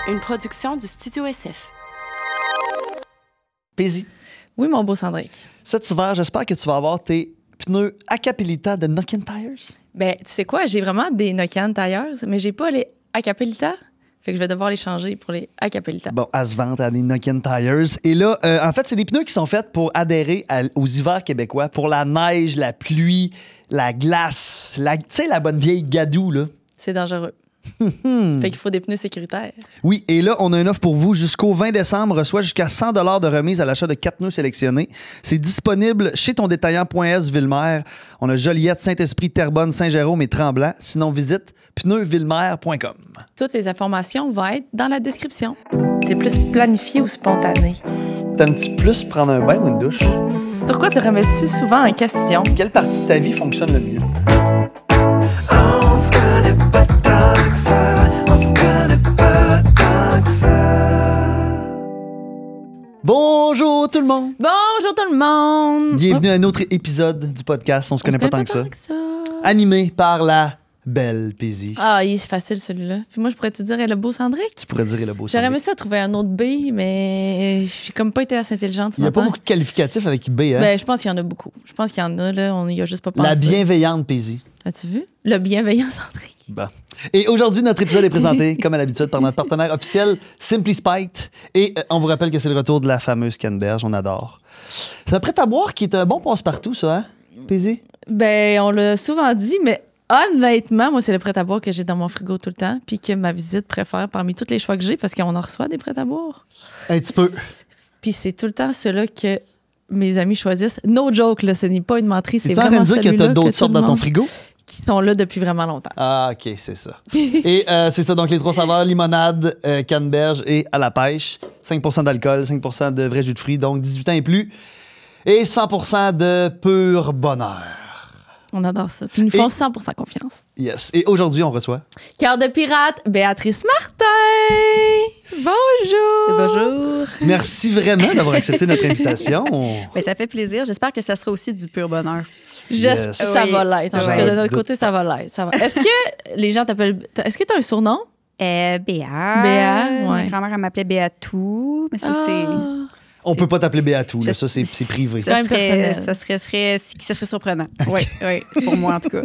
Une production du Studio SF. Paisy. Oui, mon beau Cendric. Cet hiver, j'espère que tu vas avoir tes pneus Acapelita de Nokian Tires. Ben, tu sais quoi? J'ai vraiment des Nokian Tires, mais j'ai pas les Acapelita. Fait que je vais devoir les changer pour les Acapelita. Bon, à se vendre à des Nokian Tires. Et là, en fait, c'est des pneus qui sont faits pour adhérer aux hivers québécois, pour la neige, la pluie, la glace, tu sais, la bonne vieille gadoue, là. C'est dangereux. Fait qu'il faut des pneus sécuritaires. Oui, et là, on a une offre pour vous. Jusqu'au 20 décembre, reçoit jusqu'à 100 $ de remise à l'achat de 4 pneus sélectionnés. C'est disponible chez ton détaillant.s Ville-Mer. On a Joliette, Saint-Esprit, Terrebonne, Saint-Jérôme et Tremblant. Sinon, visite pneusvillemer.com. Toutes les informations vont être dans la description. T'es plus planifié ou spontané? T'aimes-tu plus prendre un bain ou une douche? Sur quoi te remets-tu souvent en question? Quelle partie de ta vie fonctionne le mieux? Bonjour tout le monde! Bonjour tout le monde! Bienvenue à un autre épisode du podcast On se connaît pas tant que ça. Animé par la belle Paisy. Ah, il est facile celui-là. Puis moi, je pourrais te dire, le beau Cendric. Tu pourrais dire le beau J'aurais aimé Cendric. ça trouver un autre B, mais j'ai comme pas été assez intelligente ce Il n'y a pas matin. beaucoup de qualificatifs avec B, hein? Ben, je pense qu'il y en a beaucoup. Je pense qu'il y en a, là. On y a juste pas pensé. La bienveillante Paisy. As-tu vu? Le bienveillant Cendric. Bon. Et aujourd'hui, notre épisode est présenté, comme à l'habitude, par notre partenaire officiel, Simply Spiked. Et on vous rappelle que c'est le retour de la fameuse canneberge. On adore. C'est un prêt-à-boire qui est un bon passe-partout, ça, hein, Paisy? Ben, on l'a souvent dit, mais honnêtement, moi, c'est le prêt-à-boire que j'ai dans mon frigo tout le temps, puis que ma visite préfère parmi tous les choix que j'ai, parce qu'on en reçoit des prêt-à-boire. Un petit peu. Puis c'est tout le temps ceux-là que mes amis choisissent. No joke, là, ce n'est pas une menterie, c'est Es-tu en train vraiment de dire que celui-là tu as d'autres tout sortes le dans ton monde frigo? qui sont là depuis vraiment longtemps. Ah, OK, c'est ça. Et c'est ça, donc les trois saveurs, limonade, canneberge et à la pêche. 5 % d'alcool, 5 % de vrai jus de fruits, donc 18 ans et plus. Et 100 % de pur bonheur. On adore ça. Puis ils nous font 100% confiance. Yes. Et aujourd'hui, on reçoit... Cœur de pirate, Béatrice Martin! Bonjour! Bonjour. Merci vraiment d'avoir accepté notre invitation. Ben, ça fait plaisir. J'espère que ça sera aussi du pur bonheur. Yes. Ça Oui. va l'être. En tout Ouais. cas, de notre côté, ça va l'être. Ça va. Est-ce que les gens t'appellent... Est-ce que tu as un surnom? Béa. Béa, ouais. Ma grand-mère, elle m'appelait Béatou. Mais ça, c'est. On peut pas t'appeler Béatou, là. Je- Ça, c'est privé. quand même personnel. Ça serait surprenant. Oui, oui, pour moi, en tout cas.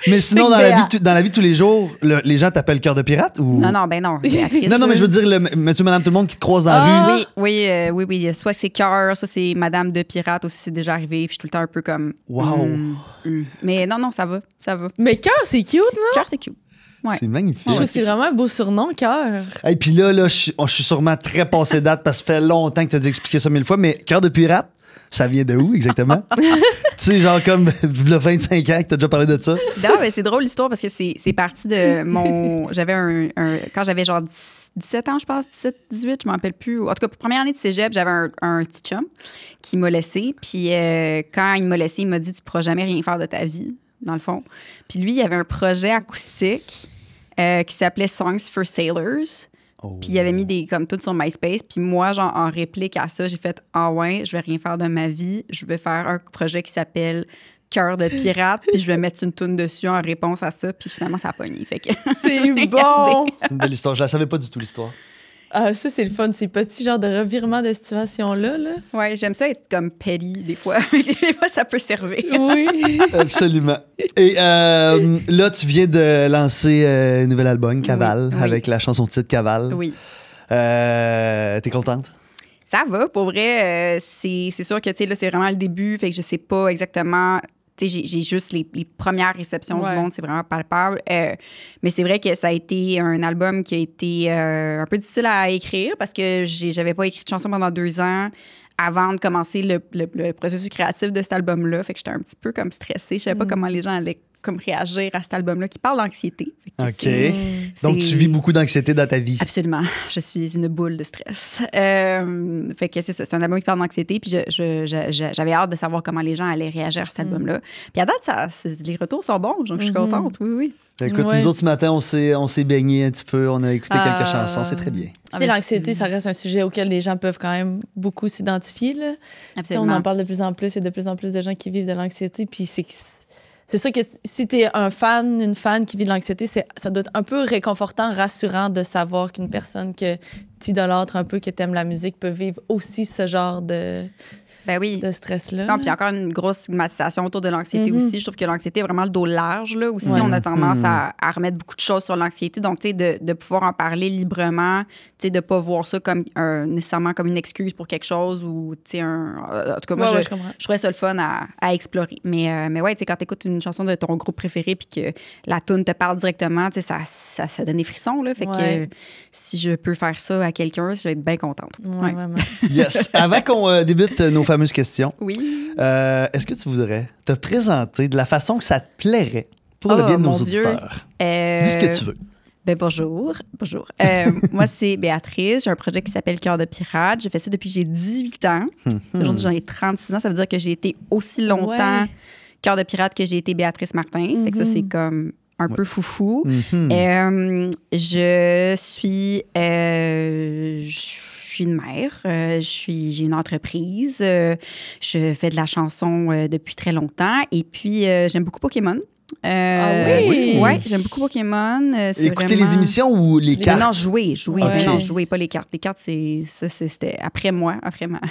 Mais sinon, Fait dans que la, Béa. vie, dans la vie de tous les jours, les gens t'appellent cœur de pirate ou... Non, ben non. Béatrice. Non, mais je veux dire, monsieur, madame, tout le monde qui te croise dans la rue. Oui. Soit c'est cœur, soit c'est Madame de Pirate aussi, c'est déjà arrivé. Puis je suis tout le temps un peu comme. Wow. Mais non, ça va. Ça va. Mais cœur, c'est cute, non? Cœur, c'est cute. Ouais. C'est magnifique. Je trouve que c'est vraiment un beau surnom, cœur. Et puis là, je suis sûrement très passé date parce que ça fait longtemps que tu as dû expliquer ça 1000 fois, mais cœur de pirate, ça vient de où exactement? Tu sais, genre comme le 25 ans que tu as déjà parlé de ça. Non, mais c'est drôle l'histoire parce que c'est parti de mon. J'avais quand j'avais genre 17 ans, je pense, 17, 18, je m'en rappelle plus. En tout cas, première année de cégep, j'avais un petit chum qui m'a laissé. Puis quand il m'a laissé, il m'a dit: tu ne pourras jamais rien faire de ta vie, dans le fond. Puis lui, il avait un projet acoustique qui s'appelait Songs for Sailors. Oh. Puis il avait mis des comme tout sur MySpace. Puis moi, genre, en réplique à ça, j'ai fait: ah ouais, je vais rien faire de ma vie. Je vais faire un projet qui s'appelle Cœur de pirate. Puis je vais mettre une toune dessus en réponse à ça. Puis finalement, ça a pogné. Fait que C'est je l'ai bon! gardé. C'est une belle histoire. Je la savais pas du tout, l'histoire. Ah, ça, c'est le fun. Ces petits genres de revirements de situation-là, là. Ouais, j'aime ça être comme petty des fois. Des fois, ça peut servir. Oui. Absolument. Et là, tu viens de lancer un nouvel album, Cavale, Oui. avec la chanson de titre Cavale. Oui. T'es contente? Ça va, pour vrai. C'est sûr que, tu sais, là, c'est vraiment le début. Fait que je sais pas exactement. Tu sais, j'ai juste les premières réceptions Ouais. du monde. C'est vraiment palpable. Mais c'est vrai que ça a été un album qui a été un peu difficile à écrire parce que j'avais pas écrit de chanson pendant 2 ans avant de commencer le processus créatif de cet album-là. Fait que j'étais un petit peu comme stressée. Je savais pas comment les gens allaient comme réagir à cet album-là qui parle d'anxiété. Fait que OK. Donc, tu vis beaucoup d'anxiété dans ta vie. Absolument. Je suis une boule de stress. Fait que c'est ça. C'est un album qui parle d'anxiété. Puis j'avais hâte de savoir comment les gens allaient réagir à cet album-là. Puis à date, les retours sont bons. Donc, je suis contente. Oui, oui. Écoute, Ouais. nous autres, ce matin, on s'est baigné un petit peu. On a écouté quelques Ah. chansons. C'est très bien. Tu sais, l'anxiété, ça reste un sujet auquel les gens peuvent quand même beaucoup s'identifier, là. Tu sais, Absolument. on en parle de plus en plus et de plus en plus de gens qui vivent de l'anxiété. Puis c'est sûr que si t'es une fan qui vit de l'anxiété, ça doit être un peu réconfortant, rassurant de savoir qu'une personne que t'idolâtres un peu, que t'aimes la musique, peut vivre aussi ce genre de stress-là. Non, puis il y a encore une grosse stigmatisation autour de l'anxiété aussi. Je trouve que l'anxiété est vraiment le dos large. Là. Aussi, on a tendance à remettre beaucoup de choses sur l'anxiété. Donc, tu sais, de pouvoir en parler librement, tu sais, de ne pas voir ça comme nécessairement comme une excuse pour quelque chose ou, tu sais, en tout cas, moi, je trouvais ça le fun à explorer. Mais ouais, tu sais, quand tu écoutes une chanson de ton groupe préféré puis que la toune te parle directement, tu sais, ça donne des frissons, là. Fait que si je peux faire ça à quelqu'un, je vais être bien contente. Ouais, vraiment. Yes. Avant qu'on débute nos fameuses questions, oui. Est-ce que tu voudrais te présenter de la façon que ça te plairait pour le bien de nos auditeurs? Dis ce que tu veux. Ben bonjour. Moi, c'est Béatrice. J'ai un projet qui s'appelle Cœur de pirate. J'ai fait ça depuis que j'ai 18 ans. Aujourd'hui, j'en ai 36 ans. Ça veut dire que j'ai été aussi longtemps Cœur de pirate que j'ai été Béatrice Martin. Fait que ça, c'est comme un peu foufou. Je suis une mère, j'ai une entreprise, je fais de la chanson depuis très longtemps et puis j'aime beaucoup Pokémon. Oui? Ouais, j'aime beaucoup Pokémon. Écouter les émissions ou les cartes? Non, jouer, pas les cartes. Les cartes, c'était après ma génération.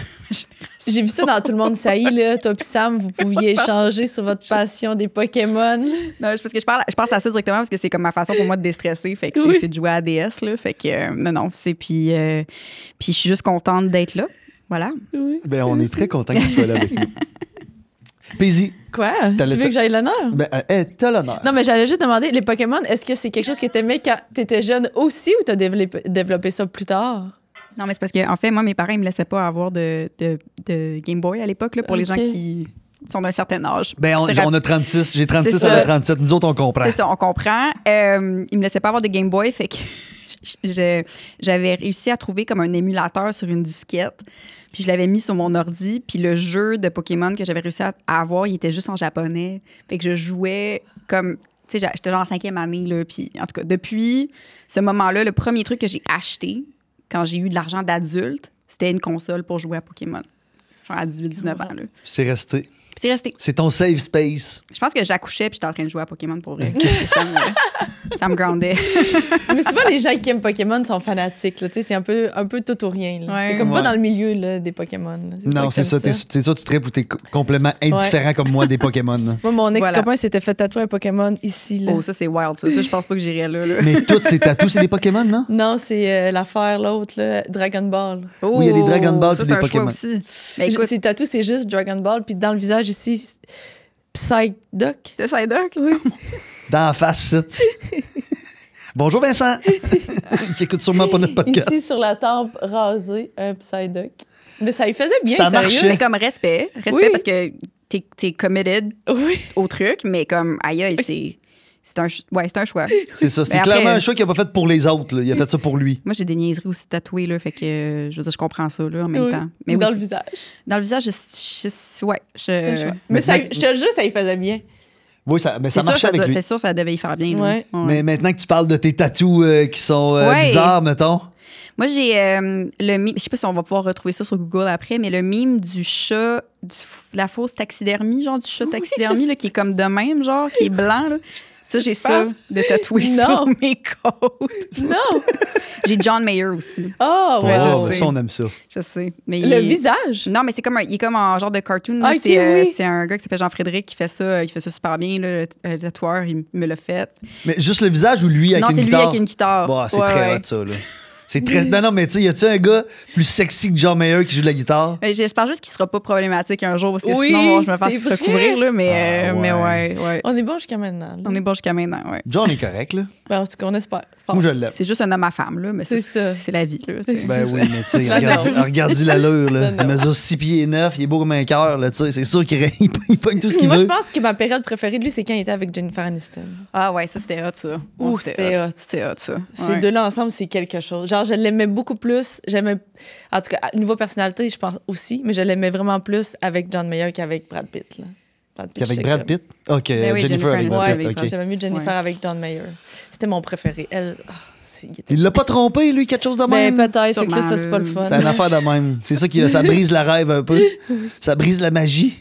J'ai vu ça dans Tout le monde saillit, là. Toi et Sam, vous pouviez échanger sur votre passion des Pokémon. Non, parce que je pense à ça directement parce que c'est comme ma façon pour moi de déstresser. Fait que c'est de jouer à DS, là. Fait que, non, c'est... Puis je suis juste contente d'être là. Voilà. Oui. Ben, on est très content que tu sois là avec nous. Paisy. Quoi? Tu veux que j'aille l'honneur? Ben, t'as l'honneur. Non, mais j'allais juste demander, les Pokémon, est-ce que c'est quelque chose que t'aimais quand t'étais jeune aussi ou t'as développé ça plus tard? Non, mais c'est parce que, en fait, moi, mes parents, ils me laissaient pas avoir de Game Boy à l'époque, là, pour les gens qui sont d'un certain âge. Ben, on a 36. J'ai 36, elle a 37. Nous autres, on comprend. C'est ça, on comprend. Ils me laissaient pas avoir de Game Boy, fait que j'avais réussi à trouver comme un émulateur sur une disquette. Puis je l'avais mis sur mon ordi. Puis le jeu de Pokémon que j'avais réussi à avoir, il était juste en japonais. Fait que je jouais comme... Tu sais, j'étais genre en 5e année, là. Puis en tout cas, depuis ce moment-là, le premier truc que j'ai acheté quand j'ai eu de l'argent d'adulte, c'était une console pour jouer à Pokémon. Genre à 18-19 ans, là. C'est resté. Puis c'est resté. C'est ton safe space. Je pense que j'accouchais puis j'étais en train de jouer à Pokémon pour vrai. Ça me groundait. Mais souvent, les gens qui aiment Pokémon sont fanatiques. Là. C'est un peu tout ou rien. Là. Ouais. C'est comme pas dans le milieu là, des Pokémon. Non, c'est ça. C'est ça, tu tripes ou t'es complètement indifférent comme moi des Pokémon. Là. Moi, mon ex-copain s'était fait tatouer un Pokémon ici. Là. Oh, ça, c'est wild. Ça, je pense pas que j'irais là. Mais toutes ces tatous, c'est des Pokémon, non? Non, c'est l'affaire, l'autre, là, Dragon Ball. Oh, oui, il y a des Dragon Ball ça, et des Pokémon. Aussi. Mais écoute, ces tatous, c'est juste Dragon Ball. Puis dans le visage ici, Psyduck. c'est Psyduck? Oui. Dans la face, c'est. Bonjour Vincent, qui écoute sûrement pas notre podcast. Ici, sur la tempe rasée, un Psyduck. Mais ça lui faisait bien, ça sérieux. marchait. Mais comme respect parce que t'es committed au truc, mais comme aïe, c'est un choix. C'est ça, c'est Mais clairement après, un choix qu'il n'a pas fait pour les autres. Là. Il a fait ça pour lui. Moi, j'ai des niaiseries aussi tatouées, là, fait que je veux dire, je comprends ça là, en même temps. Mais dans oui, le visage. Dans le visage, ouais. Mais ça, je te jure, ça lui faisait bien. Oui, mais ça marchait avec lui. C'est sûr, ça devait y faire bien. Ouais. Mais maintenant que tu parles de tes tatous qui sont bizarres, mettons. Moi, j'ai le mime, je sais pas si on va pouvoir retrouver ça sur Google après, mais le mime du chat, la fausse taxidermie, genre du chat taxidermie, là, qui est comme de même, genre, qui est blanc. Là. Ça, j'ai ça de tatouer sur mes côtes. Non! J'ai John Mayer aussi. Ah, ouais, Oh, ça, on aime ça. Je sais. Mais le visage? Non, mais c'est comme il est comme en genre de cartoon. Okay, c'est un gars qui s'appelle Jean-Frédéric qui fait ça. Il fait ça super bien, là, le tatoueur. Il me l'a fait. Mais juste le visage ou lui avec non, une guitare? Non, c'est lui avec une guitare. Bah, c'est très hot, ça, là. C'est très... Non, mais tu sais, y a-tu un gars plus sexy que John Mayer qui joue de la guitare? J'espère juste qu'il sera pas problématique un jour parce que sinon, je me fasse recouvrir, là. Mais ouais. On est bon jusqu'à maintenant. Là. On est bon jusqu'à maintenant, ouais. John est correct, là. Ben, en tout cas, on espère. Fort. Moi, je l'aime. C'est juste un homme à femme, là. Mais c'est la vie, là. Ben oui, mais tu sais, regarde-y l'allure, là. Il mesure 6 pieds 9, il est beau comme un cœur, là. Tu sais, c'est sûr qu'il pogne tout ce qu'il veut. Moi, je pense que ma période préférée de lui, c'est quand il était avec Jennifer Aniston. Ah ouais, ça, c'était hot, ça. Ouh, c'était hot. C'était hot, ça. Ces deux-là ensemble, c'est quelque chose. Genre, je l'aimais beaucoup plus. J'aimais, en tout cas, niveau personnalité, je pense aussi, mais je l'aimais vraiment plus avec John Mayer qu'avec Brad Pitt. Là. Qu'avec Brad Pitt? OK, oui, Jennifer avec Brad Pitt. Okay. J'aimais mieux Jennifer avec John Mayer. C'était mon préféré. Elle... Il l'a pas trompé, lui, quelque chose de même? Ben, peut-être, c'est que là, ça, c'est pas le fun. C'est une affaire de même. C'est ça ça brise la rêve un peu. Ça brise la magie.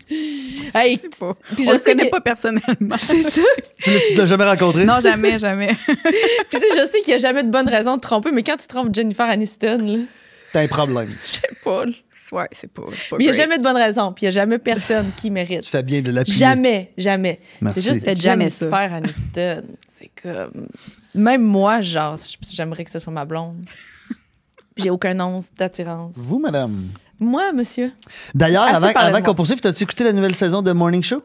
Hey, Pas. puis On je le sais connaît que- pas personnellement. C'est ça. Tu l'as jamais rencontré? Non, jamais, jamais. Puis tu sais, je sais qu'il n'y a jamais de bonne raison de tromper, mais quand tu trompes Jennifer Aniston, là, T'as un problème. je sais pas. Là. Ouais, c'est pas Mais il n'y a great. jamais de bonne raison, puis il n'y a jamais personne qui mérite. Tu fais bien de l'appuyer. Jamais, jamais. Merci. C'est juste Faites jamais ça. Jennifer Aniston. C'est comme... Même moi, genre, j'aimerais que ce soit ma blonde. J'ai aucun once d'attirance. Vous, madame. Moi, monsieur. D'ailleurs, Assez avant, parlé de avant moi. qu'on poursuive, t'as-tu écouté la nouvelle saison de Morning Show?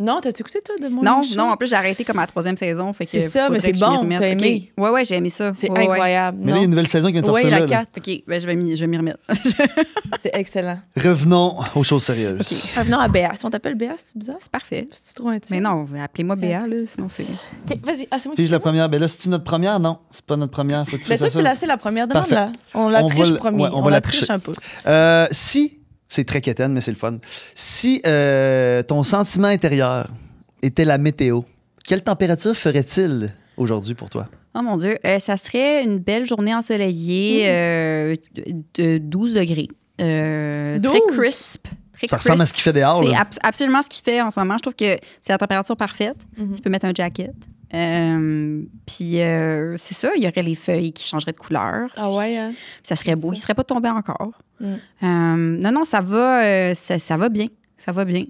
Non, t'as-tu écouté, toi, de mon Non, show? non, en plus, j'ai arrêté comme à la 3e saison. Fait que C'est ça, faudrait mais c'est que je m'y bon, remette. t'as Ok. aimé. Ouais, j'ai aimé ça. C'est Ouais, ouais. incroyable. Mais là, il y a une nouvelle saison qui vient de Oui, sortir la là. 4. OK, ben, je vais m'y remettre. C'est excellent. Revenons aux choses sérieuses. Revenons à Béa. Si on t'appelle Béa, c'est bizarre? C'est parfait. C'est trop intime. Mais non, appelez-moi Béa, là, sinon c'est... OK, vas-y. Ah, c'est moi qui Puis la première. Ben là, c'est-tu notre première? Non, c'est pas notre première. Faut que tu Mais fasses toi, ça. tu l'as, c'est la première. Demande-la. Parfait. On la On triche va le- premier. ouais, on on va la la triche tricher. un peu. Si, c'est très quétaine, mais c'est le fun. Si ton sentiment intérieur était la météo, quelle température ferait-il aujourd'hui pour toi? Oh mon Dieu, ça serait une belle journée ensoleillée de 12 degrés. 12? Très crisp. Très Ça ressemble à ce qu'il fait dehors, C'est là. absolument ce qu'il fait en ce moment. Je trouve que c'est la température parfaite. Mhm. Tu peux mettre un jacket. Puis c'est ça, il y aurait les feuilles qui changeraient de couleur. Ah ouais, hein? Ça serait beau. Ça. Il ne serait pas tombé encore. Mm. Non, ça va, ça va bien. Ça va bien.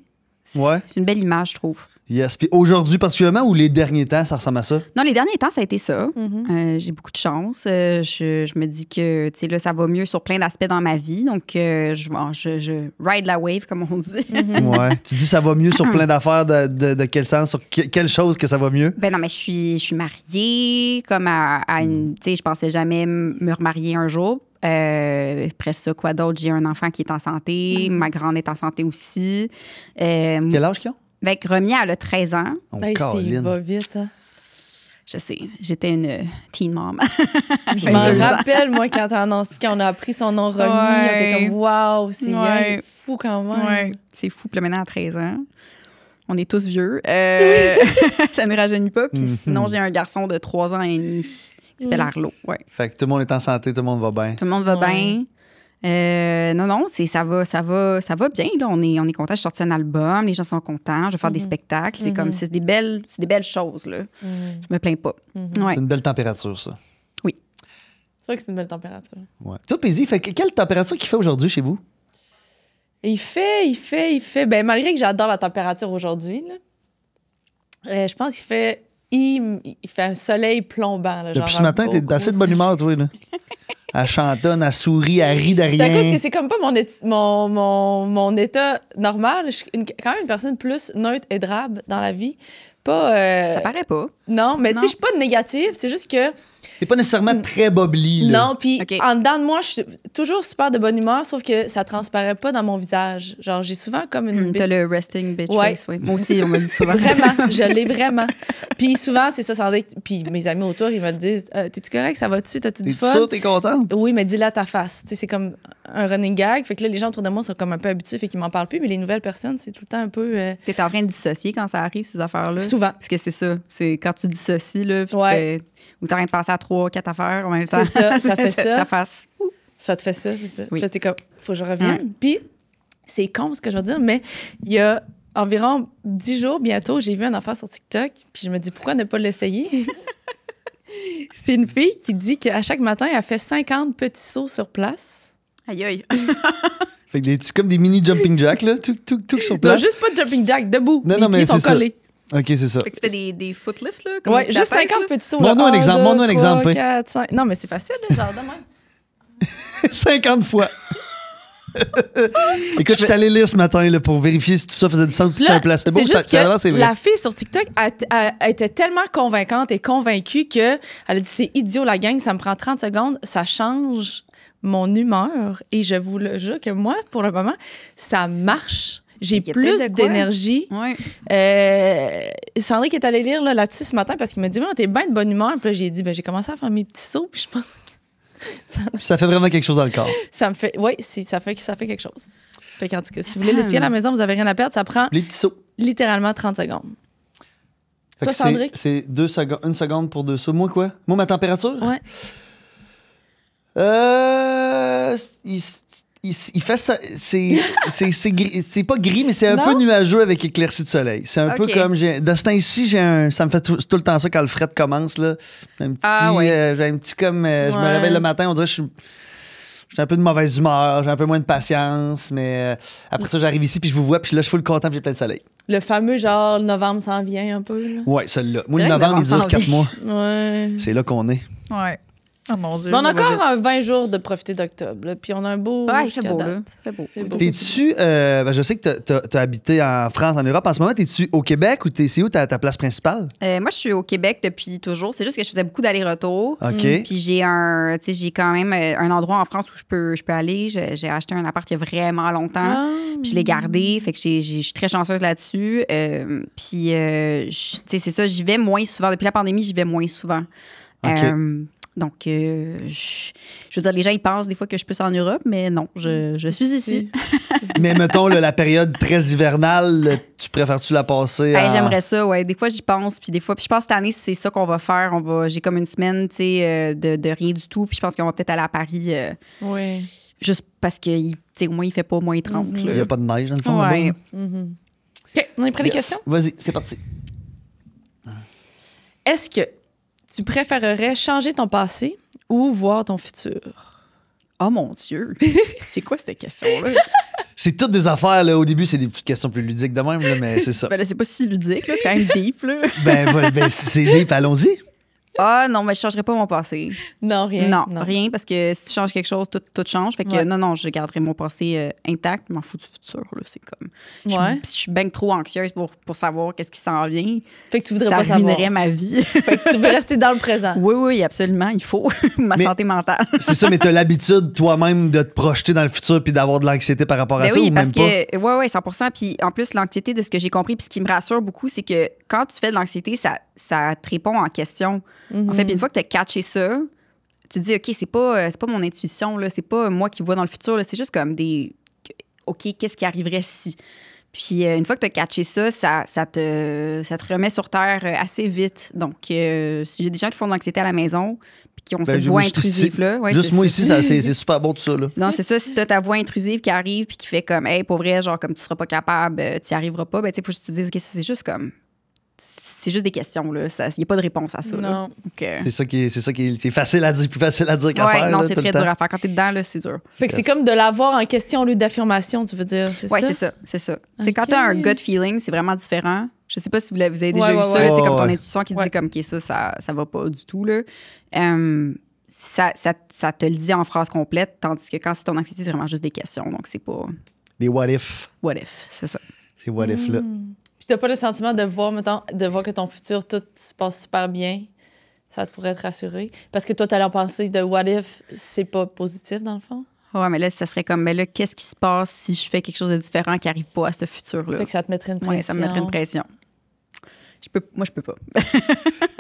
Ouais. C'est une belle image, je trouve. Yes. Puis aujourd'hui particulièrement ou les derniers temps, ça ressemble à ça? Non, les derniers temps, ça a été ça. Mhm. J'ai beaucoup de chance. Je me dis que, tu sais, là, ça va mieux sur plein d'aspects dans ma vie. Donc, je ride la wave, comme on dit. Ouais. Tu dis ça va mieux sur plein d'affaires. De quel sens? Sur quelle chose que ça va mieux? Ben non, mais je suis mariée, comme à une... Tu sais, je pensais jamais me remarier un jour. Après ça, quoi d'autre? J'ai un enfant qui est en santé. Ma grande est en santé aussi. Quel âge qu'ils ont? Avec Romy, elle a 13 ans. Oh, Hey, ça Caroline. va vite, hein? Je sais, j'étais une teen mom. Je m'en rappelle, moi, quand t'as annoncé, quand on a appris son nom Romy, on était comme, waouh, c'est Ouais. bien fou quand même. Ouais, c'est fou. Puis là, maintenant, à 13 ans, on est tous vieux. Ça ne rajeunit pas. Puis sinon, j'ai un garçon de 3 ans et demi qui s'appelle Arlo. Ouais. Fait que tout le monde est en santé, tout le monde va bien. Tout le monde va Ouais. bien. Non, ça va bien. Là. On est content. J'ai sorti un album. Les gens sont contents. Je vais faire des spectacles. C'est comme, c'est des belles choses. Là. Je me plains pas. Ouais. C'est une belle température, ça. C'est vrai que c'est une belle température. Ouais. Toi, Paisy, quelle température qu'il fait aujourd'hui chez vous? Et il fait. Ben, malgré que j'adore la température aujourd'hui, là, je pense qu'il fait. Il fait un soleil plombant. Là, Depuis genre ce un matin, beau t'es gros assez de bonne humeur, toi, là. Elle chantonne, elle sourit, elle rit de C'est à cause rien. que c'est comme pas mon état normal. Je suis quand même une personne plus neutre et drabe dans la vie. Pas. Ça paraît pas. Non, mais tu Non. sais, je suis pas négative. C'est juste que. T'es pas nécessairement très bobli, là. Non, puis OK. en dedans de moi, je suis toujours super de bonne humeur, sauf que ça transparaît pas dans mon visage. Genre, j'ai souvent comme une. T'as le resting bitch Ouais. face. Oui. Moi aussi, on me le dit souvent. Vraiment, je l'ai vraiment. Puis souvent, c'est ça. Puis mes amis autour, ils me le disent. T'es-tu correct? Ça va-tu? T'as-tu du T'es fun? sûr, t'es contente? Oui, mais dis-le à ta face. Tu sais, c'est comme un running gag. Fait que là, les gens autour de moi sont comme un peu habitués, fait qu'ils m'en parlent plus. Mais les nouvelles personnes, c'est tout le temps un peu. Est-ce que t'es en train de dissocier quand ça arrive, ces affaires-là? Souvent. Parce que c'est ça. C'est quand tu dissocies, là, puis Ouais. ou t'es en train de penser à 3-4 affaires en même temps. C'est ça, ça fait ça. Ta face. Ça te fait ça, c'est ça. Oui. Puis là, t'es comme, faut que je revienne. Puis, c'est con ce que je veux dire, mais il y a environ 10 jours bientôt, j'ai vu une affaire sur TikTok, puis je me dis, pourquoi ne pas l'essayer? C'est une fille qui dit qu'à chaque matin, elle fait 50 petits sauts sur place. Aïe, aïe. Fait que comme des mini jumping jacks, là, tout sur Non, place. juste pas de jumping jack, debout. Non, Les non, mais pieds sont c'est ça. collés. OK, c'est ça. Fait que tu fais des footlifts, là? Comme Ouais, de juste la pèse, 50 là? petits sauts. Montre-nous un exemple, montre-nous un exemple, hein. 4, 5. Non, mais c'est facile, là, genre de même. 50 fois. Écoute, je suis allé lire ce matin là, pour vérifier si tout ça faisait du sens, si c'était Là, un placebo. c'est juste Ça, que c'est vrai. la fille sur TikTok elle était tellement convaincante et convaincue que elle a dit c'est idiot la gang, ça me prend 30 secondes, ça change mon humeur et je vous le jure que moi pour le moment ça marche. J'ai Il y a plus peut-être de quoi. d'énergie. Ouais. Sandrick est allée lire là-dessus ce matin parce qu'il m'a dit t'es bien de bonne humeur. Puis là, j'ai dit j'ai commencé à faire mes petits sauts puis je pense que Ça fait vraiment quelque chose dans le corps. ça me fait ça fait quelque chose. Fait qu'en tout cas, si vous voulez l'essayer à la maison, vous avez rien à perdre, ça prend Les petits sauts. littéralement 30 secondes. Fait Toi, que Sandrick? c'est 1 seconde pour 2 sauts. Moi, quoi? Moi, ma température? Ouais. il fait ça. C'est gris. C'est pas gris, mais c'est un Non? peu nuageux avec éclaircie de soleil. C'est un peu Ok. comme. De ce temps-ci, ça me fait tout le temps ça quand le fret commence. Là. Un petit. J'ai un petit comme. Je me Ouais. réveille le matin, on dirait que j'ai un peu de mauvaise humeur, j'ai un peu moins de patience, mais après ça, j'arrive ici, puis je vous vois, puis là, je suis full content, puis j'ai plein de soleil. Le fameux genre novembre s'en vient un peu. Là. Ouais, celle-là. Moi, C'est le vrai que novembre, il dure novembre 4 s'en mois. Ouais. C'est là qu'on est. Ouais. Oh mon Dieu. Mais on a ça va encore un 20 jours de profiter d'octobre. Là, puis on a un beau. Ouais, il fait jusqu'à beau, date. là. C'est beau. C'est beau. T'es-tu. Je sais que t'as habité en France, en Europe. En ce moment, t'es-tu au Québec ou c'est où ta place principale? Moi, je suis au Québec depuis toujours. C'est juste que je faisais beaucoup d'allers-retours. OK. Puis j'ai quand même un endroit en France où je peux aller. J'ai acheté un appart il y a vraiment longtemps. Ah. Puis je l'ai gardé. Fait que je suis très chanceuse là-dessus. Puis, c'est ça, j'y vais moins souvent. Depuis la pandémie, j'y vais moins souvent. OK. Donc, je veux dire, les gens, ils pensent des fois que je peux en Europe, mais non, je suis ici. Mais mettons, là, la période très hivernale, là, tu préfères-tu la passer à... J'aimerais ça, ouais. Des fois, j'y pense. Puis je pense que cette année, c'est ça qu'on va faire. J'ai comme une semaine, tu sais, de rien du tout. Puis je pense qu'on va peut-être aller à Paris Oui. juste parce que, tu sais, au moins, il fait pas moins 30. Mhm. Il n'y là. a pas de neige, dans le fond, Ouais. là-bas, là? Mhm. OK, on est prêt les Yes. questions? Vas-y, c'est parti. Est-ce que tu préférerais changer ton passé ou voir ton futur? Oh mon Dieu! C'est quoi cette question-là? C'est toutes des affaires, là. Au début, c'est des petites questions plus ludiques de même, là, mais c'est ça. Ben là, c'est pas si ludique, là. C'est quand même deep, là. Ben, c'est deep, allons-y. Ah non, mais je changerais pas mon passé. Non, rien. Non, rien, parce que si tu changes quelque chose, tout change. Fait que Ouais. non, je garderai mon passé intact. Je m'en fous du futur, là. C'est comme... Ouais. Je suis bien trop anxieuse pour savoir qu'est-ce qui s'en vient. Fait que tu voudrais Ça pas savoir. ruinerait ma vie. Fait que tu veux rester dans le présent. Oui, absolument, il faut. Ma Mais- santé mentale. C'est ça, mais t'as l'habitude toi-même de te projeter dans le futur puis d'avoir de l'anxiété par rapport à Ben ça oui, ou parce même pas? que, ouais, 100%. Puis en plus, l'anxiété, de ce que j'ai compris, puis ce qui me rassure beaucoup, c'est que quand tu fais de l'anxiété, ça te répond en question. En fait, puis une fois que tu as catché ça, tu te dis, OK, c'est pas mon intuition, là, c'est pas moi qui vois dans le futur, là, c'est juste comme des. OK, qu'est-ce qui arriverait si? Puis une fois que tu as catché ça, ça te remet sur terre assez vite. Donc, si j'ai des gens qui font de l'anxiété à la maison, puis qui ont Ben, cette voix moi, intrusive-là. ouais, Juste c'est- moi c'est- ici, c'est super bon tout ça, là. Non, c'est ça. Si t'as ta voix intrusive qui arrive puis qui fait comme, hey, pour vrai, genre, comme tu seras pas capable, tu y arriveras pas, ben, tu sais, faut que tu te dises, OK, ça, c'est juste comme. C'est juste des questions, là. Il n'y a pas de réponse à ça. là. Non. Donc, C'est ça qui est c'est facile à dire, plus facile à dire qu'à ouais, faire. non, là, c'est tout le très dur temps. à faire. Quand t'es dedans, là, c'est dur. Fait que c'est comme de l'avoir en question au lieu d'affirmation, tu veux dire, c'est Ouais, ça? c'est ça. C'est quand Ok. t'as un gut feeling, c'est vraiment différent. Je sais pas si vous avez déjà Ouais, eu ouais, ça, ouais. là, tu sais, comme ton Ouais. intuition qui te Ouais. dit comme, OK, ça va pas du tout, là. Ça te le dit en phrase complète, tandis que quand c'est ton anxiété, c'est vraiment juste des questions. Donc, c'est pas Les what if. what if, c'est ça. Ces what if, là. Puis t'as pas le sentiment de voir, mettons, de voir que ton futur, tout se passe super bien. Ça te pourrait te rassurer. Parce que toi, t'as l'air pensé de what if, c'est pas positif, dans le fond. Ouais, mais là, ça serait comme, mais là, qu'est-ce qui se passe si je fais quelque chose de différent qui n'arrive pas à ce futur-là? Fait que ça te mettrait une pression. Ouais, ça me mettrait une pression. Moi, je peux pas.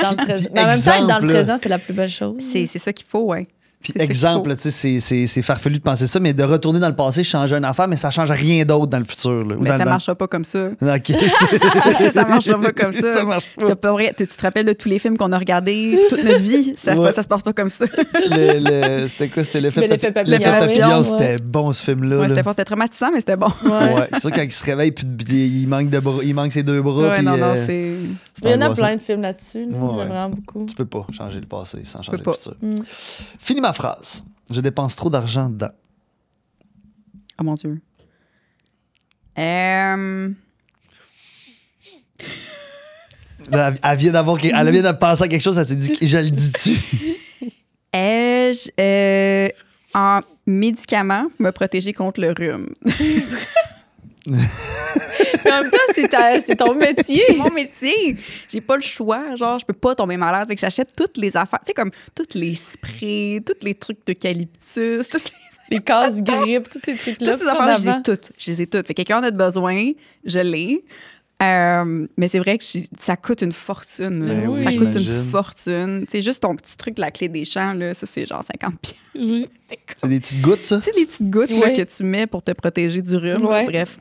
Dans le Puis- présent. puis Mais en même temps, être dans exemple, le là. présent, c'est la plus belle chose. C'est ça qu'il faut, ouais. Puis C'est ça qu'il exemple, tu sais, c'est farfelu de penser ça, mais de retourner dans le passé, changer une affaire, mais ça change rien d'autre dans le futur. Là, ou Mais dans- ça dans- marchera pas comme ça. OK. Ça marchera pas comme ça. Ça marche pas. T'as pas vrai- tu te rappelles de tous les films qu'on a regardés toute notre vie? Ouais. Ça se passe pas comme ça. C'était quoi? C'était l'effet Mais l'effet papillon. papillon, L'effet papillon, ouais. c'était bon, ce film-là. Ouais, là. c'était fort, c'était traumatisant, mais c'était bon. Ouais. C'est sûr, quand il se réveille, puis il manque de bras, il manque ses deux bras. Ouais, puis, non, c'est Mais il y en a angoissant. plein de films là-dessus. là. Il y en a Ouais. vraiment beaucoup. Tu peux pas changer le passé sans changer peux le pas. futur. Mm. Finis ma phrase. Je dépense trop d'argent dedans. Oh mon Dieu. Là, elle vient elle vient de penser à quelque chose, elle s'est dit, je le dis-tu? Ai-je, en médicaments, me protéger contre le rhume? Mais en même temps, c'est ton métier. Mon métier, j'ai pas le choix. Genre, je peux pas tomber malade. Fait que j'achète toutes les affaires. Tu sais, comme tous les sprays, tous les trucs d'eucalyptus, toutes Les casse-grippe, tous ces trucs-là. ces affaires-là, je les ai toutes. Fait que quelqu'un en a besoin, je l'ai. Mais c'est vrai que ça coûte une fortune. là. Ben oui, Ça coûte j'imagine. une fortune. C'est juste ton petit truc de la clé des champs, là, ça, c'est genre 50 pièces. Oui. C'est des petites gouttes, ça? Tu sais, les petites gouttes là, Ouais. que tu mets pour te protéger du rhume. Ouais. Bref.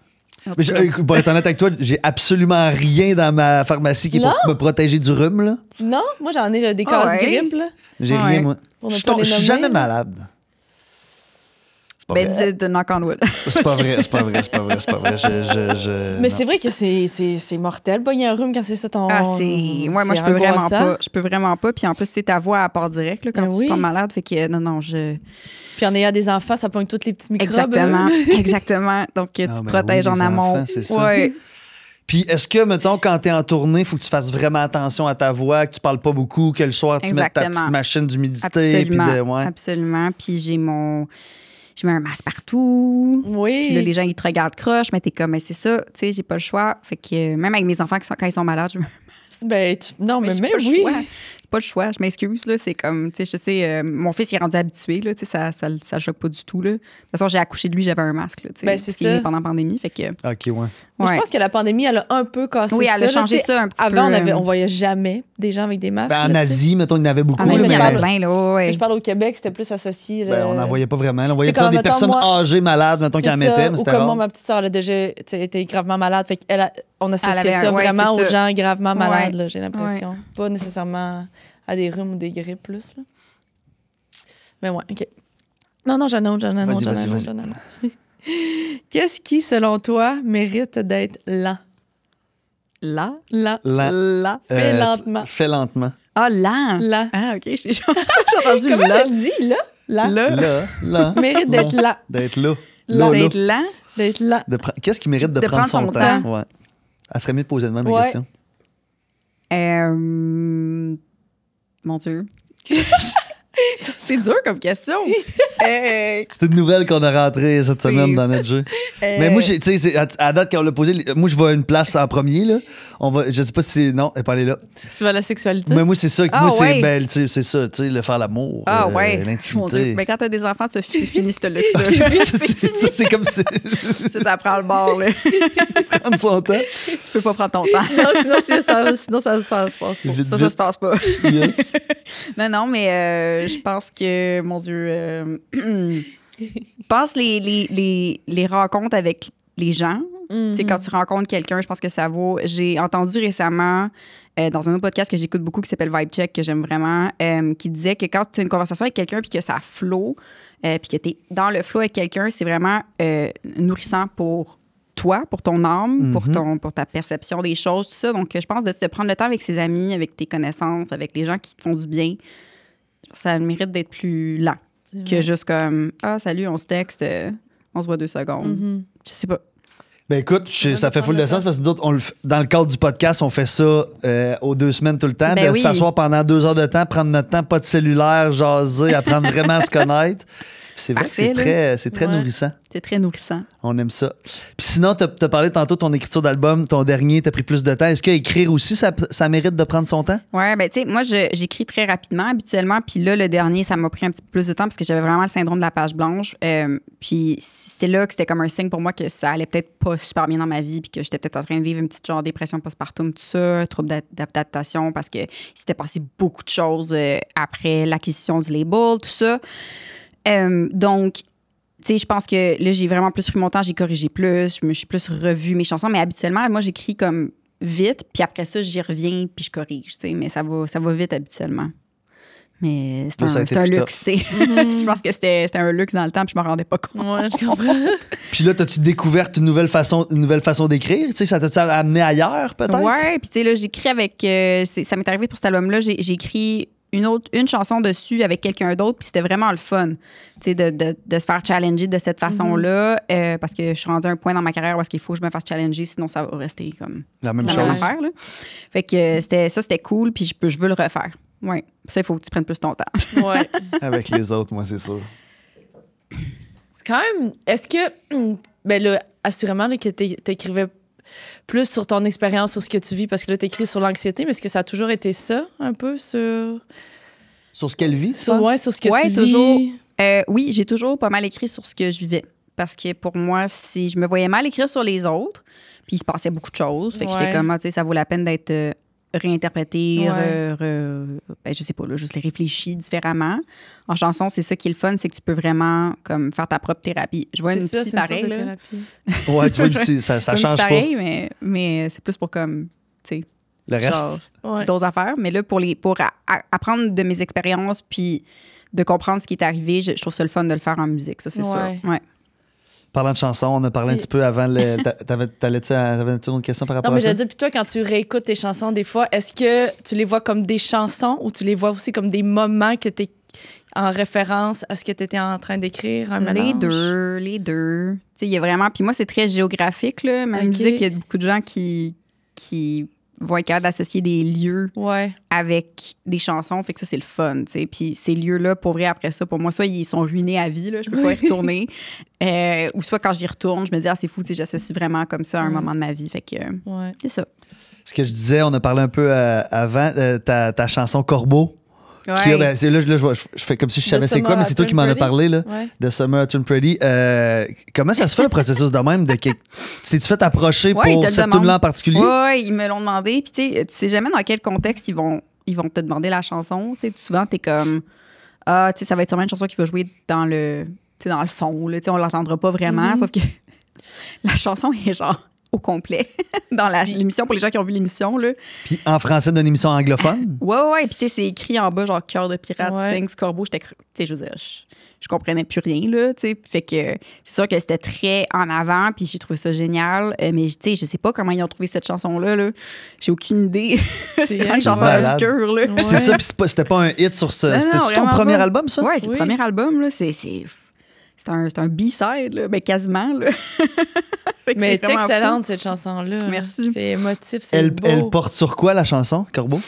En Mais tout cas. pour être honnête avec toi, j'ai absolument rien dans ma pharmacie qui est pour me protéger du rhume. Là. Non, moi, j'en ai là, des Ah ouais? casse-grippe. Là. J'ai Ouais. rien, moi. Pour ne Je pas les suis nommer, jamais là. malade. C'est pas Ben, vrai. de knock on wood. C'est pas vrai. Mais non. c'est vrai que c'est mortel, pogner un rhume quand c'est ça ton. Moi, je peux vraiment pas. Je peux vraiment pas. Puis en plus, tu sais, ta voix, elle part direct là, quand Ben tu oui. tombes malade. Fait que non, je. Puis en ayant des enfants, ça pogne tous les petits microbes. Exactement. Exactement. Donc, tu te protèges oui, en les amont. enfants, c'est ça. Ouais. Puis est-ce que, mettons, quand t'es en tournée, il faut que tu fasses vraiment attention à ta voix, que tu parles pas beaucoup, que le soir, tu mettes ta Exactement. petite machine d'humidité. Absolument. Puis ouais. Absolument. Puis je mets un masque partout. Oui. Puis là, les gens, ils te regardent croche, mais t'es comme, mais c'est ça, tu sais, j'ai pas le choix. Fait que même avec mes enfants, quand ils sont malades, je me Ben, non, mais j'ai même pas le oui. choix. J'ai pas le choix, je m'excuse, là. C'est comme, tu sais, je sais, mon fils, il est rendu habitué, là, tu sais, ça le choque pas du tout, là. De toute façon, j'ai accouché de lui, j'avais un masque, là, tu sais. Ben, c'est parce qu'il est ça. né pendant la pandémie, fait que. OK, ouais. Mais Ouais. je pense que la pandémie, elle a un peu cassé Oui, ça. elle a là, changé tu sais. ça un petit Avant, peu. on voyait jamais des gens avec des masques. Ben, en là, tu sais. Asie, mettons, il y en avait beaucoup. En là, Asie, il y en mais- a plein, là, ouais. Je parle au Québec, c'était plus associé. Ben, on n'en voyait pas vraiment. là. On voyait C'est pas comme, des mettons, personnes moi, âgées, malades, mettons, qui en mettaient, mais Ou c'était comme rare. moi, ma petite soeur, elle a déjà été gravement malade. Fait qu'elle on associait Elle avait ça ouais, vraiment c'est aux ça. gens gravement malades, Ouais. là, j'ai l'impression. Pas nécessairement à des rhumes ou des grippes plus. Là. Mais ouais, OK. Non, j'en ai un autre, Vas-y. Qu'est-ce qui, selon toi, mérite d'être lent? Là? Lent. Lent. Fais lentement. Fais lentement. Ah, lent. Lent. Ah, OK, j'ai entendu Comment là. je le dis, là? Lent. Là. Mérite d'être lent. D'être là. Là. D'être lent. D'être lent. Qu'est-ce qui mérite de prendre son temps? Ouais. Elle serait mieux de poser de même la Ouais. question. Mon Dieu. C'est dur comme question. C'est une nouvelle qu'on a rentrée cette semaine dans notre jeu. Mais moi, tu sais, à date, quand on l'a posé, moi, je vois une place en premier, là. Je sais pas si c'est. Non, elle n'est pas allée là. Tu vas à la sexualité? Mais moi, c'est ça. Ah, Moi, c'est ouais. ben, tu sais, c'est ça, tu sais, le faire l'amour. Ah, ouais. Mon Dieu. L'intimité. Mais quand t'as des enfants, c'est fini ce luxe-là. C'est comme si. Ça prend le bord, là. Prendre son temps. Tu peux pas prendre ton temps. Non, sinon ça se passe pas. Vite, Ça vite. se passe pas. Yes. Non, mais je pense que, mon Dieu, je pense les rencontres avec les gens. Tu sais, quand tu rencontres quelqu'un, je pense que ça vaut. J'ai entendu récemment dans un autre podcast que j'écoute beaucoup qui s'appelle Vibe Check, que j'aime vraiment, qui disait que quand tu as une conversation avec quelqu'un puis que ça flow, puis que tu es dans le flow avec quelqu'un, c'est vraiment nourrissant pour toi, pour ton âme, pour ta perception des choses, tout ça. Donc, je pense de prendre le temps avec ses amis, avec tes connaissances, avec les gens qui te font du bien, ça mérite d'être plus lent que juste comme « Ah, salut, on se texte, on se voit 2 secondes. Je sais pas. Ben écoute, ça fait full de sens parce que nous autres, dans le cadre du podcast, on fait ça aux 2 semaines tout le temps, Ben de oui. s'asseoir pendant 2 heures de temps, prendre notre temps, pas de cellulaire, jaser, apprendre vraiment à se connaître. Puis c'est vrai Parfait, que c'est très Ouais. nourrissant. C'est très nourrissant. On aime ça. Puis sinon, t'as parlé tantôt de ton écriture d'album, ton dernier, t'as pris plus de temps. Est-ce qu'écrire aussi, ça mérite de prendre son temps? Ouais, ben tu sais, moi, j'écris très rapidement habituellement. Puis là, le dernier, ça m'a pris un petit peu plus de temps parce que j'avais vraiment le syndrome de la page blanche. Puis c'était là que c'était comme un signe pour moi que ça allait peut-être pas super bien dans ma vie puis que j'étais peut-être en train de vivre une petite genre dépression postpartum, tout ça, trouble d'adaptation parce que s'était passé beaucoup de choses après l'acquisition du label, tout ça. Donc, tu sais, je pense que là, j'ai vraiment plus pris mon temps, j'ai corrigé plus, je me suis plus revu mes chansons. Mais habituellement, moi, j'écris comme vite, puis après ça, j'y reviens, puis je corrige, tu sais. Mais ça va vite habituellement. Mais Là, ça a été c'est un plus luxe, tu sais. Je pense que c'était un luxe dans le temps, puis je me rendais pas compte. Ouais, je comprends. Puis là, t'as-tu découvert une nouvelle façon d'écrire? Tu sais, ça t'a-tu amené ailleurs, peut-être? Ouais, puis tu sais, là, j'écris avec... ça m'est arrivé pour cet album-là, j'ai écrit une chanson dessus avec quelqu'un d'autre, puis c'était vraiment le fun, tu sais, de se faire challenger de cette façon-là, parce que je suis rendue à un point dans ma carrière où est-ce qu'il faut que je me fasse challenger, sinon ça va rester comme La même la chose. même affaire, là. Fait que c'était cool, puis je veux le refaire. Ouais. Ça, il faut que tu prennes plus ton temps. Ouais. Avec les autres, moi, c'est sûr. C'est quand même. Est-ce que. Ben là, assurément là, que t'écrivais plus sur ton expérience, sur ce que tu vis, parce que là, t'écris sur l'anxiété, mais est-ce que ça a toujours été ça, un peu, sur. Sur ce qu'elle vit, ça? Sur ce que Ouais, tu toujours. vis? Oui, j'ai toujours pas mal écrit sur ce que je vivais. Parce que pour moi, si je me voyais mal écrire sur les autres, puis il se passait beaucoup de choses. Fait que j'étais Ouais. comme, tu sais, ça vaut la peine d'être réinterprété, Ouais. je sais pas, là, juste les réfléchir différemment. En chanson, c'est ça qui est le fun, c'est que tu peux vraiment comme faire ta propre thérapie. Je vois C'est une ça, psy c'est une sorte pareille, de là. thérapie. Ouais, tu vois, ça Comme change psy pas. pareil, mais c'est plus pour comme, tu sais, Le reste. genre, Ouais. d'autres affaires. Mais là, pour apprendre de mes expériences, puis de comprendre ce qui est arrivé, je trouve ça le fun de le faire en musique, ça, c'est sûr. Ouais. Parlant de chansons, on a parlé un petit peu avant. T'avais-tu une autre question par rapport Non, mais à ça? j'allais dire, puis toi, quand tu réécoutes tes chansons, des fois, est-ce que tu les vois comme des chansons ou tu les vois aussi comme des moments que tu es en référence à ce que tu étais en train d'écrire? Un mélange? Les deux. Tu sais, il y a vraiment... Puis moi, c'est très géographique, là. Ma musique, il y a beaucoup de gens qui vont être capables d'associer des lieux avec des chansons. Fait que ça, c'est le fun, tu sais. Puis ces lieux-là, pour vrai, après ça, pour moi, soit ils sont ruinés à vie, là, je peux pas y retourner. Ou soit quand j'y retourne, je me dis, c'est fou, tu sais, j'associe vraiment comme ça à un moment de ma vie. Fait que c'est ça. Ce que je disais, on a parlé un peu avant, ta chanson Corbeau. Ouais. Qui a, ben, là, je fais comme si je savais c'est quoi, mais c'est toi qui m'en as parlé, là, de Summer Tune Pretty. Comment ça se fait un processus de même? T'es-tu fait approcher pour cette tune-là en particulier? Oui, ils me l'ont demandé. Puis tu sais jamais dans quel contexte ils vont te demander la chanson. T'sais, souvent, t'es comme, ça va être sûrement une chanson qui va jouer dans le fond. Là, on l'entendra pas vraiment, sauf que la chanson est genre au complet dans l'émission, pour les gens qui ont vu l'émission. Là. Puis en français d'une émission anglophone? Ouais. Puis tu sais, c'est écrit en bas, genre cœur de pirate, Sphinx, corbeau. Je veux dire, je comprenais plus rien, là, tu sais. Fait que c'est sûr que c'était très en avant, puis j'ai trouvé ça génial. Mais tu sais, je sais pas comment ils ont trouvé cette chanson-là, là. J'ai aucune idée. C'est vraiment une chanson obscure, là. C'est ça, puis c'était pas un hit sur ce... C'était-tu ton premier album, ça? Ouais, c'est le premier album, là. C'est un B-side, là, ben quasiment. Là. Mais elle est excellente, cette chanson-là. Merci. C'est émotif, c'est beau. Elle porte sur quoi, la chanson, Corbeau?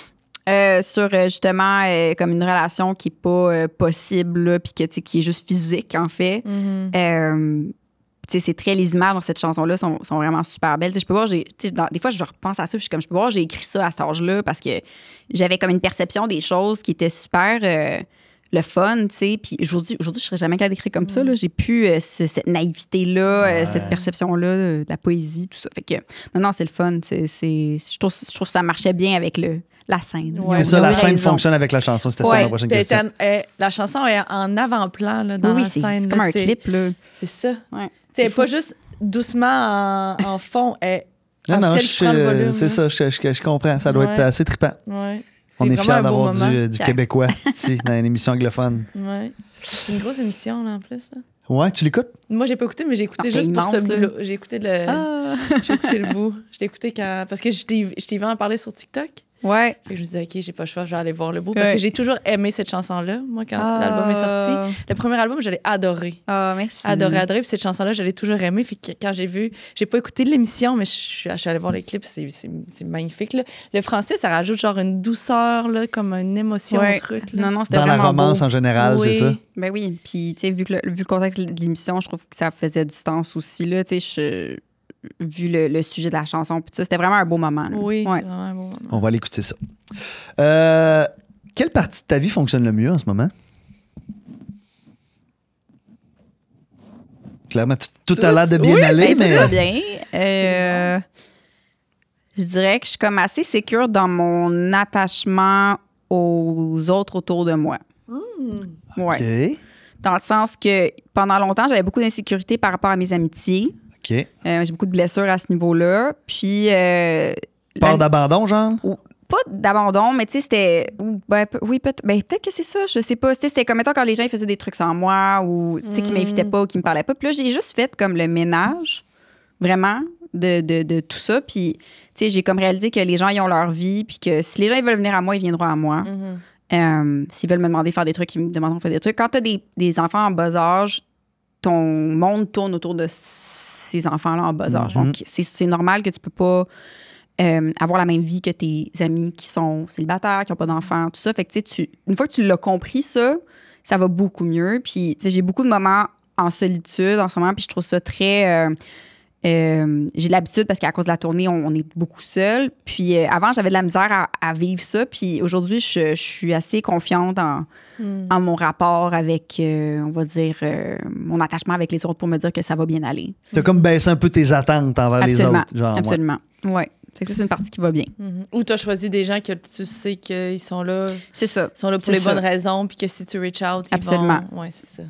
Sur justement comme une relation qui n'est pas possible, puis qui est juste physique, en fait. C'est très les images dans cette chanson-là sont vraiment super belles. Je peux voir, des fois, je repense à ça, puis je peux voir, j'ai écrit ça à cet âge-là parce que j'avais comme une perception des choses qui était super... le fun, tu sais. Puis aujourd'hui, je serais jamais capable d'écrire comme ça, là. J'ai plus cette naïveté-là, cette perception-là de la poésie, tout ça. Fait que, non, c'est le fun. Je trouve que ça marchait bien avec la scène. C'est ça, la scène fonctionne avec la chanson. C'était ça ma prochaine question. La chanson est en avant-plan, là, dans la scène. C'est comme un clip, là. C'est ça. Ouais. C'est pas juste doucement en fond. Non, c'est ça, je comprends. Ça doit être assez trippant. Ouais. On est fiers d'avoir du Québécois ici, dans une émission anglophone. Ouais. C'est une grosse émission, là, en plus. Là. Ouais, tu l'écoutes? Moi, j'ai pas écouté, mais j'ai écouté juste pour ce bout-là. J'ai écouté le bout. Je t'ai écouté parce que je t'ai vu en parler sur TikTok. Ouais. Fait que je me disais, OK, j'ai pas le choix, je vais aller voir le bout. Parce que j'ai toujours aimé cette chanson-là, moi, quand l'album est sorti. Le premier album, je l'ai adoré. Merci. Adoré. Puis cette chanson-là, je l'ai toujours aimée. Fait que quand j'ai pas écouté l'émission, mais je suis allée voir les clips, c'est magnifique. Là. Le français, ça rajoute genre une douceur, là, comme une émotion au truc. Là. Non, c'était dans vraiment la romance beau. en général, c'est ça? Ben oui. Puis, tu sais, vu le contexte de l'émission, je trouve que ça faisait du sens aussi, là. Tu sais, vu le sujet de la chanson, puis ça, c'était vraiment un beau moment. Là. Oui, c'est vraiment un beau moment. On va aller écouter ça. Quelle partie de ta vie fonctionne le mieux en ce moment? Clairement, tout a l'air de bien aller, mais... ça va bien. Je dirais que je suis comme assez sécure dans mon attachement aux autres autour de moi. Ouais. OK. Dans le sens que pendant longtemps, j'avais beaucoup d'insécurité par rapport à mes amitiés. OK. J'ai beaucoup de blessures à ce niveau-là. Puis... Peur d'abandon, genre? Pas d'abandon, mais tu sais, c'était... peut-être que c'est ça, je sais pas. C'était comme, mettons, quand les gens ils faisaient des trucs sans moi ou, tu sais, qui m'invitaient pas ou qui me parlaient pas. Puis là, j'ai juste fait comme le ménage, vraiment, de tout ça. Puis, tu sais, j'ai comme réalisé que les gens, ils ont leur vie, puis que si les gens, ils veulent venir à moi, ils viendront à moi. S'ils veulent me demander de faire des trucs, ils me demanderont de faire des trucs. Quand t'as des enfants en bas âge, ton monde tourne autour de ces enfants-là en bas âge. Donc, c'est normal que tu peux pas... avoir la même vie que tes amis qui sont célibataires, qui n'ont pas d'enfants, tout ça. Fait que, tu sais, une fois que tu l'as compris, ça va beaucoup mieux. Puis, tu sais, j'ai beaucoup de moments en solitude en ce moment, puis je trouve ça très... j'ai de l'habitude parce qu'à cause de la tournée, on est beaucoup seul. Puis, avant, j'avais de la misère à vivre ça. Puis, aujourd'hui, je suis assez confiante en mon rapport avec, on va dire, mon attachement avec les autres pour me dire que ça va bien aller. T'as comme baissé un peu tes attentes envers les autres. Genre, absolument. Ouais. Fait que ça, c'est une partie qui va bien. Ou tu as choisi des gens que tu sais qu'ils sont là. C'est ça. Ils sont là pour les bonnes raisons, puis que si tu reach out, absolument. Ouais, c'est ça.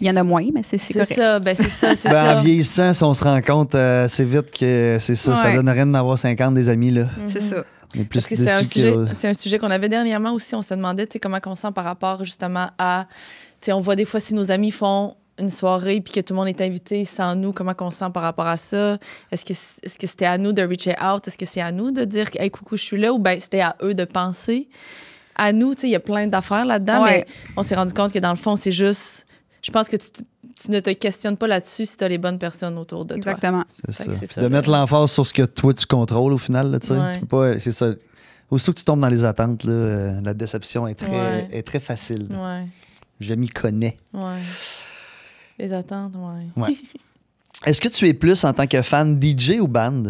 Il y en a moins, mais c'est C'est correct. ça, c'est ça, c'est Ben, ça. en vieillissant, si on se rend compte assez vite que c'est ça, ça Ouais. donne rien d'en avoir 50 des amis. Là. C'est ça. On est plus Parce que c'est un, déçus sujet, que... c'est un sujet qu'on avait dernièrement aussi. On se demandait comment on sent par rapport justement à. On voit des fois si nos amis font une soirée puis que tout le monde est invité sans nous, comment on sent par rapport à ça? Est-ce que c'était à nous de reach out? Est-ce que c'est à nous de dire hey, coucou, je suis là? Ou bien c'était à eux de penser? À nous, il y a plein d'affaires là-dedans, Ouais. mais on s'est rendu compte que dans le fond, c'est juste. Je pense que tu ne te questionnes pas là-dessus si tu as les bonnes personnes autour de toi. Exactement. C'est Fait ça. que c'est Puis ça, de là. mettre l'emphase sur ce que toi, tu contrôles au final. Là, tu sais. Ouais. Tu peux pas... C'est ça. Aussitôt que tu tombes dans les attentes, là, la déception est très, Ouais. est très facile. Ouais, Je m'y connais. ouais. Les attentes, ouais. Ouais. Est-ce que tu es plus en tant que fan DJ ou band?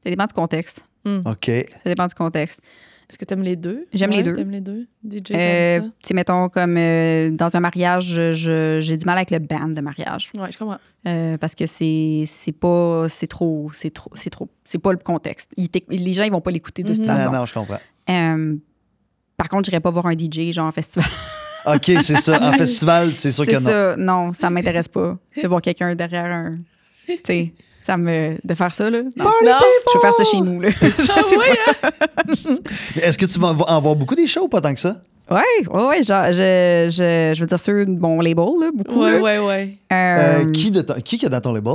Ça dépend du contexte. OK. Ça dépend du contexte. Est-ce que t'aimes les deux? J'aime les deux. T'aimes les deux? DJ, Tu t'aimes ça? sais, mettons, comme dans un mariage, j'ai du mal avec le band de mariage. Ouais, je comprends. Parce que c'est pas... C'est trop... C'est pas le contexte. Les gens, ils vont pas l'écouter de toute Mhm. façon. Non, je comprends. Par contre, j'irais pas voir un DJ, genre en festival. OK, c'est ça. En festival, c'est sûr que C'est non. ça. Non, ça m'intéresse pas de voir quelqu'un derrière un... Tu sais, de faire ça, là. Non. Non. Je veux faire ça chez nous, là. Ah oui, Mais est-ce que tu vas en voir beaucoup des shows ou pas tant que ça? Ouais. Genre, je veux dire, sur mon label, là, beaucoup. Ouais, là. ouais. Qui est dans ton label?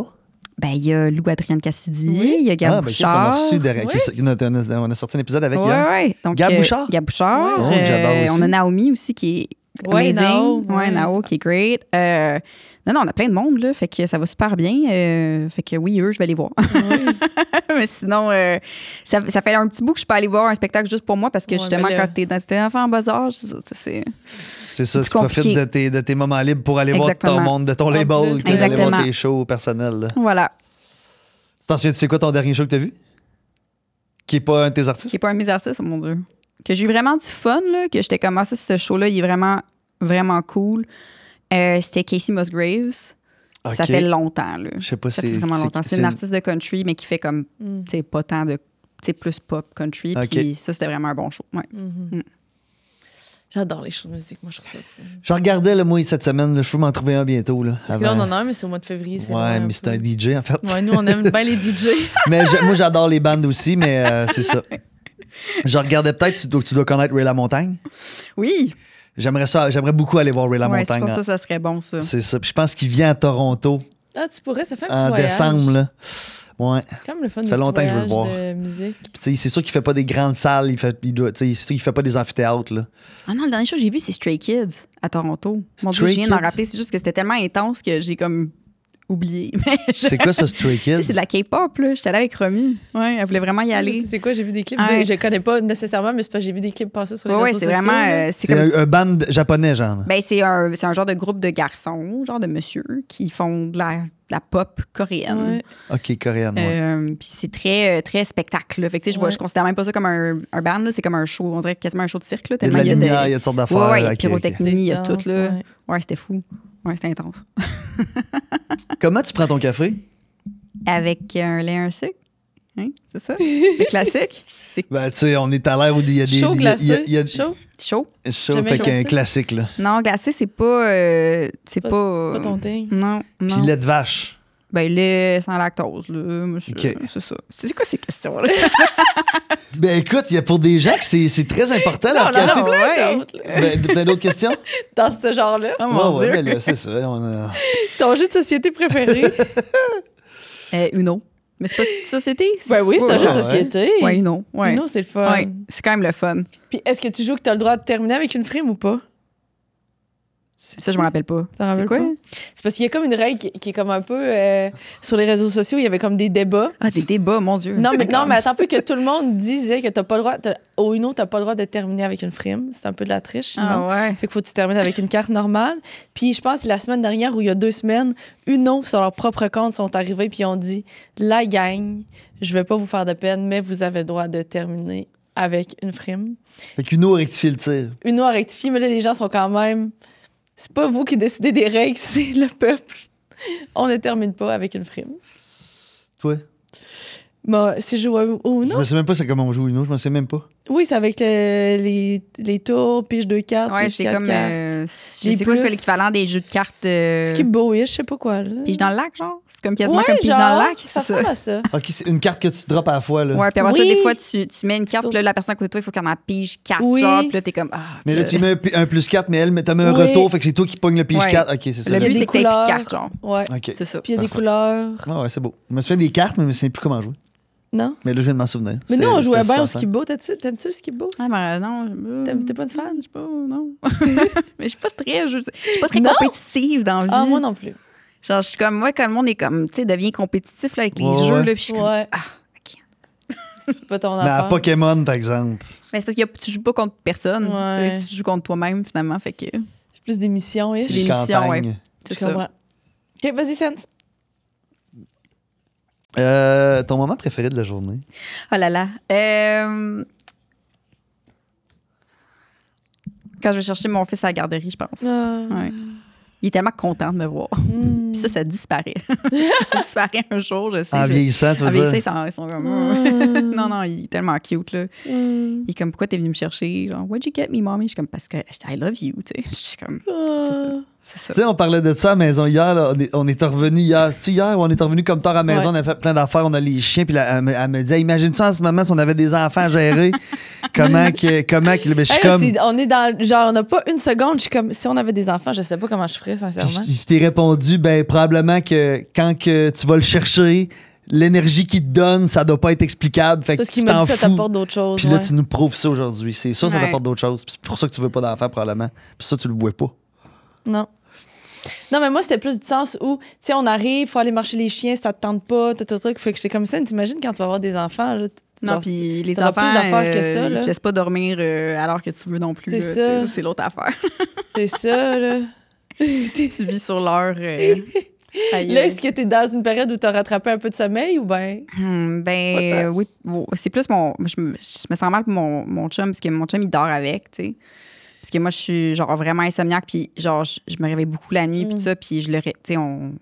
Ben, il y a Lou-Adrienne Cassidy, Oui. il y a Gab Ben, qu'est-ce qu'on a Bouchard. reçu derrière. Oui. On a sorti un épisode avec hier. Ouais. Donc, Gab Bouchard? Gab Bouchard. Ouais. Oh, j'adore aussi. On a Naomi aussi qui est Ouais, amazing. Nao, Ouais, ouais. Nao qui est great. Non, on a plein de monde, là. Fait que ça va super bien. Fait que oui, eux, je vais les voir. Oui. Mais sinon, ça fait un petit bout que je peux aller voir un spectacle juste pour moi parce que Ouais, justement, mais là- quand t'es enfant en bas âge, c'est... C'est ça, plus tu profites compliqué. de tes moments libres pour aller voir Exactement. ton monde, de ton En label, plus, que d'aller voir exactement. tes shows personnels. Là. Voilà. Tu t'en souviens, c'est quoi ton dernier show que t'as vu? Qui est pas un de tes artistes? Qui est pas un de mes artistes, oh mon Dieu. Que j'ai eu vraiment du fun, là, que j'étais comme, ce show-là, il est vraiment, vraiment cool. C'était Casey Musgraves. Ok. Ça fait longtemps, là. Je sais pas Ça si fait vraiment longtemps. C'est une artiste de country, mais qui fait comme, Mm. tu sais, pas tant de, tu sais, plus pop country. Ok. Puis ça, c'était vraiment un bon show. Ouais. Mhm. J'adore les shows de musique. Moi, je trouve ça fun. Je regardais, là, moi, cette semaine, là, je veux m'en trouver un bientôt. Là, Parce que là, on avant. en a un, mais c'est au mois de février. C'est loin Ouais, un mais peu. c'est un DJ, en fait. Ouais, nous, on aime bien les DJ. Mais moi, j'adore les bandes aussi, mais c'est ça. Je regardais peut-être, tu dois connaître Ray LaMontagne. Oui! J'aimerais beaucoup aller voir Ray Ouais, LaMontagne. c'est pour ça serait bon, ça. C'est ça. Puis je pense qu'il vient à Toronto Ah, tu pourrais, ça fait un petit en voyage. décembre. Là. Ouais. Comme le fun Ça des fait longtemps petits que je veux le voir. voyages de musique. Puis, tu sais, c'est sûr qu'il fait pas des grandes salles. Il fait pas des amphithéâtres. Là. Ah non, le dernier show que j'ai vu, c'est Stray Kids à Toronto. Mon Dieu, Stray je viens d'en Kids? rappeler. C'est juste que c'était tellement intense que j'ai comme oublié. Mais C'est quoi ça, Stray Tu sais, Kids? c'est de la K-pop, là. J'étais allée avec Romy. Ouais, elle voulait vraiment y Je aller. sais c'est quoi, j'ai vu des clips. Ouais. Je connais pas nécessairement, mais c'est parce que j'ai vu des clips passer sur les Ouais, réseaux c'est sociaux. vraiment. là. C'est C'est comme. un band japonais, genre. Ben, c'est un genre de groupe de garçons, genre de monsieur, qui font de la pop coréenne. Ouais. OK, coréenne. Ouais. Puis c'est très, très spectacle. Là. Fait que, tu sais, Ouais. je considère même pas ça comme un band. là. C'est comme un show. On dirait quasiment un show de cirque. Là, Il y a de tellement la lumière, il y a toutes sortes d'affaires. Ouais, il y a Ok, pyrotechnie, il y a Danse, tout. Là. ouais. Ouais, c'était fou. Ouais, c'était intense. ok. Comment tu prends ton café? Avec un lait et un sucre. Hein? C'est ça? Le classique. C'est Ben, tu sais, on est à l'ère où il y a des. Chaud, glacé. Il y a, Chaud? chaud. chaud, Jamais fait qu'un glacé. classique, là. Non, glacé, c'est pas. C'est pas. Pas ton thing. Non, non. Puis lait de vache. Ben, lait sans lactose, là. Moi, Ok. C'est ça. C'est quoi ces questions-là? Ben, écoute, il y a pour des gens que c'est très important, leur Non, non, café. non, ouais. d'autres, là. Ben, plein d'autres questions? Dans ce genre-là. Oh mon ouais, Dieu. ben là, c'est ça. Ton jeu de société préféré? Uno. Mais c'est pas société? Ben oui, c'est un jeu de ouais. société. Ouais, Uno. Ouais. Uno, c'est le fun. Ouais, c'est quand même le fun. Puis est-ce que tu joues que tu as le droit de terminer avec une frime ou pas? Ça, je me rappelle pas. T'en rappelles C'est quoi? pas? C'est parce qu'il y a comme une règle qui est comme un peu... sur les réseaux sociaux, il y avait comme des débats. Ah, des débats, mon Dieu. Non, mais attends un peu que tout le monde disait que t'as pas le droit... Au Uno, t'as pas le droit de terminer avec une frime. C'est un peu de la triche, sinon. Ah ouais. Fait qu'il faut que tu termines avec une carte normale. Puis je pense que la semaine dernière ou il y a 2 semaines, Uno, sur leur propre compte, sont arrivés puis ils ont dit « La gang, je vais pas vous faire de peine, mais vous avez le droit de terminer avec une frime. Fait qu'Uno a rectifié le tir. Uno a rectifié, mais là, les gens sont quand même... C'est pas vous qui décidez des règles, c'est le peuple. On ne termine pas avec une frime. Toi? Moi, si je joue au Je Uno, me sais même pas c'est comment on joue Uno, je me sais même pas. Oui, c'est avec les tours, pige 2 cartes, Ouais, pige c'est 4 comme. cartes. Je Les sais pas, c'est quoi plus. l'équivalent des jeux de cartes. Skip-Bo-ish, je sais pas quoi. Là. Pige dans le lac, genre? C'est comme quasiment Ouais, comme pige genre, dans le lac. Ça c'est ressemble à ça. OK, c'est une carte que tu drops à la fois, là. Ouais, puis après ça, Oui. des fois, tu mets une carte, tournes. puis là, la personne à côté de toi, il faut qu'elle en pige 4, Oui. genre, puis là, t'es comme. Ah, Mais là, tu mets un plus 4, mais elle, t'as mis un Oui. retour, fait que c'est toi qui pognes le pige Ouais. 4. OK, c'est ça. Le Il y a but, des c'est que t'aies plus de couleurs. cartes, genre. Ouais. OK. C'est ça. Puis il y a des Parfait. couleurs. Ah ouais, c'est beau. Je me souviens des cartes, mais je ne sais plus comment jouer. Non? Mais là, je viens de m'en souvenir. Mais nous, on jouait C'était bien au super skip-bo. T'aimes-tu le skip-bo? Ah, ben non. T'es pas une fan? Je sais pas, non. Mais je suis pas très Non? compétitive dans la vie. Ah, moi non plus. Genre, je suis comme, moi, quand le monde est comme, tu sais, devient compétitif là, avec les Ouais, jeux, ouais. là, puis je suis comme, Ouais. ah, OK. C'est pas ton Mais à affaire. Pokémon, par exemple. Mais c'est parce que tu joues pas contre personne. Ouais. Tu sais, tu joues contre toi-même, finalement. Fait que C'est plus des missions, C'est ish. des missions, campagnes. ouais. c'est Je ça. comprends. OK, vas-y, Sense. Ton moment préféré de la journée? Oh là là. Quand je vais chercher mon fils à la garderie, je pense. Ouais. Il est tellement content de me voir. Puis ça disparaît. Ça disparaît un jour, je sais. En vieillissant, tu En veux vieillissant, dire? ils sont comme... non, non, il est tellement cute, là. Il est comme, pourquoi t'es venu me chercher? Genre, what'd you get me, mommy? Je suis comme, parce que I love you, tu sais. Je suis comme, c'est ça. Tu sais, on parlait de ça à la maison hier. Là. On est revenu hier. C'est hier ou on est revenu comme tard à la maison? Ouais. On a fait plein d'affaires. On a les chiens. Puis elle me disait, imagine-tu en ce moment si on avait des enfants à gérer? comment que. Ben, je suis Hey, comme. on est dans. Genre, on n'a pas une seconde. Je suis comme. Si on avait des enfants, je sais pas comment je ferais, Puis sincèrement. je t'ai répondu, ben probablement que quand que tu vas le chercher, l'énergie qu'il te donne, ça doit pas être explicable. Fait que Parce tu qu'il m'a t'en dit ça fous. t'apporte d'autres choses. Puis là, ouais. tu nous prouves ça aujourd'hui. C'est ça, ça Ouais. t'apporte d'autres choses. Puis c'est pour ça que tu veux pas d'enfants, probablement. Puis ça, tu le vois pas. Non. Non, mais moi, c'était plus du sens où, tu sais, on arrive, faut aller marcher les chiens, ça te tente pas, tout truc. Fait que j'étais comme ça. T'imagines quand tu vas avoir des enfants, là, Non, genre, puis les t'auras enfants, plus d'affaires que ça, là. ils te laissent pas dormir alors que tu veux non plus. C'est là, ça. tu sais, c'est l'autre affaire. c'est ça, là. Tu vis sur l'heure. Aïe, Là, aïe. est-ce que t'es dans une période où t'as rattrapé un peu de sommeil ou ben. Ben oui, c'est plus mon... Je me sens mal pour mon chum, parce que mon chum, il dort avec, tu sais. Parce que moi, je suis genre vraiment insomniaque, puis genre, je me réveille beaucoup la nuit, puis tout ça, puis je le... Tu sais,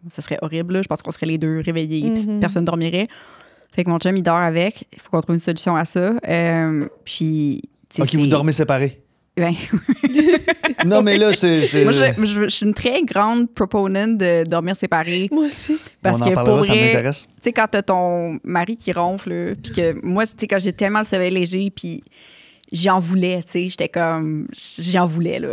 ça serait horrible, là. Je pense qu'on serait les deux réveillés, puis personne dormirait. Fait que mon chum, il dort avec. Il faut qu'on trouve une solution à ça. Puis... tu sais, OK, vous dormez séparés. Ben, Non, mais là, c'est. moi, je suis une très grande proponent de dormir séparés. Moi aussi. Parce on en que parlera, pour ça vrai, m'intéresse. tu sais, quand t'as ton mari qui ronfle, puis que moi, tu sais, quand j'ai tellement le sommeil léger, puis j'en voulais, tu sais, j'étais comme, j'en voulais, là.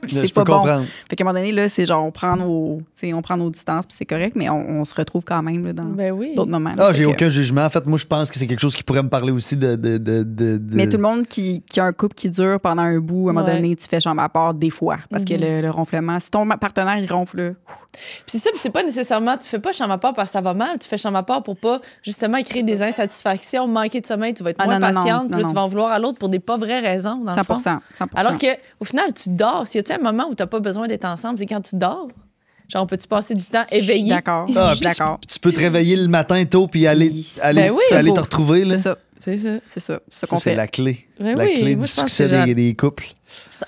Puis Là, c'est je peux pas bon. comprendre. Fait qu'à un moment donné, là, c'est genre, on prend nos distances, puis c'est correct, mais on se retrouve quand même, là, dans Ben oui. d'autres moments. Ah, Fait j'ai que- aucun jugement. En fait, moi, je pense que c'est quelque chose qui pourrait me parler aussi de... Mais tout le monde qui a un couple qui dure pendant un bout, à un moment Ouais. donné, tu fais chambre à part des fois. Parce que le ronflement, si ton partenaire, il ronfle, là, Puis c'est ça, puis c'est pas nécessairement, tu fais pas chambre à part parce que ça va mal, tu fais chambre à part pour pas justement créer des insatisfactions, manquer de sommeil, tu vas être Ah, moins non, non, patiente, non, puis là, non. tu vas en vouloir à l'autre pour des pas vraies raisons, dans le fond. 100%. Alors que au final, tu dors. S'il y a un moment où t'as pas besoin d'être ensemble, c'est quand tu dors. Genre, peux-tu passer du temps éveillé? D'accord. Ah, Je suis d'accord. Tu peux te réveiller le matin tôt puis aller Ben oui, aller te beau. retrouver. Là. C'est ça. C'est ça. C'est ça. C'est ça Ça, qu'on c'est fait. la clé. Ben la oui, clé moi, du je pense succès que c'est des couples.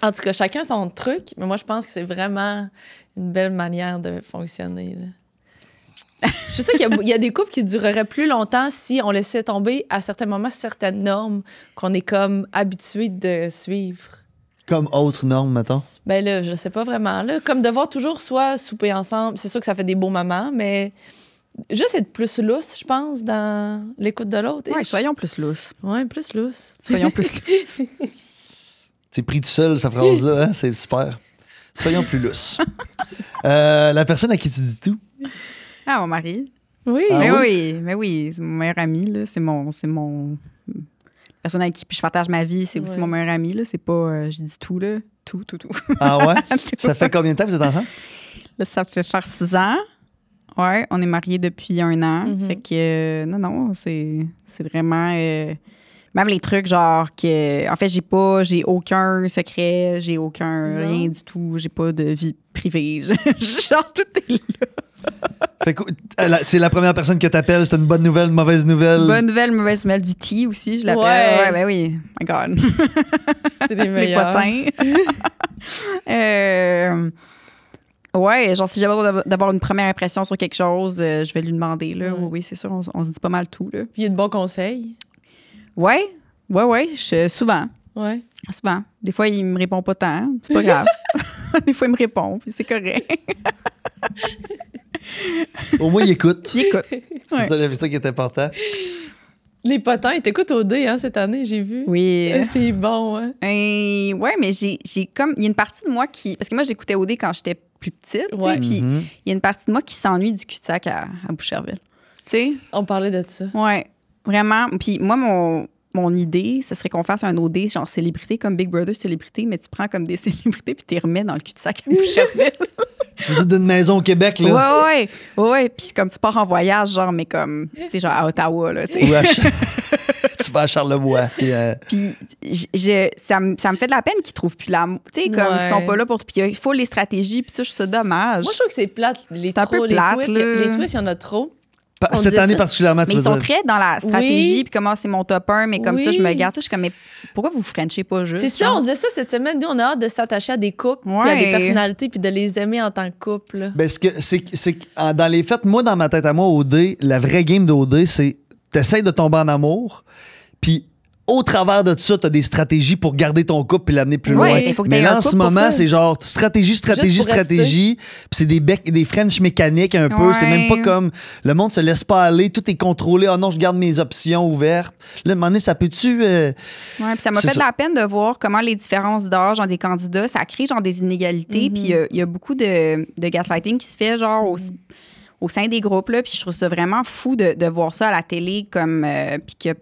En tout cas, chacun son truc, mais moi, je pense que c'est vraiment une belle manière de fonctionner. Là. Je suis sûre qu'il y a des couples qui dureraient plus longtemps si on laissait tomber à certains moments certaines normes qu'on est comme habitué de suivre. Comme autre norme, mettons. Ben là, je sais pas vraiment. Là, comme devoir toujours soit souper ensemble, c'est sûr que ça fait des beaux moments, mais juste être plus lousse, je pense, dans l'écoute de l'autre. Ouais, soyons plus lousses. Ouais, plus lousse. Soyons plus lousses. C'est pris tout seul, cette phrase-là. Hein? C'est super. Soyons plus lousses. La personne à qui tu dis tout. Ah, mon mari. Oui. Ah mais oui? oui, mais oui, c'est mon meilleur ami, là. C'est mon la personne avec qui je partage ma vie, c'est aussi Ouais. mon meilleur ami, là. C'est pas, je dis tout, là. Tout. Ah ouais? Ça fait combien de temps que vous êtes ensemble? Là, ça fait faire 6 ans. Ouais, on est mariés depuis 1 an. Mhm. Fait que, non, c'est vraiment... même les trucs, genre, que... En fait, j'ai aucun secret, j'ai aucun... Non. Rien du tout. J'ai pas de vie privée. Genre, tout est là. Fait que, c'est la première personne que t'appelles. C'est une bonne nouvelle, une mauvaise nouvelle. Bonne nouvelle, mauvaise nouvelle du tea aussi, je l'appelle. Ouais. Ouais, ben oui. My God. C'est les Les meilleurs. potins. Ouais, genre, si j'avais besoin d'avoir une première impression sur quelque chose, je vais lui demander, là. Ouais. Oui, c'est sûr, on se dit pas mal tout, là. Puis il y a de bons conseils. Ouais, Ouais, souvent. Ouais. Souvent. Des fois, il me répond pas tant. C'est pas grave. Des fois, il me répond, puis c'est correct. Au moins, il écoute. Il écoute. Ouais. C'est ça qui est important. Les potins, ils t'écoutent au dé, cette année, j'ai vu. Oui. C'est bon, hein? Ouais, mais j'ai comme... Il y a une partie de moi qui... Parce que moi, j'écoutais OD quand j'étais plus petite, tu sais, Ouais. puis il y a une partie de moi qui s'ennuie du cul-de-sac à Boucherville. Tu sais? On parlait de ça. Ouais, vraiment. Puis moi, mon idée, ce serait qu'on fasse un OD genre célébrité, comme Big Brother célébrité, mais tu prends comme des célébrités puis tu les remets dans le cul-de-sac à Boucherville. Tu veux dire d'une maison au Québec, là? Ouais. Puis comme tu pars en voyage, genre, mais comme, tu sais, genre à Ottawa, là, tu sais. Ou tu vas à Charlevoix. Puis ça me fait de la peine qu'ils trouvent plus l'amour. Tu sais, comme, ils sont pas là pour... Puis il faut les stratégies, puis ça, je trouve ça dommage. Moi, je trouve que c'est plate. C'est un peu plate, les tweets, il y en a trop. Cette année particulièrement, tu mais veux ils sont dire? très dans la stratégie, puis comment c'est mon top 1, mais comme ça, je me garde ça. Je suis comme, mais pourquoi vous frenchez pas juste? C'est ça, on disait ça cette semaine. Nous, on a hâte de s'attacher à des couples, puis à des personnalités, puis de les aimer en tant que couple. Là. Ben, c'est que dans les fêtes, moi, dans ma tête à moi, OD, la vraie game d'OD, c'est t'essayes de tomber en amour, puis au travers de ça, t'as des stratégies pour garder ton couple puis l'amener plus loin. Mais là, en ce moment, c'est genre stratégie. Puis c'est des French mécaniques un peu. C'est même pas comme le monde se laisse pas aller. Tout est contrôlé. Oh non, je garde mes options ouvertes. Là, à un moment donné, ça peut-tu... puis ça m'a fait de la peine de voir comment les différences d'âge dans des candidats, ça crée genre des inégalités. Puis il y a beaucoup de gaslighting qui se fait genre au sein des groupes. Là, puis je trouve ça vraiment fou de voir ça à la télé comme... puis que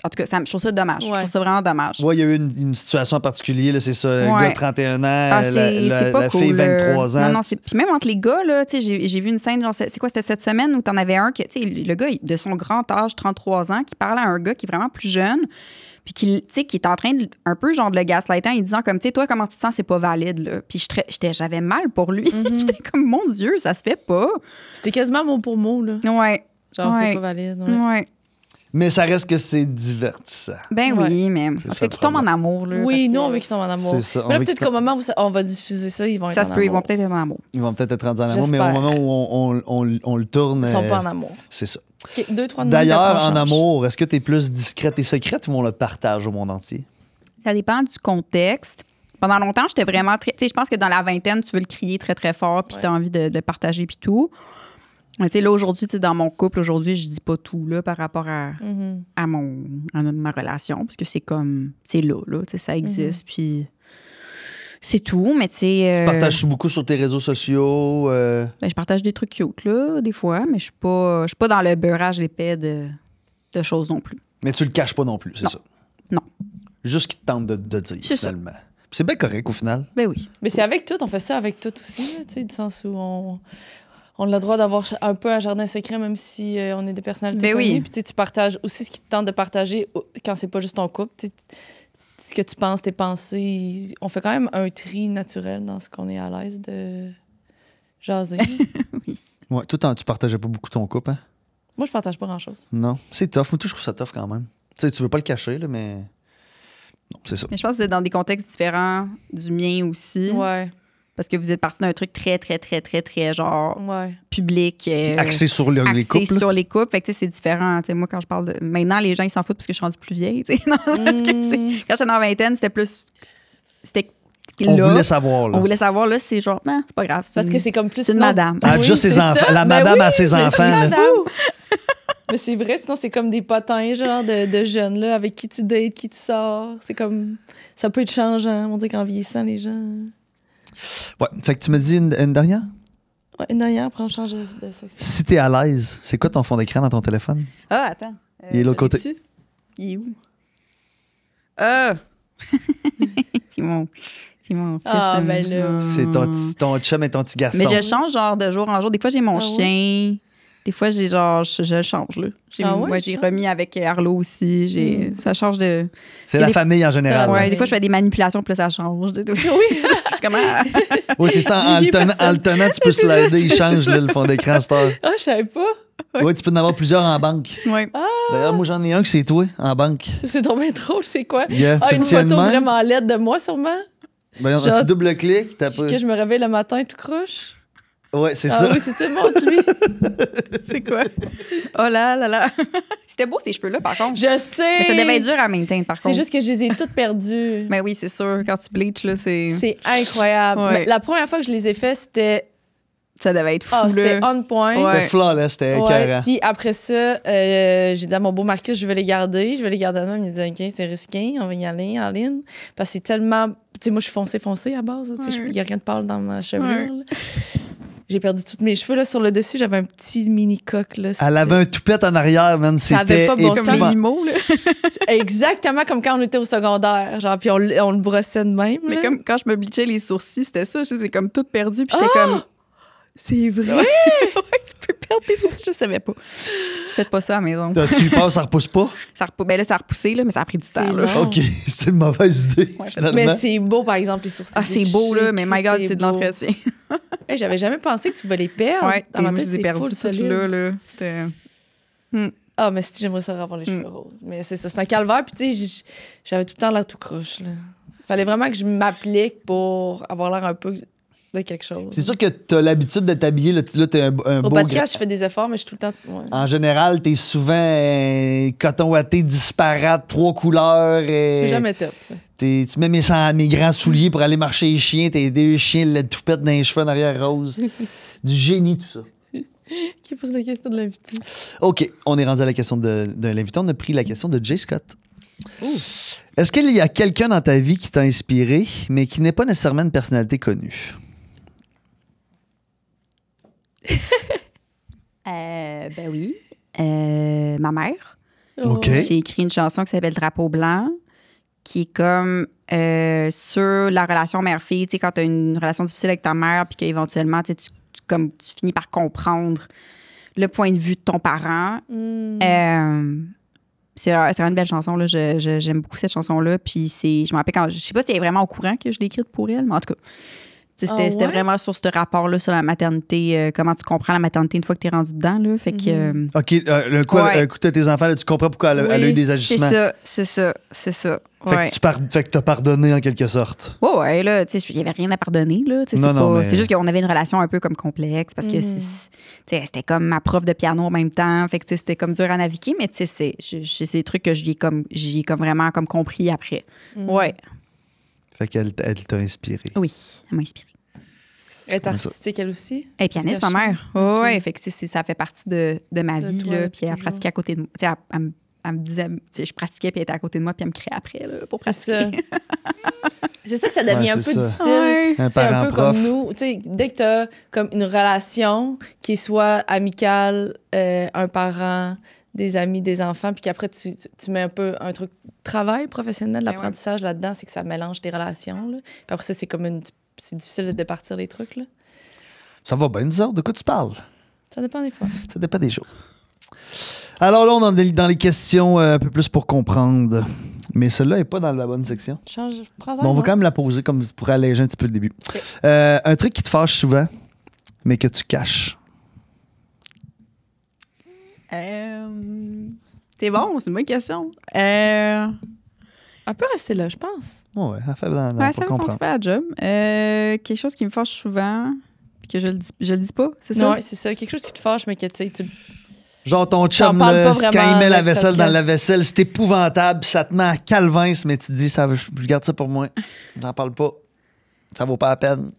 en tout cas, je trouve ça dommage. Je trouve ça vraiment dommage. Oui, il y a eu une situation en particulier, là, c'est ça. Le gars de 31 ans, c'est pas la cool, fille 23 ans. Non, puis même entre les gars, là, j'ai vu une scène, genre, c'est quoi, c'était cette semaine où t'en avais un, que, le gars de son grand âge, 33 ans, qui parlait à un gars qui est vraiment plus jeune, puis qui est en train de, un peu genre de le gaslighter en disant comme, tu sais, toi, comment tu te sens, c'est pas valide, là. Puis j'avais mal pour lui. J'étais comme, mon Dieu, ça se fait pas. C'était quasiment mot pour mot, là. Ouais. Genre, c'est pas valide. Ouais. Mais ça reste que c'est divertissant. Ben oui, mais parce que tu tombes en amour. Là, oui, nous, on veut qu'ils tombent en amour. C'est ça. Mais là, peut-être qu'au moment où on va diffuser ça, ils vont être en amour. Ils vont peut-être être en amour. Ils vont peut-être être rendus en amour, mais au moment où on le tourne... Ils sont pas en amour. C'est ça. Okay, 2-3 D'ailleurs, en amour, est-ce que tu es plus discrète et secrète ou on le partage au monde entier? Ça dépend du contexte. Pendant longtemps, j'étais vraiment très... Tu sais, je pense que dans la vingtaine, tu veux le crier très, très fort, puis tu as envie de le partager, puis tout. Tu sais, là, aujourd'hui, dans mon couple, aujourd'hui, je dis pas tout, là, par rapport à ma relation, parce que c'est comme... C'est là, tu sais, ça existe, puis... C'est tout, mais tu sais... Tu partages beaucoup sur tes réseaux sociaux? Ben, je partage des trucs cute, là, des fois, mais je suis pas dans le beurrage épais de choses non plus. Mais tu le caches pas non plus, c'est ça? Non. Juste qu'il te tente de dire, finalement. C'est bien correct, au final. Ben oui. Mais c'est avec tout, on fait ça avec tout aussi, tu sais, du sens où on a le droit d'avoir un peu un jardin secret, même si on est des personnalités connues. Puis tu partages aussi ce qui te tente de partager quand c'est pas juste ton couple. Ce que tu penses, tes pensées. On fait quand même un tri naturel dans ce qu'on est à l'aise de jaser. Oui. Ouais, toi, tu partageais pas beaucoup ton couple, hein? Moi, je partage pas grand-chose. Non. C'est tough. Moi, je trouve ça tough quand même. Tu sais, tu veux pas le cacher, là, mais... Non, c'est ça. Mais je pense que vous êtes dans des contextes différents du mien aussi. Ouais. Parce que vous êtes parti d'un truc très, très, très, très, très, genre, public. Axé sur les couples. Axé sur les couples. Fait que, tu sais, c'est différent. T'sais, moi, quand je parle de... Maintenant, les gens, ils s'en foutent parce que je suis rendue plus vieille, tu sais. Quand j'étais dans la vingtaine, c'était plus... On voulait savoir, là. On voulait savoir, là, c'est genre, non, c'est pas grave. Parce que c'est comme plus... C'est une madame. Elle a déjà ses enfants. La madame a ses enfants, là. Mais c'est vrai, sinon, c'est comme des potins, genre, de jeunes, là, avec qui tu dates, qui tu sors. C'est comme... Ça peut être changeant, on dirait qu'en vieillissant, les gens... Ouais. Fait que tu me dis une dernière? Ouais, une dernière, après on change de section. Si t'es à l'aise, c'est quoi ton fond d'écran dans ton téléphone? Ah, attends. Il est de l'autre côté. Il est où? C'est mon fils. Ah, ben là. C'est ton chum et ton petit garçon. Mais je change genre de jour en jour. Des fois, j'ai mon chien. Des fois, j'ai genre, je change, là. J'ai remis avec Arlo aussi. Ça change de... C'est la famille en général. Ouais, des fois, je fais des manipulations, puis là, ça change. Oui. Je suis comme... Oui, c'est ça. En le tenant, tu peux slider. Il change, là, le fond d'écran, cette heure. Ah, je savais pas. Oui, tu peux en avoir plusieurs en banque. Oui. D'ailleurs, moi, j'en ai un que c'est toi, en banque. C'est tombé drôle, c'est quoi? Une photo vraiment laide de moi, sûrement. Ben, tu double-cliques. Que je me réveille le matin tout croche. Ouais, c'est Ah ça. oui, c'est ça, montre-lui. C'est quoi? Oh là là là. C'était beau, ces cheveux-là, par contre. Je sais. Mais ça devait être dur à maintenir, par C'est contre. juste que je les ai toutes perdues. Mais oui, c'est sûr. Quand tu bleaches, là, c'est... C'est incroyable. Ouais. Mais la première fois que je les ai faits, c'était Ça devait être fou, c'était là. on point. Ouais. C'était flawless, c'était Ouais, écœurant. puis après ça, j'ai dit à mon beau Marcus, je vais les garder. Je vais les garder à moi. Il m'a dit, OK, c'est risqué, on va y aller en ligne. Parce que c'est tellement. Tu sais, moi, je suis foncé à base. Tu sais, il n'y a rien de pâle dans ma chevelure. là. J'ai perdu tous mes cheveux. Là, sur le dessus, j'avais un petit mini-coq. Là, Elle avait un toupette en arrière, man. Ça avait C'était pas bon Comme sens. les animaux, là. Exactement comme quand on était au secondaire. Genre, puis on le brossait de même. Mais là. comme quand je me bleachais les sourcils, c'était ça. Je sais, c'est comme tout perdu. Puis j'étais comme... C'est vrai. Ouais, tu peux perdre tes sourcils, je savais pas. Faites pas ça à la maison. Tu y passes, ça repousse pas? Ben là, ça a repoussé, là, mais ça a pris du temps. Là. long. OK, c'est une mauvaise idée. finalement. Mais c'est beau, par exemple, les sourcils. Ah, c'est beau, là, mais my God, Christ, c'est de beau. l'entretien. Hey, j'avais jamais pensé que tu pouvais les perdre. Ouais, Dans ma moi, tête, je les ai c'est perdus full toutes solide. là. C'était... Ah, mais si j'aimerais ça avoir les cheveux roses. Mais c'est ça, c'est un calvaire. Puis tu sais, j'avais tout le temps l'air tout croche. Là. Fallait vraiment que je m'applique pour avoir l'air un peu de quelque chose. C'est sûr que t'as l'habitude de t'habiller. Là, t'es un Au beau... podcast, je fais des efforts, mais je suis tout le temps... Ouais. En général, t'es souvent coton watté disparate, 3 couleurs. C'est jamais top. là. Tu mets mes grands souliers pour aller marcher les chiens. T'as 2 chiens, le toupette dans les cheveux en arrière rose. Du génie, tout ça. Qui pose la question de l'invité? OK, on est rendu à la question de l'invité. On a pris la question de Jay Scott. Est-ce qu'il y a quelqu'un dans ta vie qui t'a inspiré, mais qui n'est pas nécessairement une personnalité connue? Ben oui. Ma mère. OK. J'ai écrit une chanson qui s'appelle Drapeau blanc, qui est comme sur la relation mère-fille. Tu sais, quand tu as une relation difficile avec ta mère, puis qu'éventuellement, tu sais, tu finis par comprendre le point de vue de ton parent. C'est vraiment une belle chanson. Là. J'aime beaucoup cette chanson-là. Puis je me rappelle quand. Je sais pas si elle est vraiment au courant que je l'ai écrite pour elle, mais en tout cas. C'était vraiment sur ce rapport-là, sur la maternité, comment tu comprends la maternité une fois que tu es rendu dedans. Là. Fait que, OK, écoute, tes enfants, là, tu comprends pourquoi elle a eu des agissements. c'est ça. Fait que t'as pardonné en quelque sorte. Ouais, là, tu sais, il n'y avait rien à pardonner, là. Tu sais, c'est juste qu'on avait une relation un peu comme complexe parce que, tu sais, c'était comme ma prof de piano en même temps. Fait que, tu sais, c'était comme dur à naviguer, mais, tu sais, c'est des trucs que j'ai comme vraiment comme compris après. Ouais. Fait qu'elle t'a inspiré. Oui, elle m'a inspirée. Elle est artistique, elle aussi? Elle est pianiste, ma mère. Ok. Ouais, fait que, tu sais, ça fait partie de ma vie, toi, là. Puis elle toujours. pratiquait à côté de moi. Tu sais, elle me disait, tu sais, je pratiquais, puis elle était à côté de moi, puis elle me criait après, là, pour C'est pratiquer. ça. C'est ça que ça devient Ouais, un peu c'est ça. difficile. Ouais. Un C'est un parent peu prof. comme nous. Tu sais, dès que tu as comme une relation qui est soit amicale, un parent, des amis, des enfants, puis qu'après, tu mets un peu un truc travail professionnel, l'apprentissage là-dedans, c'est que ça mélange tes relations. Là. Puis après ça, c'est comme c'est difficile de départir les trucs. Là. Ça va bien, nous autres? De quoi tu parles? Ça dépend des fois. Ça dépend des jours. Alors là, on est dans les questions un peu plus pour comprendre. Mais celle-là n'est pas dans la bonne section. Prends-en. Bon, on va quand même la poser comme pour alléger un petit peu le début. Ok. Un truc qui te fâche souvent, mais que tu caches. C'est bon, c'est une bonne question. Elle peut rester là, je pense. Ouais, elle fait dans Ouais, pour ça comprendre. fait la job. Quelque chose qui me fâche souvent, puis que je le dis pas, c'est ça? Ouais, c'est ça. Quelque chose qui te fâche, mais que tu sais, Genre ton chum, T'en parles là, pas quand vraiment il met la avec vaisselle ça, dans la vaisselle, c'est épouvantable, ça te met à calvin, mais tu te dis, je garde ça pour moi. J'en parle pas. Ça vaut pas la peine.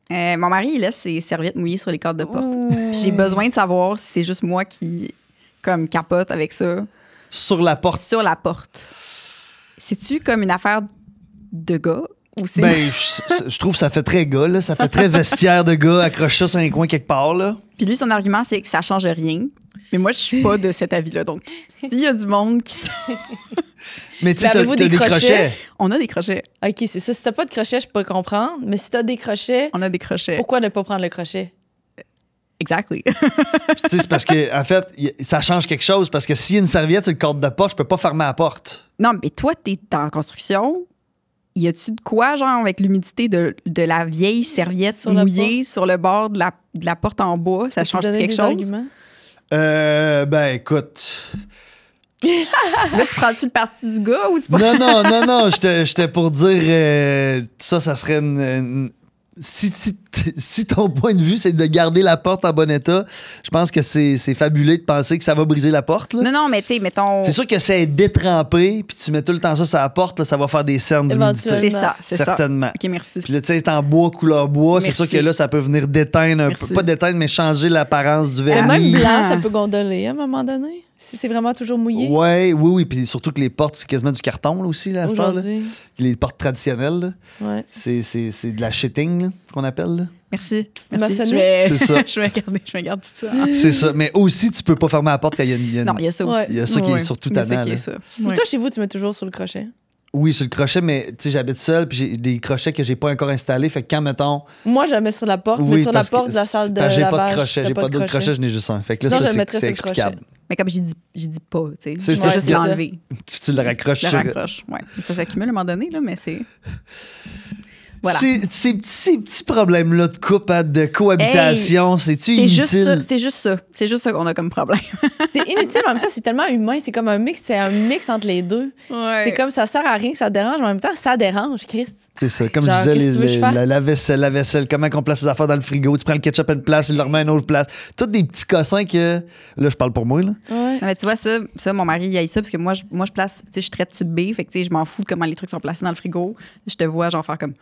Mon mari, il laisse ses serviettes mouillées sur les cadres de porte. Puis j'ai besoin de savoir si c'est juste moi qui comme capote avec ça. Sur la porte. Sur la porte. C'est-tu comme une affaire de gars? Ou c'est... Ben, je trouve que ça fait très gars, là. Ça fait très vestiaire de gars, accroche ça sur un coin quelque part, là. Puis lui, son argument, c'est que ça change rien. Mais moi, je suis pas de cet avis-là. Donc, s'il y a du monde qui... Mais tu sais, Mais t'as avez-vous des des crochets. crochets? On a des crochets. OK, c'est ça. Si t'as pas de crochet, je peux comprendre. Mais si t'as des crochets, On a des crochets. pourquoi ne pas prendre le crochet? Exactly. Tu sais, c'est parce que, en fait, ça change quelque chose. Parce que s'il y a une serviette sur le cadre de porte, je peux pas fermer la porte. Non, mais toi, t'es en construction. Y a-tu de quoi, genre, avec l'humidité de la vieille serviette Sur la mouillée sur le bord de la porte en bois? Ça Peux-tu change donner quelque des chose? arguments? Ben, écoute. Là, tu prends-tu le parti du gars ou tu prends... Non. J'étais pour dire ça serait si ton point de vue, c'est de garder la porte en bon état, je pense que c'est fabuleux de penser que ça va briser la porte. Là. Non, mais tu sais, mettons. C'est sûr que c'est détrempé, puis tu mets tout le temps ça sur la porte, là, ça va faire des cernes d'humidité. C'est ça, c'est certainement. ça. OK, merci. Puis là, tu sais, en bois, couleur bois, c'est sûr que là, ça peut venir déteindre un peu. Pas déteindre, mais changer l'apparence du vernis. Même blanc, ça peut gondoler à un moment donné, si c'est vraiment toujours mouillé. Oui. Puis surtout que les portes, c'est quasiment du carton là, aussi, là, à cette heure-là. Les portes traditionnelles, là. C'est de la shitting, là, qu'on appelle. Là. Merci. C'est ça. Je vais garder tout ça. C'est ça. Mais aussi, tu peux pas fermer la porte quand il y a Non, il y a ça aussi. Il y a ça qui est surtout tannant. Toi, chez vous, tu mets toujours sur le crochet? Oui, sur le crochet, mais tu sais, j'habite seul, puis j'ai des crochets que j'ai pas encore installés. Fait que quand, mettons. Moi, je la mets sur la porte, mais sur la porte de la salle de lavage. J'ai pas de crochet, j'ai pas d'autres crochets, je n'ai juste un. Fait que là, sinon, ça, c'est explicable. Mais comme j'ai dit pas, tu sais. C'est ça, juste l'enlever. Tu le raccroches. Je le raccroche, oui. Ça s'accumule à un moment donné, là, mais c'est. Voilà. Ces petits problèmes-là de couple, de cohabitation, c'est-tu inutile? C'est juste ça qu'on a comme problème. C'est inutile, mais en même temps, c'est tellement humain. C'est comme un mix entre les deux. Ouais. C'est comme ça sert à rien que ça dérange, mais en même temps, ça dérange, Christ. C'est ça. Comme genre, je disais, la vaisselle, comment on place les affaires dans le frigo. Tu prends le ketchup à une place, il le remet à une autre place. Tous des petits cossins que. Là, je parle pour moi, là. Ouais. Non, mais tu vois, ça, mon mari, il aille ça parce que moi, je place. Tu sais, je suis très type B, fait que tu sais, je m'en fous de comment les trucs sont placés dans le frigo. Je te vois, genre, faire comme.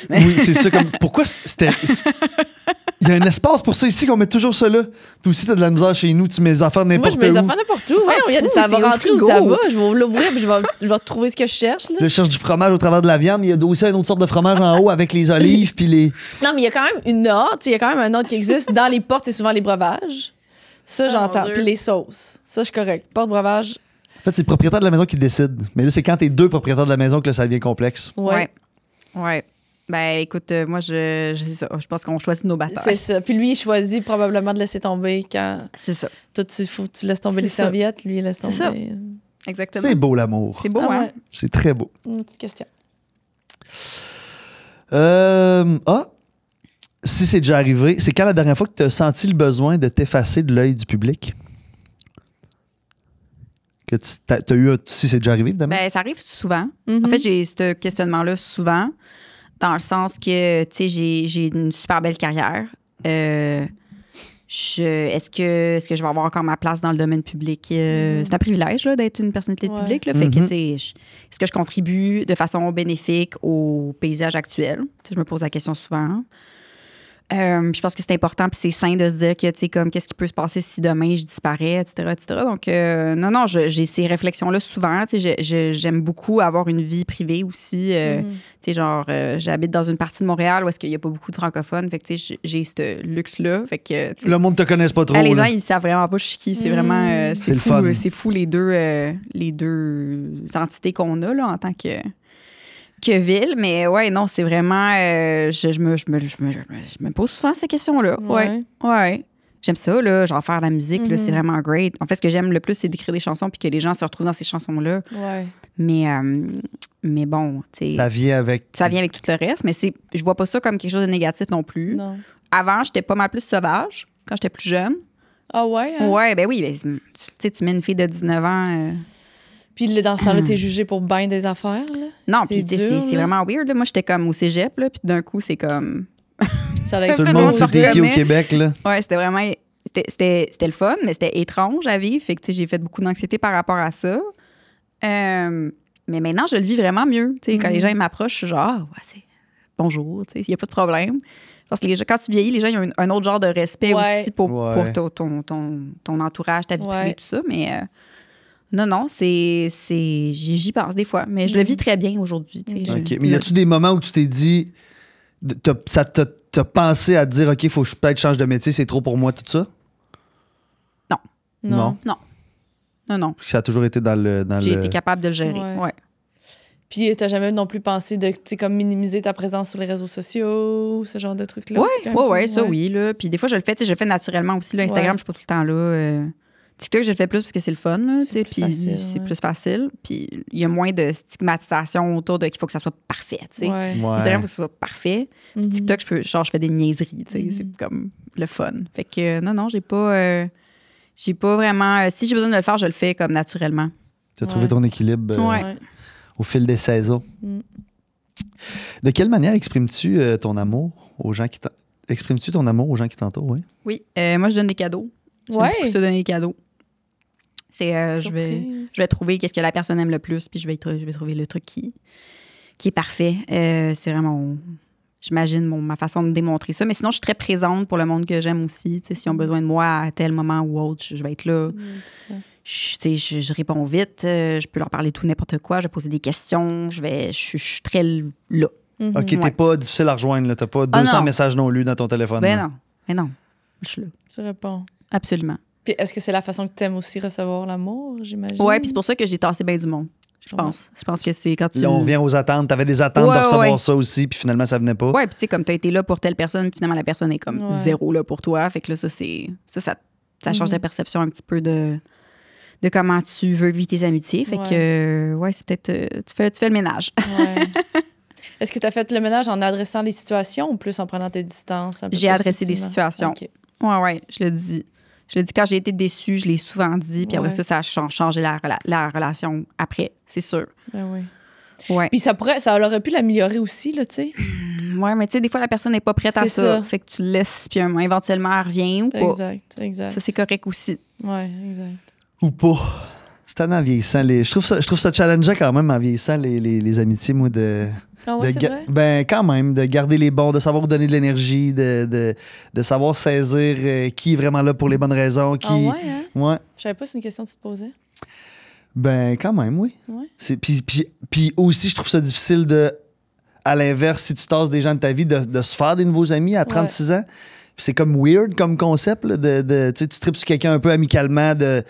Oui, c'est ça. Comme, pourquoi c'était. Il y a un espace pour ça ici qu'on met toujours ça là. Toi aussi, t'as de la misère chez nous, tu mets les affaires n'importe où. Moi, je mets les affaires n'importe où. Ça va rentrer où ça va. Je vais l'ouvrir puis je vais trouver ce que je cherche. Là. Je cherche du fromage au travers de la viande, mais il y a aussi une autre sorte de fromage en haut avec les olives puis les. Non, mais il y a quand même une autre. Il y a quand même un autre qui existe. Dans les portes, c'est souvent les breuvages. Ça, j'entends. Puis les sauces. Ça, je suis correct. Porte-breuvage. En fait, c'est le propriétaire de la maison qui décide. Mais là, c'est quand t'es deux propriétaires de la maison que là, ça devient complexe. Ouais. Ben, écoute, moi, c'est ça. Je pense qu'on choisit nos batailles. C'est ça. Puis lui, il choisit probablement de laisser tomber quand. C'est ça. Toi, tu laisses tomber les serviettes. Lui, il laisse tomber. C'est ça. Exactement. C'est beau, l'amour. C'est beau, hein? Ouais. C'est très beau. Une petite question. Si c'est déjà arrivé, c'est quand la dernière fois que tu as senti le besoin de t'effacer de l'œil du public? Que tu as eu, si c'est déjà arrivé, évidemment? Ben, ça arrive souvent. Mm-hmm. En fait, j'ai ce questionnement-là souvent, dans le sens que, tu sais, j'ai une super belle carrière. Est-ce que je vais avoir encore ma place dans le domaine public? C'est un privilège là, d'être une personnalité publique. Là, fait que, est-ce que je contribue de façon bénéfique au paysage actuel? T'sais, je me pose la question souvent. Je pense que c'est important puis c'est sain de se dire que, tu sais, comme, qu'est-ce qui peut se passer si demain je disparais, etc., etc. Donc, non, j'ai ces réflexions-là souvent. Tu sais, j'aime beaucoup avoir une vie privée aussi. Tu sais, genre, j'habite dans une partie de Montréal où est-ce qu'il n'y a pas beaucoup de francophones. Fait que, tu sais, j'ai ce luxe-là. Fait que, le monde te connaisse pas trop. Les gens, ils savent vraiment pas je suis qui. C'est vraiment... c'est fou, le fun. C'est fou les deux entités qu'on a, là, en tant que ville, mais ouais, non, c'est vraiment... je me pose souvent ces questions-là. Ouais. J'aime ça, là, genre faire de la musique, là, c'est vraiment great. En fait, ce que j'aime le plus, c'est d'écrire des chansons puis que les gens se retrouvent dans ces chansons-là. Ouais. Mais bon, tu sais... Ça vient avec tout le reste, mais je vois pas ça comme quelque chose de négatif non plus. Non. Avant, j'étais pas mal plus sauvage, quand j'étais plus jeune. Ah ouais? Hein? Ouais, ben oui, tu sais, tu mets une fille de 19 ans... Puis dans ce temps-là, t'es jugé pour bien des affaires, là? Non, puis c'est vraiment weird. Là. Moi, j'étais comme au cégep, là, puis d'un coup, c'est comme... Tout le monde s'était qui au Québec, là. Ouais, c'était vraiment... C'était le fun, mais c'était étrange à vivre. Fait que, tu sais, j'ai fait beaucoup d'anxiété par rapport à ça. Mais maintenant, je le vis vraiment mieux. Tu sais, quand les gens m'approchent, je suis genre, ouais, c'est bonjour, tu sais, il n'y a pas de problème. Parce que quand tu vieillis, les gens ils ont un autre genre de respect aussi pour ton entourage, ta vie privée, tout ça. Mais... Non, j'y pense des fois, mais je le vis très bien aujourd'hui. OK. Mais y a-tu des moments où tu t'es dit, t'as pensé à te dire, OK, il faut que je peut-être change de métier, c'est trop pour moi, tout ça? Non. Ça a toujours été dans le... J'ai été capable de le gérer, ouais. Puis t'as jamais non plus pensé de, tu sais, comme minimiser ta présence sur les réseaux sociaux, ce genre de trucs-là? Oui, ça, oui. Là. Puis des fois, je le fais, tu sais, je le fais naturellement aussi. Là, Instagram, je suis pas tout le temps là. TikTok, je le fais plus parce que c'est le fun, c'est plus facile. Puis il y a moins de stigmatisation autour de qu'il faut que ça soit parfait, tu sais. Instagram, il faut que ça soit parfait. Puis TikTok, je fais des niaiseries, tu sais. C'est comme le fun. Fait que non, j'ai pas vraiment... si j'ai besoin de le faire, je le fais comme naturellement. Tu as trouvé ton équilibre au fil des saisons. De quelle manière exprimes-tu ton amour aux gens qui t'entourent? Exprimes-tu ton amour aux gens qui t'entourent, oui? Oui, moi, je donne des cadeaux. J'aime Ouais. beaucoup ça, donner des cadeaux. C'est, je Surprise. vais trouver qu'est-ce que la personne aime le plus, puis je vais trouver le truc qui est parfait. C'est vraiment, j'imagine, ma façon de démontrer ça. Mais sinon, je suis très présente pour le monde que j'aime aussi. Tu sais, s'ils ont besoin de moi à tel moment ou autre, je vais être là. Je réponds vite. Je peux leur parler tout n'importe quoi. Je vais poser des questions. Je suis très là. OK, t'es Ouais. pas difficile à rejoindre. T'as pas Ah 200 non. messages non lus dans ton téléphone. là. Ben non. Je suis là. Tu réponds. Absolument. Puis est-ce que c'est la façon que tu aimes aussi recevoir l'amour, j'imagine? Ouais, puis c'est pour ça que j'ai tassé bien du monde. Je pense. Je pense que c'est quand tu. Là, on revient aux attentes. T'avais des attentes Ouais, de recevoir ouais. ça aussi, puis finalement, ça venait pas. Ouais, puis tu sais, comme tu as été là pour telle personne, finalement, la personne est comme Ouais. zéro là pour toi. Fait que là, ça change ta perception un petit peu de comment tu veux vivre tes amitiés. Fait que, ouais, c'est peut-être. Tu fais le ménage. Ouais. Est-ce que tu as fait le ménage en adressant les situations ou plus en prenant tes distances? Un peu J'ai plus adressé des subtilement? situations. OK. Ouais, je le dis. Je le dis quand j'ai été déçue, je l'ai souvent dit. Puis après Ouais. ça a changé la relation après, c'est sûr. Ben oui. Ouais. Puis ça aurait pu l'améliorer aussi, là, tu sais. Ouais, mais tu sais, des fois, la personne n'est pas prête à C'est ça. ça. Fait que tu le laisses, puis éventuellement, elle revient ou pas. Exact. Ça, c'est correct aussi. Ouais, exact. Ou pas. C'est en vieillissant. Je trouve ça challengeant quand même en vieillissant les amitiés, moi, de. Ah ouais, de c'est vrai? Ben, quand même, de garder les bons, de savoir où donner de l'énergie, de savoir saisir qui est vraiment là pour les bonnes raisons. Qui... Ah ouais, hein? Ouais. Je savais pas si c'est une question que tu te posais. Ben, quand même, oui. Ouais. Puis aussi, je trouve ça difficile de, à l'inverse, si tu tasses des gens de ta vie, de se faire des nouveaux amis à 36 ans. Puis c'est comme weird comme concept, là, tu sais, tu tripes sur quelqu'un un peu amicalement, de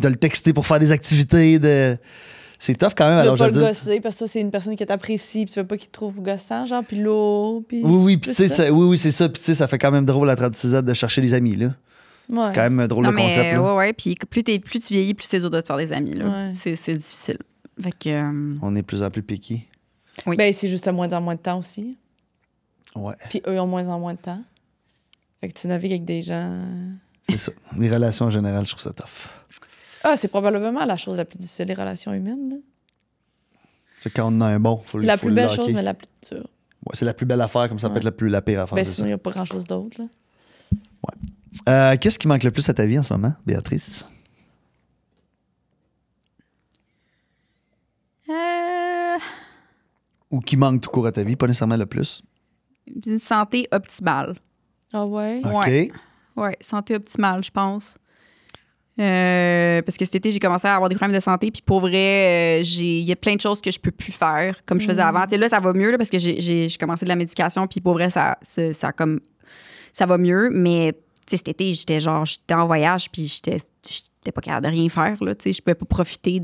le texter pour faire des activités, C'est tough quand même à Tu veux l'âge pas le adulte. gosser parce que toi, c'est une personne qui t'apprécie puis tu veux pas qu'il te trouve gossant, genre, puis lourd, puis... Oui, puis tu sais, ça. oui, c'est ça. Puis tu sais, ça fait quand même drôle à 36 ans de chercher des amis, là. Ouais. C'est quand même un drôle Non, de mais concept, là. ouais. Puis plus tu vieillis, plus c'est dur de te faire des amis. Là. Ouais. C'est difficile. Fait que. On est de plus en plus piqués. Oui. Ben, c'est juste à moins en moins de temps aussi. Ouais, Puis eux ont moins en moins de temps. Fait que tu navigues avec des gens... c'est ça. Les relations en général, je trouve ça tough. Ah, c'est probablement la chose la plus difficile, les relations humaines, là. C'est quand on en a un bon, faut La faut plus le belle locker. chose, mais la plus dure. Ouais, c'est la plus belle affaire, comme ça peut Ouais. être la pire affaire. Ben, c'est sinon, il n'y a pas grand-chose d'autre, là. ça. Qu'est-ce qui manque le plus à ta vie en ce moment, Béatrice? Ou qui manque tout court à ta vie, pas nécessairement le plus? Une santé optimale. Ah ouais? OK. Ouais. Ouais, santé optimale, je pense. Parce que cet été, j'ai commencé à avoir des problèmes de santé. Puis pour vrai, il y a plein de choses que je peux plus faire comme je faisais avant. Tu sais, là, ça va mieux là, parce que j'ai commencé de la médication. Puis pour vrai, ça va mieux. Mais tu sais, cet été, j'étais en voyage. Puis j'étais pas capable de rien faire. Là, tu sais, je pouvais pas profiter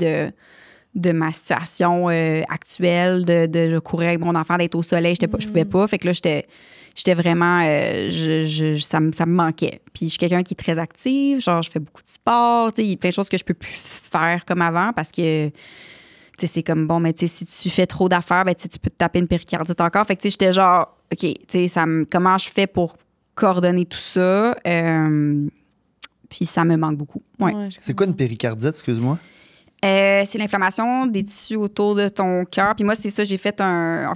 de ma situation actuelle, de courir avec mon enfant, d'être au soleil. Je pouvais pas. Fait que là, j'étais vraiment... ça me manquait. Puis je suis quelqu'un qui est très active. Genre, je fais beaucoup de sport. Il y a plein de choses que je peux plus faire comme avant parce que... c'est comme, bon, mais si tu fais trop d'affaires, ben, tu peux te taper une péricardite encore. Fait que j'étais genre, OK, comment je fais pour coordonner tout ça? Puis ça me manque beaucoup. Ouais. Ouais, je C'est quoi une comprends. péricardite, excuse-moi? C'est l'inflammation des tissus autour de ton cœur. Puis moi, c'est ça, j'ai fait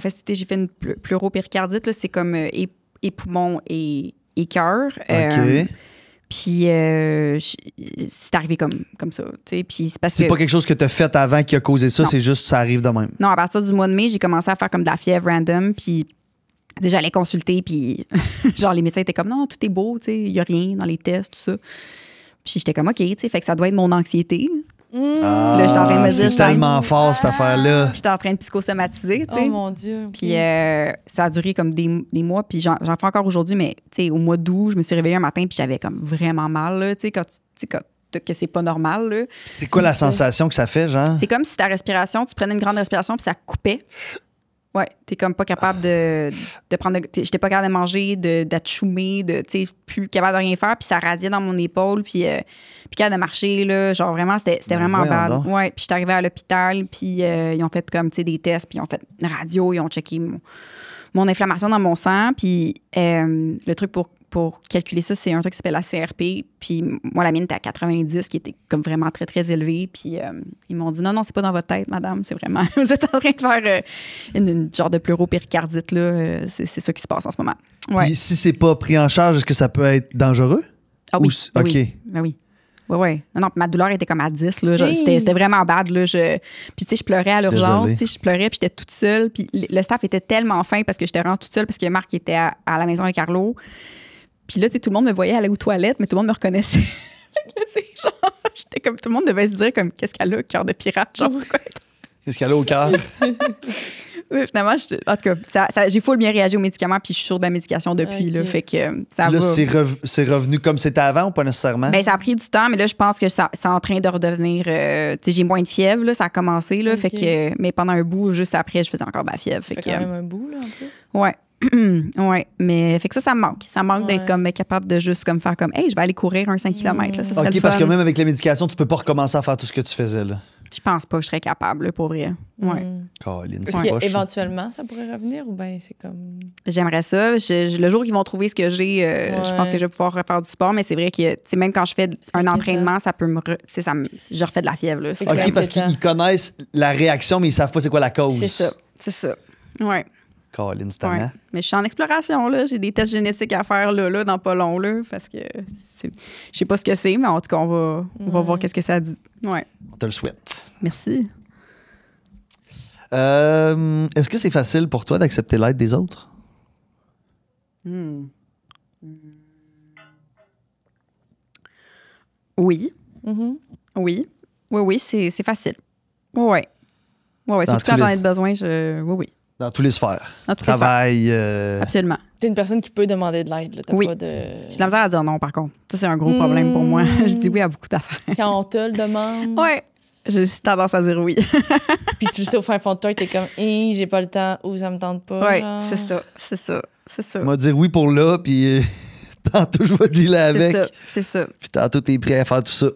cet été, j'ai fait une pleuropéricardite. Là, c'est comme et poumons et cœur. OK. Puis c'est arrivé comme ça. Puis c'est parce C'est que... pas quelque chose que tu as fait avant qui a causé ça, Non. c'est juste ça arrive de même. Non, à partir du mois de mai, j'ai commencé à faire comme de la fièvre random. Puis j'allais consulter, puis genre les médecins étaient comme, non, tout est beau, il n'y a rien dans les tests, tout ça. Puis j'étais comme, OK, fait que ça doit être mon anxiété. Ah, Là, j'étais en train de me dire, c'est tellement fort, cette affaire-là. J'étais en train de psychosomatiser, tu sais. Oh mon Dieu. ok. Puis ça a duré comme des mois, puis j'en fais encore aujourd'hui, mais tu sais, au mois d'août, je me suis réveillée un matin, puis j'avais comme vraiment mal, là, tu sais, que c'est pas normal, là. C'est quoi la sensation que ça fait, genre? C'est comme si ta respiration, tu prenais une grande respiration, puis ça coupait. Ouais, t'es comme pas capable de prendre... J'étais pas capable de manger, d'atchoumer, tu sais, plus capable de rien faire, puis ça radiait dans mon épaule, puis capable de marcher, là, genre vraiment, c'était Ben, vraiment voyons bad. donc. Ouais, puis j'étais arrivée à l'hôpital, puis ils ont fait comme, tu sais, des tests, puis ils ont fait une radio, ils ont checké mon inflammation dans mon sang, puis le truc pour calculer ça, c'est un truc qui s'appelle la CRP. Puis moi, la mienne était à 90, qui était comme vraiment très, très élevée. Puis ils m'ont dit, non, c'est pas dans votre tête, madame. C'est vraiment, vous êtes en train de faire une genre de pleuropéricardite, là. C'est ça qui se passe en ce moment. Ouais. Puis si c'est pas pris en charge, est-ce que ça peut être dangereux? Ah oui, OK. oui. Ben oui. Oui. Non, ma douleur était comme à 10. Là. C'était vraiment bad. Là. Puis, tu sais, je pleurais à l'urgence. Je pleurais, puis j'étais toute seule. Puis, le staff était tellement fin parce que j'étais vraiment toute seule parce que Marc était à la maison avec Carlo. Puis là, tu sais, tout le monde me voyait aller aux toilettes, mais tout le monde me reconnaissait. Là, tu sais, genre, j'étais comme, tout le monde devait se dire, comme, qu'est-ce qu'elle a, cœur de pirate? Genre, pourquoi? Qu'est-ce qu'elle a au cœur? Oui, finalement, en tout cas, j'ai full bien réagi aux médicaments, puis je suis sur de la médication depuis. Là, fait que ça là, va. c'est revenu comme c'était avant ou pas nécessairement? Ben, ça a pris du temps, mais là, je pense que c'est en train de redevenir. Tu sais, j'ai moins de fièvre, là, ça a commencé, là, fait que, mais pendant un bout, juste après, je faisais encore de la fièvre. Fait quand même un bout, là, en plus. Ouais. Ouais, mais fait que ça me manque. Ça me manque d'être comme capable de juste comme faire comme, hey, je vais aller courir un 5 km. Là, ça serait OK, le parce fun. que même avec la médication, tu peux pas recommencer à faire tout ce que tu faisais, là. Je pense pas que je serais capable, là, pour vrai. Ouais. Caroline, Est-ce qu'éventuellement, ça pourrait revenir ou bien c'est comme. J'aimerais ça. Le jour qu'ils vont trouver ce que j'ai, je pense que je vais pouvoir refaire du sport, mais c'est vrai que, tu sais, même quand je fais un entraînement, ça peut me. Tu sais, je refais de la fièvre, là. OK, parce qu'ils connaissent la réaction, mais ils savent pas c'est quoi la cause. C'est ça. Ouais. Caroline, c'est Ouais. Mais je suis en exploration, là. J'ai des tests génétiques à faire, là dans pas long, là, parce que je sais pas ce que c'est, mais en tout cas, on va voir qu'est-ce que ça dit. Ouais. On te le souhaite. Merci. Est-ce que c'est facile pour toi d'accepter l'aide des autres? Oui. Oui. Oui, c'est facile. Oui. Surtout quand j'en ai besoin, oui. Dans tous les sphères. Dans toutes les Travail. Absolument. T'es une personne qui peut demander de l'aide. Là. Oui. Pas de... J'ai de la misère à dire non, par contre. Ça, c'est un gros problème pour moi. Je dis oui à beaucoup d'affaires. Quand on te le demande. Oui. J'ai tendance à dire oui. Puis tu le sais au fin fond de toi, t'es comme, j'ai pas le temps ou ça me tente pas. Oui, genre. c'est ça. On va dire oui pour là, puis tantôt je vais dealer avec. C'est ça. Puis tantôt t'es prêt à faire tout ça.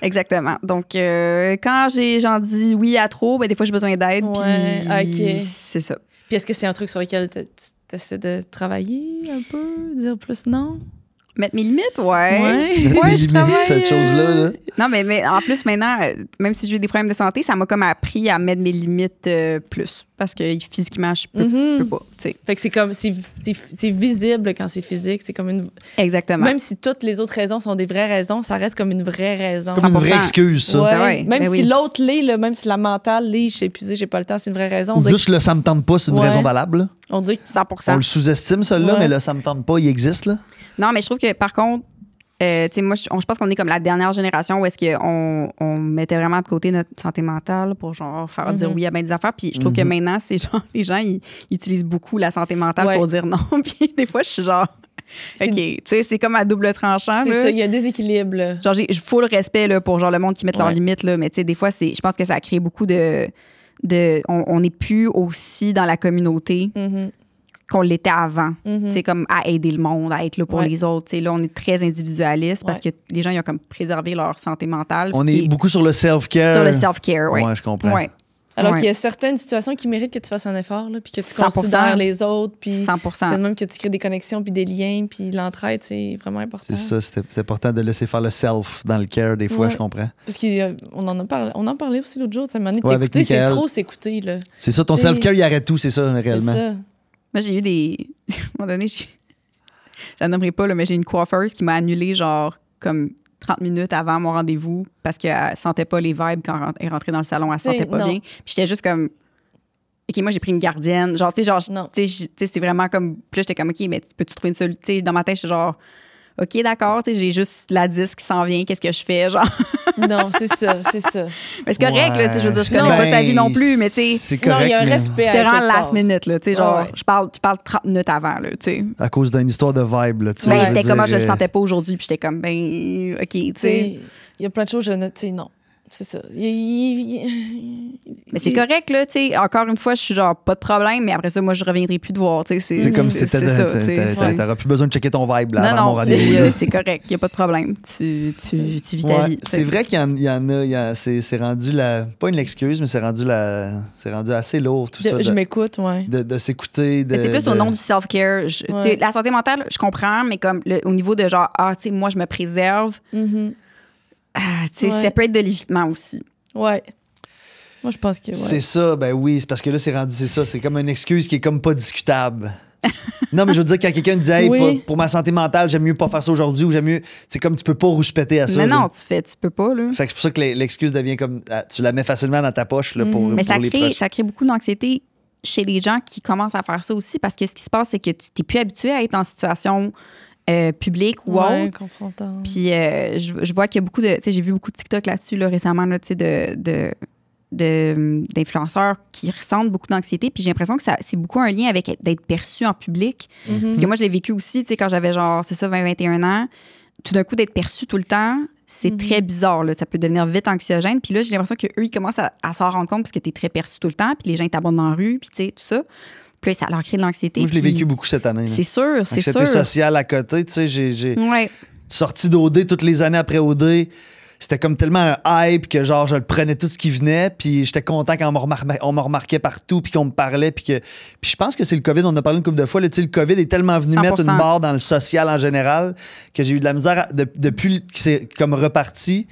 Exactement. Donc, quand j'en dis oui à trop, ben, des fois, j'ai besoin d'aide. Ouais, puis OK. c'est ça. Puis est-ce que c'est un truc sur lequel tu essaies de travailler un peu? Dire plus non? Mettre mes limites, ouais. Ouais, je travaille. Cette chose-là, là. Non, mais en plus, maintenant, même si j'ai eu des problèmes de santé, ça m'a comme appris à mettre mes limites plus. Parce que physiquement, je peux pas. T'sais. Fait que c'est comme, c'est visible quand c'est physique. C'est comme une. Exactement. Même si toutes les autres raisons sont des vraies raisons, ça reste comme une vraie raison. Comme une 100%. vraie excuse, ça. Ouais. ouais, Même ben si oui. l'autre l'est, là, même si la mentale l'est, je suis épuisée, j'ai pas le temps, c'est une vraie raison. On Ou dirait, juste le ça me tente pas, c'est une Ouais. raison valable. Là. on dirait que 100%. On le sous-estime, celui-là, Ouais. mais le ça me tente pas, il existe, là. Non, mais je trouve que, par contre, tu sais, moi, je pense qu'on est comme la dernière génération où est-ce qu'on mettait vraiment de côté notre santé mentale pour genre faire dire oui à bien des affaires. Puis je trouve que maintenant, c'est genre, les gens, ils utilisent beaucoup la santé mentale Ouais. pour dire non. Puis des fois, je suis genre, OK, tu sais, c'est comme à double tranchant. c'est là. ça, il y a un déséquilibre. Là. Genre, j'ai full respect là, pour genre le monde qui met leurs Ouais. limites, là, mais tu sais, des fois, je pense que ça a créé beaucoup on n'est plus aussi dans la communauté qu'on l'était avant. Tu sais, comme à aider le monde, à être là pour Ouais. les autres. Tu sais, là, on est très individualiste parce que les gens, ils ont comme préservé leur santé mentale. On ce qui est beaucoup sur le self-care. sur le self-care, oui. Ouais, je comprends. Ouais. Alors Ouais. qu'il y a certaines situations qui méritent que tu fasses un effort, là, puis que tu 100%. considères les autres, puis 100%. c'est le même que tu crées des connexions, puis des liens, puis l'entraide, c'est vraiment important. C'est ça, c'est important de laisser faire le self dans le care, des fois, Ouais. je comprends. Parce qu'on en parlait aussi l'autre jour, ça m'a dit, Ouais, avec t'écouter, c'est Mickaël. trop s'écouter, là. C'est ça, ton T'sais, self-care, il arrête tout, c'est ça, C'est réellement. ça. Moi, j'ai eu des. À un moment donné, je la nommerai pas, là, mais j'ai une coiffeuse qui m'a annulé, genre, comme 30 minutes avant mon rendez-vous parce qu'elle sentait pas les vibes quand elle est rentrée dans le salon. Elle se sentait pas non. bien. Puis j'étais juste comme. OK, moi, j'ai pris une gardienne. Genre, tu sais, genre, Non. tu sais, c'est vraiment comme. Puis là, j'étais comme, OK, mais peux-tu trouver une solution? Tu sais, dans ma tête, j'étais genre, OK, d'accord, tu sais, j'ai juste la disque qui s'en vient, qu'est-ce que je fais? Genre. Non, c'est ça, c'est ça. Mais c'est correct, là, tu sais, je veux dire, je connais Non. pas sa vie non plus, mais tu sais. C'est Non, correct. il y a un mais respect. C'était à vraiment quelque last part. minute, là, tu sais, genre, Ah ouais. je parle 30 minutes avant, là, tu sais. À cause d'une histoire de vibe, là. tu sais, Mais je veux c'était dire, comment je le sentais pas aujourd'hui, puis j'étais comme, ben, OK, tu Tu sais. sais, il y a plein de choses, tu sais, non. c'est ça. Mais c'est correct, là, tu sais. Encore une fois, je suis genre, pas de problème, mais après ça, moi, je reviendrai plus te voir, tu sais. C'est comme si c'est ça, tu sais. t'auras plus besoin de checker ton vibe là, avant mon Non, rendez-vous. c'est correct, il n'y a pas de problème. Tu vis ta vie. C'est vrai qu'il y en a, c'est rendu pas une excuse, mais c'est rendu assez lourd, tout ça. Je m'écoute, ouais. De s'écouter. Mais c'est plus au nom du self-care. Tu sais, la santé mentale, je comprends, mais comme au niveau de genre, tu sais, moi, je me préserve, tu sais, ça peut être de l'évitement aussi. Ouais. Moi, je pense que C'est ça, ben oui, c'est parce que là, c'est comme une excuse qui est comme pas discutable. Non, mais je veux dire, quand quelqu'un dit, hey, pour ma santé mentale, j'aime mieux pas faire ça aujourd'hui ou j'aime mieux. C'est comme tu peux pas rouspéter à ça. Non, tu peux pas, là. Fait que c'est pour ça que l'excuse devient comme. Tu la mets facilement dans ta poche, là, pour. Mais pour ça crée beaucoup d'anxiété chez les gens qui commencent à faire ça aussi parce que ce qui se passe, c'est que tu t'es plus habitué à être en situation publique ou autre. Confrontant. Puis je vois qu'il y a beaucoup de. Tu sais, j'ai vu beaucoup de TikTok là-dessus là, récemment, là, tu sais, d'influenceurs qui ressentent beaucoup d'anxiété. Puis j'ai l'impression que c'est beaucoup un lien avec d'être perçu en public. Parce que moi, je l'ai vécu aussi, tu sais, quand j'avais genre, c'est ça, 20-21 ans. Tout d'un coup, d'être perçu tout le temps, c'est très bizarre. Là. Ça peut devenir vite anxiogène. Puis là, j'ai l'impression qu'eux, ils commencent à s'en rendre compte parce que t'es très perçu tout le temps. Puis les gens, ils t'abandonnent dans la rue, puis tu sais, tout ça. Puis là, ça leur crée de l'anxiété. Moi, je l'ai vécu beaucoup cette année. C'est sûr, c'est sûr. L'anxiété sociale à côté, tu sais, j'ai ouais. sorti d'OD toutes les années après OD. C'était comme tellement un hype que genre je le prenais tout ce qui venait, puis j'étais content quand on me remarquait partout, puis qu'on me parlait, puis je pense que c'est le COVID, on en a parlé une couple de fois, là, le COVID est tellement venu 100%. mettre une barre dans le social en général que j'ai eu de la misère depuis que c'est comme reparti.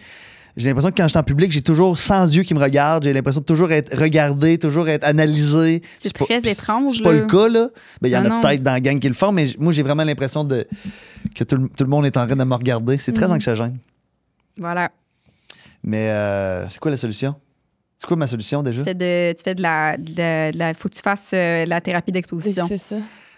J'ai l'impression que quand je suis en public, j'ai toujours 100 yeux qui me regardent. J'ai l'impression de toujours être regardé, toujours être analysé. C'est très étrange. C'est pas le cas, là. Ben, il y en a non. peut-être dans la gang qui le font, mais moi, j'ai vraiment l'impression que tout le monde est en train de me regarder. C'est très anxiogène. Voilà. Mais c'est quoi la solution? C'est quoi ma solution déjà? Tu fais de la faut que tu fasses la thérapie d'exposition. C'est ça.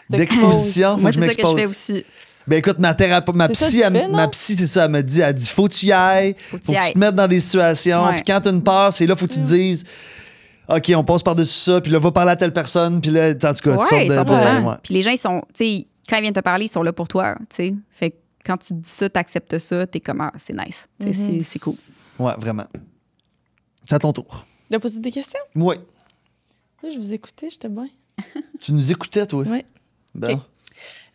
D'exposition? Moi, c'est ça que je fais aussi. Ben écoute, ma psy, c'est ça, elle dit, faut que tu y ailles, faut que tu te mettes dans des situations, Ouais. puis quand tu as une peur, c'est là, faut que tu te dises, OK, on passe par-dessus ça, puis là, va parler à telle personne, puis là, en tout cas, tu sortes de... 100%. Puis les gens, ils sont, tu sais, quand ils viennent te parler, ils sont là pour toi, tu sais. Fait que quand tu te dis ça, t'acceptes ça, t'es comme, c'est nice, tu sais, c'est cool. Ouais, vraiment. C'est à ton tour. Tu as posé des questions? Oui. Là, je vous écoutais, j'étais bien. Tu nous écoutais, toi? Oui. Bon. OK.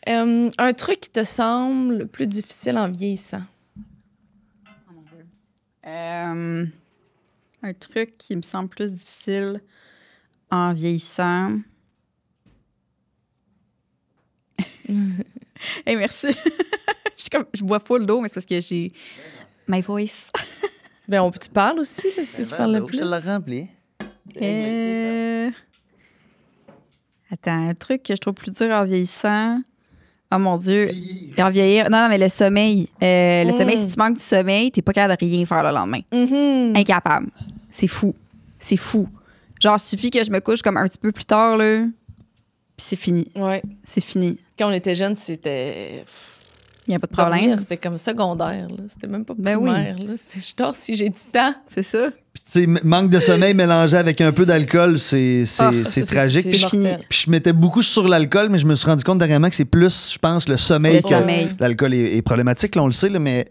Un truc qui te semble plus difficile en vieillissant? Un truc qui me semble plus difficile en vieillissant. Hey, merci. Je bois full d'eau, mais c'est parce que j'ai my voice. Ben, tu parles aussi, là, si tu parles le plus. Je te l'ai rempli. Attends, un truc que je trouve plus dur en vieillissant. Oh mon Dieu. En vieillir. Non, mais le sommeil. Le sommeil, si tu manques du sommeil, t'es pas capable de rien faire le lendemain. Incapable. C'est fou. C'est fou. Genre, suffit que je me couche comme un petit peu plus tard, là. Puis c'est fini. Ouais. C'est fini. Quand on était jeunes, c'était... Il n'y a pas de problème. Dormir, c'était comme secondaire, là. C'était même pas Ben primaire, là. C'était je dors si j'ai du temps. C'est ça. Puis, tu sais, manque de sommeil mélangé avec un peu d'alcool, c'est tragique. c'est Puis mortel. je mettais beaucoup sur l'alcool, mais je me suis rendu compte dernièrement que c'est plus, je pense, le sommeil. Le sommeil. L'alcool est problématique, là, on le sait, là, mais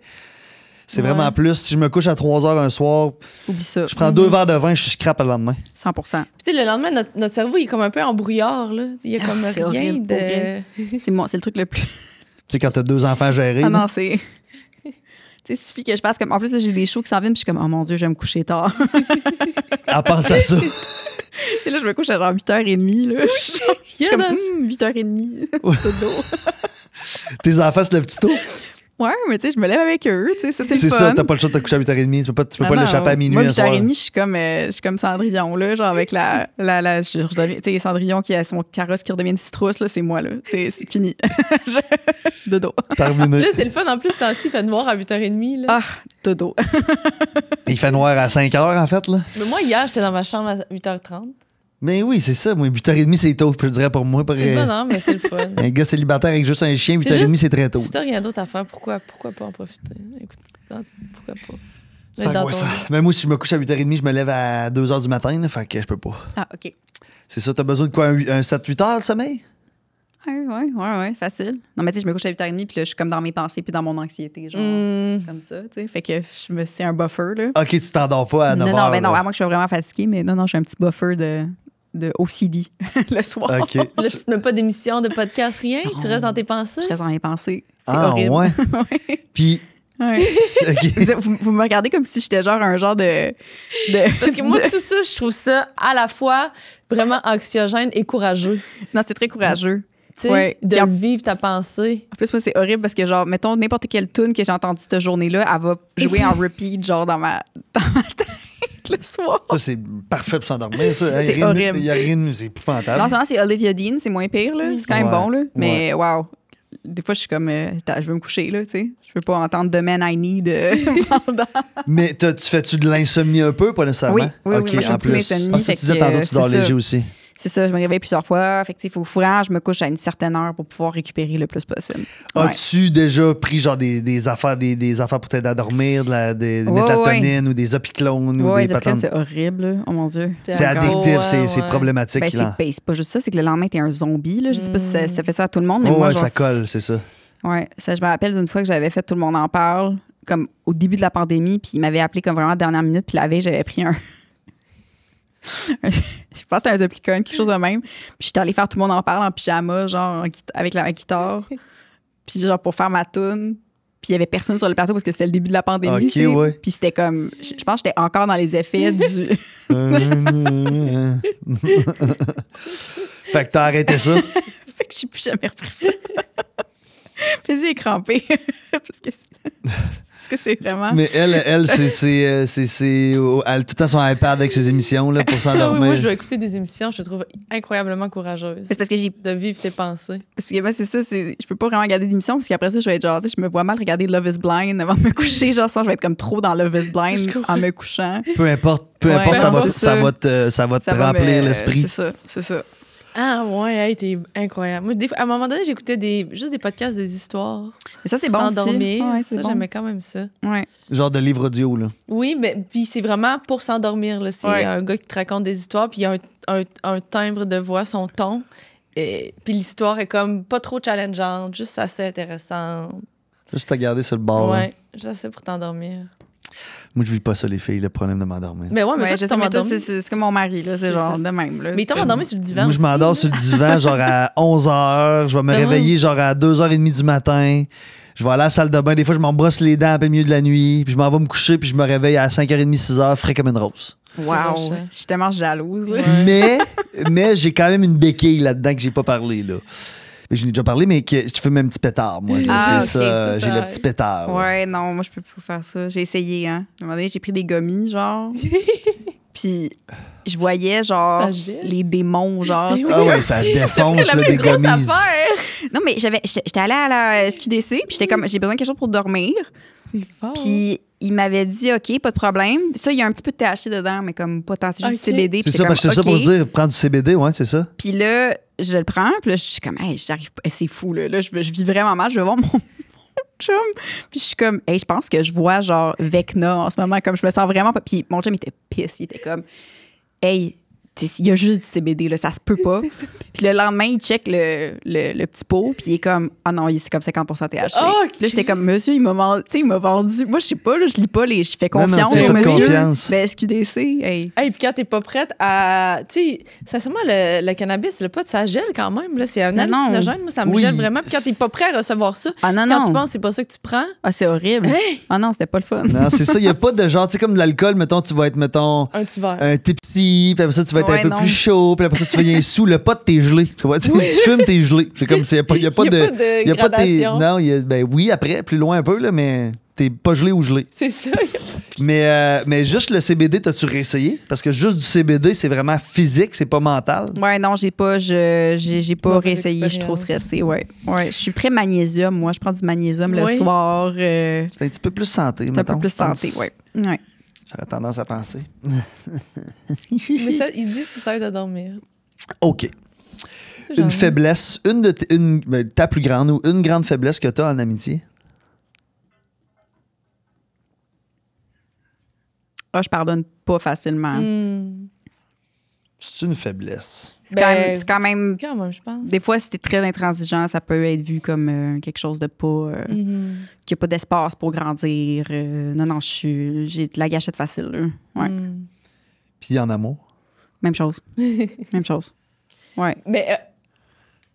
c'est vraiment plus. Si je me couche à 3 heures un soir, Oublie ça. je prends 2 verres de vin, je suis scrap le lendemain. 100%. Puis, tu sais, le lendemain, notre cerveau, il est comme un peu en brouillard, là. Il y a comme c'est rien horrible, de... pour vrai. C'est le truc le plus... Tu sais, quand t'as 2 enfants à gérer. Ah là. non, c'est... Tu sais, il suffit que je fasse comme... En plus, j'ai des shows qui s'en viennent, puis je suis comme, oh mon Dieu, je vais me coucher tard. Elle pense à ça. Et là, je me couche à genre 8h30, là. Je suis comme, 8h30. Tes enfants se lèvent-tu tôt? Ouais, mais tu sais, je me lève avec eux, tu sais, ça, c'est le fun. C'est ça, t'as pas le choix de te coucher à 8h30. Tu peux pas l'échapper à minuit moi, un soir. 8h30, je suis comme Cendrillon, là, genre avec tu sais, Cendrillon qui a son carrosse qui redevient une citrousse, là, c'est moi, là. C'est fini. Dodo. Terminé. Là, c'est le fun. En plus, ce temps-ci, il fait noir à 8h30, là. Ah, dodo. Il fait noir à 5h, en fait, là. Mais moi, hier, j'étais dans ma chambre à 8h30. Mais oui, c'est ça. Moi, 8h30, c'est tôt, je dirais pour moi. C'est le fun, hein, mais c'est le fun. Un gars célibataire avec juste un chien, C'est 8h30, juste- c'est très tôt. Si t'as rien d'autre à faire, pourquoi pas en profiter? Écoute, pourquoi pas? Fait que ouais, ça. Mais moi, si je me couche à 8h30, je me lève à 2h du matin, là, fait que je peux pas. Ah, OK. C'est ça, t'as besoin de quoi, un 7-8 heures de sommeil? Ouais, facile. Non, mais tu sais, je me couche à 8h30, puis là, je suis comme dans mes pensées, puis dans mon anxiété, genre, comme ça, tu sais. Fait que je me suis un buffer, là. OK, tu t'endors pas à 9 Non, heures. ben non, là. à moins que je sois vraiment fatiguée, mais non, j'ai un petit buffer de OCD le soir. OK. Là, tu te mets pas d'émission, de podcast, rien? Tu restes dans tes pensées? Je reste dans mes pensées. C'est Ah, horrible. ouais. Ouais. Puis, Ouais. OK. Vous me regardez comme si j'étais genre un genre de... Parce que moi, tout ça, je trouve ça à la fois vraiment anxiogène et courageux. Non, c'est très courageux. Tu sais, Ouais. de Puis en- vivre ta pensée. En plus, moi, c'est horrible parce que, genre, mettons, n'importe quelle tune que j'ai entendue cette journée-là, elle va jouer en repeat, genre, dans ma tête le soir. Ça, c'est parfait pour s'endormir, ça. C'est Rien de- horrible. Il y a rien de- C'est épouvantable. Non, en ce moment, c'est Olivia Dean, c'est moins pire, là. C'est quand même Ouais. bon, là. Mais, wow. Des fois, je suis comme, je veux me coucher, là, tu sais. Je veux pas entendre The Man I Need pendant. Mais tu fais-tu de l'insomnie un peu, pas nécessairement? Oui, oui, OK, moi, je fais en beaucoup plus. d'insomnie, Ah, ça, fait tu disais que, tantôt, tu dors c'est ça. léger aussi. C'est ça, je me réveille plusieurs fois. Fait que, tu sais, il faut vraiment, je me couche à une certaine heure pour pouvoir récupérer le plus possible. Ouais. As-tu déjà pris genre des affaires, des affaires pour t'aider à dormir, des Ouais, mélatonine ou des opiclones ou Ouais, des les Zopiclone, patentes? c'est horrible, là. Oh mon Dieu. C'est addictif, c'est problématique. Ben, là. c'est pas juste ça, c'est que le lendemain, t'es un zombie, là. Je sais pas si ça fait ça à tout le monde, mais Oh, moi, ouais, genre, ça colle, c'est ça. Ouais, ça, je me rappelle d'une fois que j'avais fait Tout le monde en parle, comme au début de la pandémie, puis il m'avait appelé comme vraiment à la dernière minute, puis la veille, j'avais pris un. Je pense que c'était un Zopiclone, quelque chose de même. Puis j'étais allée faire Tout le monde en parle en pyjama, genre avec la guitare, puis genre pour faire ma toune. Puis il y avait personne sur le plateau parce que c'était le début de la pandémie. Ok, tu sais. ouais. Puis c'était comme. Je pense que j'étais encore dans les effets du. Fait que t'as arrêté ça. Fait que j'ai plus jamais repris ça. Plaisir est crampé. Parce que c'est vraiment. Mais elle, elle a tout le temps son iPad avec ses émissions là, pour Ah oui, s'endormir. moi, je dois écouter des émissions, je te trouve incroyablement courageuse. C'est parce que j'ai. De vivre tes pensées. Parce que moi, c'est ça, je peux pas vraiment regarder d'émission parce qu'après ça, je vais être genre, tu sais, je me vois mal regarder Love is Blind avant de me coucher. Genre, ça, je vais être comme trop dans Love is Blind en me couchant. Peu importe, Ouais, ça va, c'est ça va te Ça va remplir me- l'esprit. C'est ça. Ah ouais, hey, t'es incroyable. Moi, des fois, à un moment donné, j'écoutais juste des podcasts, des histoires. Mais ça, c'est Pour bon aussi. s'endormir. Ouais, c'est Ça, bon. j'aimais quand même ça. Ouais. Genre de livre audio, là. Oui, mais puis c'est vraiment pour s'endormir. Là. C'est Ouais. un gars qui te raconte des histoires, puis il y a un timbre de voix, son ton. Et puis l'histoire est comme pas trop challengeante, juste assez intéressante. Juste te garder sur le bord. là. Ouais, juste assez pour t'endormir. Moi, je vis pas ça, les filles, le problème de m'endormir. Mais ouais, mais Ouais, toi, je tu sais, t'es mais toi, endormi. c'est comme mon mari, là. C'est C'est genre ça. de même, là. Mais il t'a endormi sur le divan. Moi, je m'endors aussi, sur le divan, genre à 11h. Je vais me Ah ouais. réveiller, genre à 2h30 du matin. Je vais aller à la salle de bain. Des fois, je m'en brosse les dents à peu milieu de la nuit. Puis je m'en vais me coucher, puis je me réveille à 5h30, 6h, frais comme une rose. Wow. C'est Je suis tellement jalouse. Ouais. Mais j'ai quand même une béquille là-dedans que j'ai pas parlé, là. Mais j'en ai déjà parlé, mais que je fais un petit pétard, moi. Ah, c'est ok, ça. c'est J'ai ça. le petit pétard. là. Ouais, non, moi, je peux pas faire ça. J'ai essayé, hein. À un moment donné, j'ai pris des gommis, genre. Puis je voyais, genre, Ça gèle. les démons, genre. tu sais. Ah ouais, ça défonce, la là, plus des grosse gommis. affaire. Non, mais j'étais allée à la SQDC, puis j'étais comme, j'ai besoin de quelque chose pour dormir. C'est fort. Puis il m'avait dit, OK, pas de problème. Ça, il y a un petit peu de THC dedans, mais comme pas tant, c'est juste Ok. du CBD. C'est Puis ça, j'étais parce que c'est ça comme, pour OK. dire, prendre du CBD, ouais, c'est ça. Puis là, je le prends, puis là, je suis comme, hey, j'arrive pas. C'est fou, là. Là, je vis vraiment mal. Je vais voir mon chum. Puis je suis comme, hey, je pense que je vois, genre, Vecna en ce moment, comme je me sens vraiment pas. Puis mon chum, il était pisse. Il était comme, hey, tu sais, il y a juste du CBD, là, ça se peut pas. Puis le lendemain, il check le petit pot, puis il est comme, ah non, c'est comme 50% THC. Oh, Puis là, j'étais comme, monsieur, il m'a vendu. Moi, je sais pas, là, je lis pas je fais Non, non, confiance tu fais au pas de monsieur. confiance. Ben, SQDC, hey. Hey, puis quand t'es pas prête à. Tu sais, sincèrement, le cannabis, le pot, ça gèle quand même. Là. C'est un Non, non. hallucinogène. Moi, ça me Oui. gèle vraiment. Puis quand t'es pas prêt à recevoir ça, Ah non, quand non. tu penses que c'est pas ça que tu prends, Ah, c'est horrible. hey, Ah non, c'était pas le fun. Non, c'est ça. Il n'y a pas de genre, tu sais, comme de l'alcool, mettons, tu vas être, mettons, un petit verre. un tipsy, puis après ça, tu vas être un Ouais, peu non. plus chaud, puis après ça, tu deviens sous. Le pot, t'es gelé. Tu vois, tu fumes, t'es gelé. C'est comme, il n'y a pas Il y a de. pas de y a pas de- gradation. non, ben oui, après, plus loin un peu, là, mais t'es pas gelé ou gelé. C'est ça. Mais juste le CBD, t'as-tu réessayé? Parce que juste du CBD, c'est vraiment physique, c'est pas mental. Ouais, non, j'ai pas Mauvaise réessayé. Je suis trop expérience. stressée, ouais. Ouais, je suis très magnésium. Moi, je prends du magnésium le Oui. soir. C'est un petit peu plus santé, C'est un mettons, peu plus je pense. santé, ouais. Ouais. J'aurais tendance à penser. Mais ça, il dit que ça aide à dormir. OK. Ça, j'en Une ai. faiblesse, ta plus grande ou une grande faiblesse que t'as en amitié? Ah, je pardonne pas facilement. Hmm. C'est une faiblesse. C'est quand même. Quand même, je pense. Des fois, si t'es très intransigeant, ça peut être vu comme quelque chose de pas. Qu'il n'y a pas d'espace pour grandir. Non, j'ai de la gâchette facile. Là. Ouais. Puis en amour? Même chose. Même chose. Ouais. Mais,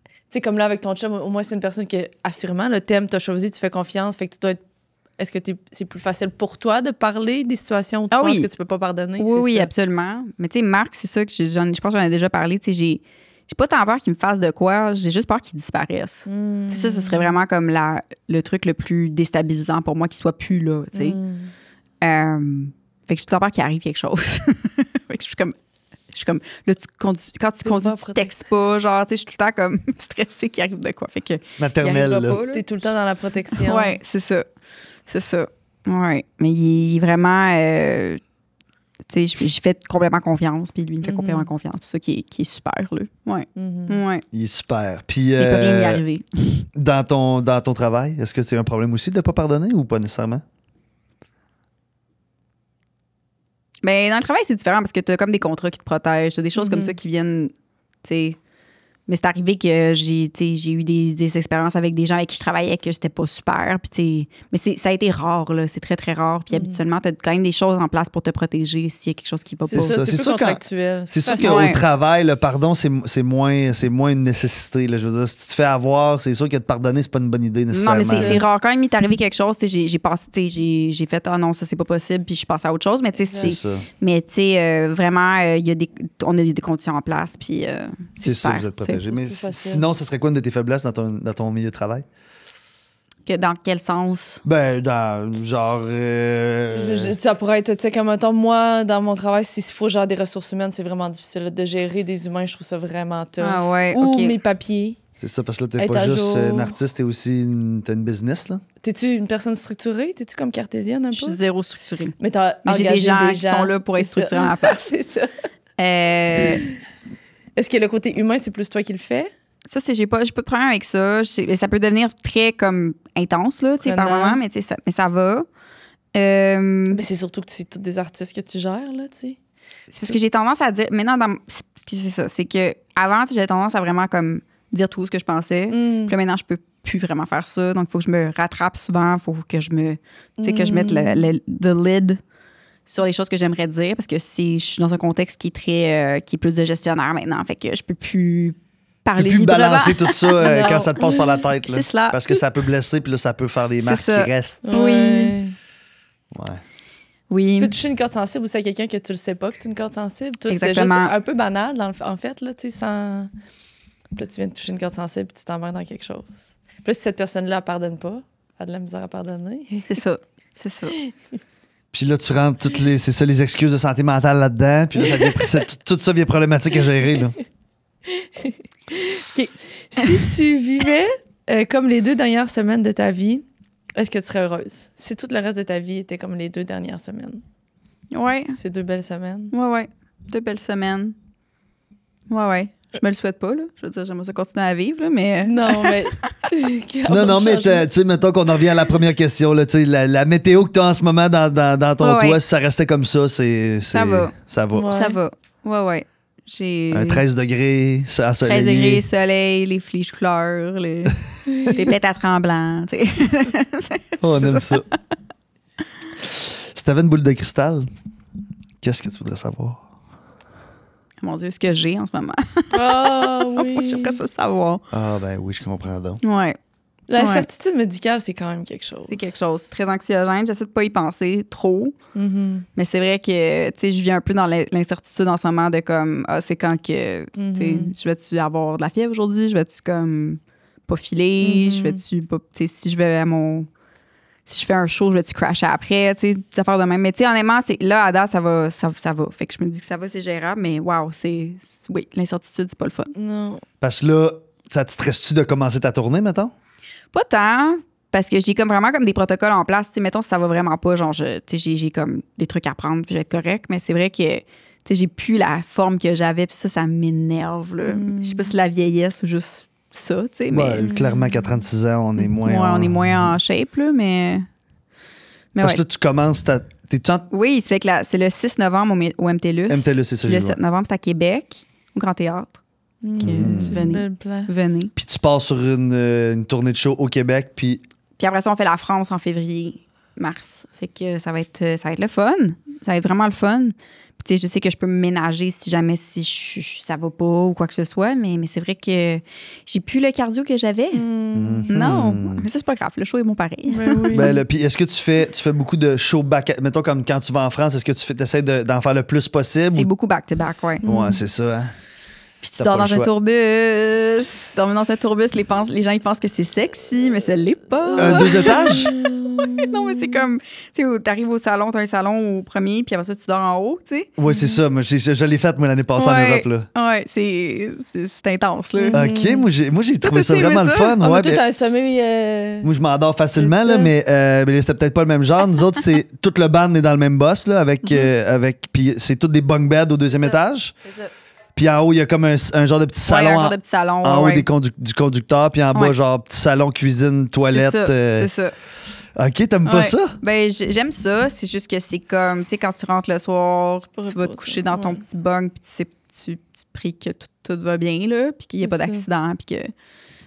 tu sais, comme là, avec ton chum, au moins, c'est une personne qui, assurément, le thème, t'as choisi, tu fais confiance, fait que tu dois être. Est-ce que c'est plus facile pour toi de parler des situations où tu penses que tu peux pas pardonner? Oui, ça? absolument. Mais tu sais, Marc, c'est ça que je pense que j'en ai déjà parlé. Tu sais, j'ai pas tant peur qu'il me fasse de quoi, j'ai juste peur qu'il disparaisse. Tu sais, ça, ce serait vraiment comme le truc le plus déstabilisant pour moi, qu'il soit plus là, tu sais. Fait que j'ai tout le temps peur qu'il arrive quelque chose. Fait que je suis comme là, quand tu conduis, tu textes pas, genre, tu sais, je suis tout le temps comme stressée qu'il arrive de quoi. Fait que. Maternelle, là. T'es tout le temps dans la protection. Ouais, c'est ça. C'est ça. Ouais. Mais il est vraiment. Tu sais, j'y fais complètement confiance, puis lui, il me fait complètement confiance. C'est ça qui est super, là. Ouais. Ouais. Il est super. Puis. Il peut rien y arriver. Dans ton travail, est-ce que c'est un problème aussi de ne pas pardonner ou pas nécessairement? Mais dans le travail, c'est différent parce que tu as comme des contrats qui te protègent. Tu as des choses comme ça qui viennent. Tu sais. Mais c'est arrivé que j'ai eu des expériences avec des gens avec qui je travaillais que c'était pas super. Puis mais ça a été rare, là. C'est très, très rare. Puis habituellement, tu as quand même des choses en place pour te protéger s'il y a quelque chose qui va pas. C'est plus contractuel. C'est sûr qu'au travail, le pardon, c'est moins une nécessité. Là. Je veux dire, si tu te fais avoir, c'est sûr que de pardonner, c'est pas une bonne idée nécessairement. Non, mais c'est rare. Quand même, il t'est arrivé quelque chose, j'ai fait « Ah non, ça, c'est pas possible », puis je suis passée à autre chose. Mais tu sais, vraiment, on a des conditions en place, puis c'est sûr, super. vous êtes protégé. Mais sinon, ce serait quoi une de tes faiblesses dans ton milieu de travail? Dans quel sens? Ben, dans genre. Ça pourrait être, tu sais, comme mettons, moi, dans mon travail, s'il faut genre des ressources humaines, c'est vraiment difficile là, de gérer des humains. Je trouve ça vraiment tough. Ah ouais, ou mes papiers. C'est ça, parce que là, t'es pas juste un artiste, t'es aussi t'as une business, là. T'es-tu une personne structurée? T'es-tu comme cartésienne un peu? Je suis zéro structurée. Mais j'ai des gens qui sont là pour être structurés à la place. C'est ça. Est-ce que le côté humain, c'est plus toi qui le fais? Ça, j'ai pas de problème avec ça. Ça peut devenir très comme intense, là, tu sais, par moment, mais ça va. Mais c'est surtout que c'est tous des artistes que tu gères, là, tu sais. C'est parce que j'ai tendance à dire. Maintenant, c'est ça. C'est que avant, j'avais tendance à vraiment comme dire tout ce que je pensais. Puis là, maintenant, je peux plus vraiment faire ça. Donc, il faut que je me rattrape souvent. Il faut que je mette le lid sur les choses que j'aimerais dire parce que je suis dans un contexte qui est plus de gestionnaire maintenant. Fait que je peux plus parler plus librement. Balancer tout ça quand ça te passe par la tête. Là. C'est cela. Parce que ça peut blesser, puis là, ça peut faire des marques qui restent. Oui. Ouais. Oui. Tu peux toucher une corde sensible ou c'est à quelqu'un que tu le sais pas que c'est une corde sensible. Toi, c'était Exactement. juste un peu banal, en fait, là, tu sais, sans... Puis là, tu viens de toucher une corde sensible puis tu t'embarques dans quelque chose. Puis là, si cette personne-là, elle pardonne pas, elle a de la misère à pardonner. C'est ça. C'est ça. Puis là, tu rentres les excuses de santé mentale là-dedans. Puis là, tout ça devient problématique à gérer. Là. Okay. Si tu vivais comme les 2 dernières semaines de ta vie, est-ce que tu serais heureuse? Si tout le reste de ta vie était comme les 2 dernières semaines. Ouais. Ces 2 belles semaines. Ouais. 2 belles semaines. Ouais. Je me le souhaite pas, là. Je veux dire, j'aimerais ça continuer à vivre, là, mais... Non, mais... non, mais tu sais, mettons qu'on en revient à la première question, là, tu sais, la météo que tu as en ce moment dans ton toit, si ça restait comme ça, ça va. Ça va. Ouais. Ça va. Ouais. J'ai... Un 13 degrés, ça 13 degrés, soleil, les fliches couleurs, les têtes à tremblant, tu sais. On aime ça. Si t'avais une boule de cristal, qu'est-ce que tu voudrais savoir? Mon Dieu, ce que j'ai en ce moment. Ah oui. J'aimerais ça savoir. Ah ben oui, je comprends donc. Ouais. L'incertitude médicale, c'est quand même quelque chose. C'est quelque chose. C'est très anxiogène. J'essaie de pas y penser trop. Mm-hmm. Mais c'est vrai que, tu sais, je viens un peu dans l'incertitude en ce moment de comme, c'est quand que, tu sais, je vais-tu avoir de la fièvre aujourd'hui? Je vais-tu comme pas filer? Je vais-tu pas, tu sais, si je fais un show, je vais-tu crasher après? Tu sais, des affaires de même. Mais tu sais, honnêtement, là, à date, ça va. Fait que je me dis que ça va, c'est gérable. Mais wow, oui, l'incertitude, c'est pas le fun. Non. Parce que là, ça te stresse-tu de commencer ta tournée, mettons? Pas tant, parce que j'ai comme vraiment comme des protocoles en place. Tu sais, mettons, si ça va vraiment pas, genre, tu sais, j'ai comme des trucs à prendre, puis je vais être correct. Mais c'est vrai que, tu sais, j'ai plus la forme que j'avais, puis ça m'énerve, là. Je sais pas si la vieillesse ou juste ça, tu sais. Ouais, clairement qu'à 36 ans, on est moins. On est moins en shape, là, mais Parce que ouais. là, tu commences T'es-tu en... Oui, c'est le 6 novembre au MTLUS. MTLUS, c'est ça. Puis le 7 novembre, c'est à Québec, au Grand Théâtre. C'est Venez. une belle place. Venez. Puis tu pars sur une tournée de show au Québec, puis... Puis après ça, on fait la France en février, mars. Fait que ça va être le fun. Ça va être vraiment le fun. Puis tu sais, je sais que je peux me ménager si jamais ça va pas ou quoi que ce soit, mais c'est vrai que j'ai plus le cardio que j'avais. Non, mais ça, c'est pas grave. Le show est bon pareil. Ben oui. Ben, là, puis est-ce que tu fais beaucoup de shows back... Mettons, comme quand tu vas en France, est-ce que tu essaies d'en faire le plus possible? C'est beaucoup back-to-back, ouais. Ouais, c'est ça. Hein? Puis tu T'as dors pas le dans un choix. tourbus. Dormir dans un tourbus, les gens ils pensent que c'est sexy, mais ça l'est pas. 2 étages? Non, mais c'est comme, tu sais, t'arrives au salon, t'as un salon au premier, puis après ça, tu dors en haut, tu sais. Oui, c'est ça. Moi, je l'ai fait, moi, l'année passée en Europe, là. Ouais, c'est intense, là. OK, moi, j'ai trouvé ça t'as aimé vraiment le ça? fun. Ah, ouais, mais toi, puis- t'as un sommeil. moi, je m'endors facilement, C'est là, ça. mais c'était peut-être pas le même genre. Nous autres, c'est tout le band est dans le même boss, là, avec puis c'est tous des bunk beds au 2e étage. C'est ça. Puis en haut, il y a comme un genre de petit Ouais, salon un genre de petit salon. en haut ouais. du conducteur, puis en bas, Ouais. genre petit salon, cuisine, toilette. C'est ça. OK, t'aimes pas Ouais. ça? Ben, j'aime ça. C'est juste que c'est comme, tu sais, quand tu rentres le soir, pas tu vas te reposer, coucher dans ton ouais. petit bunk, puis tu pries que tout va bien, là, puis qu'il n'y a pas C'est ça. d'accident, puis que. Fait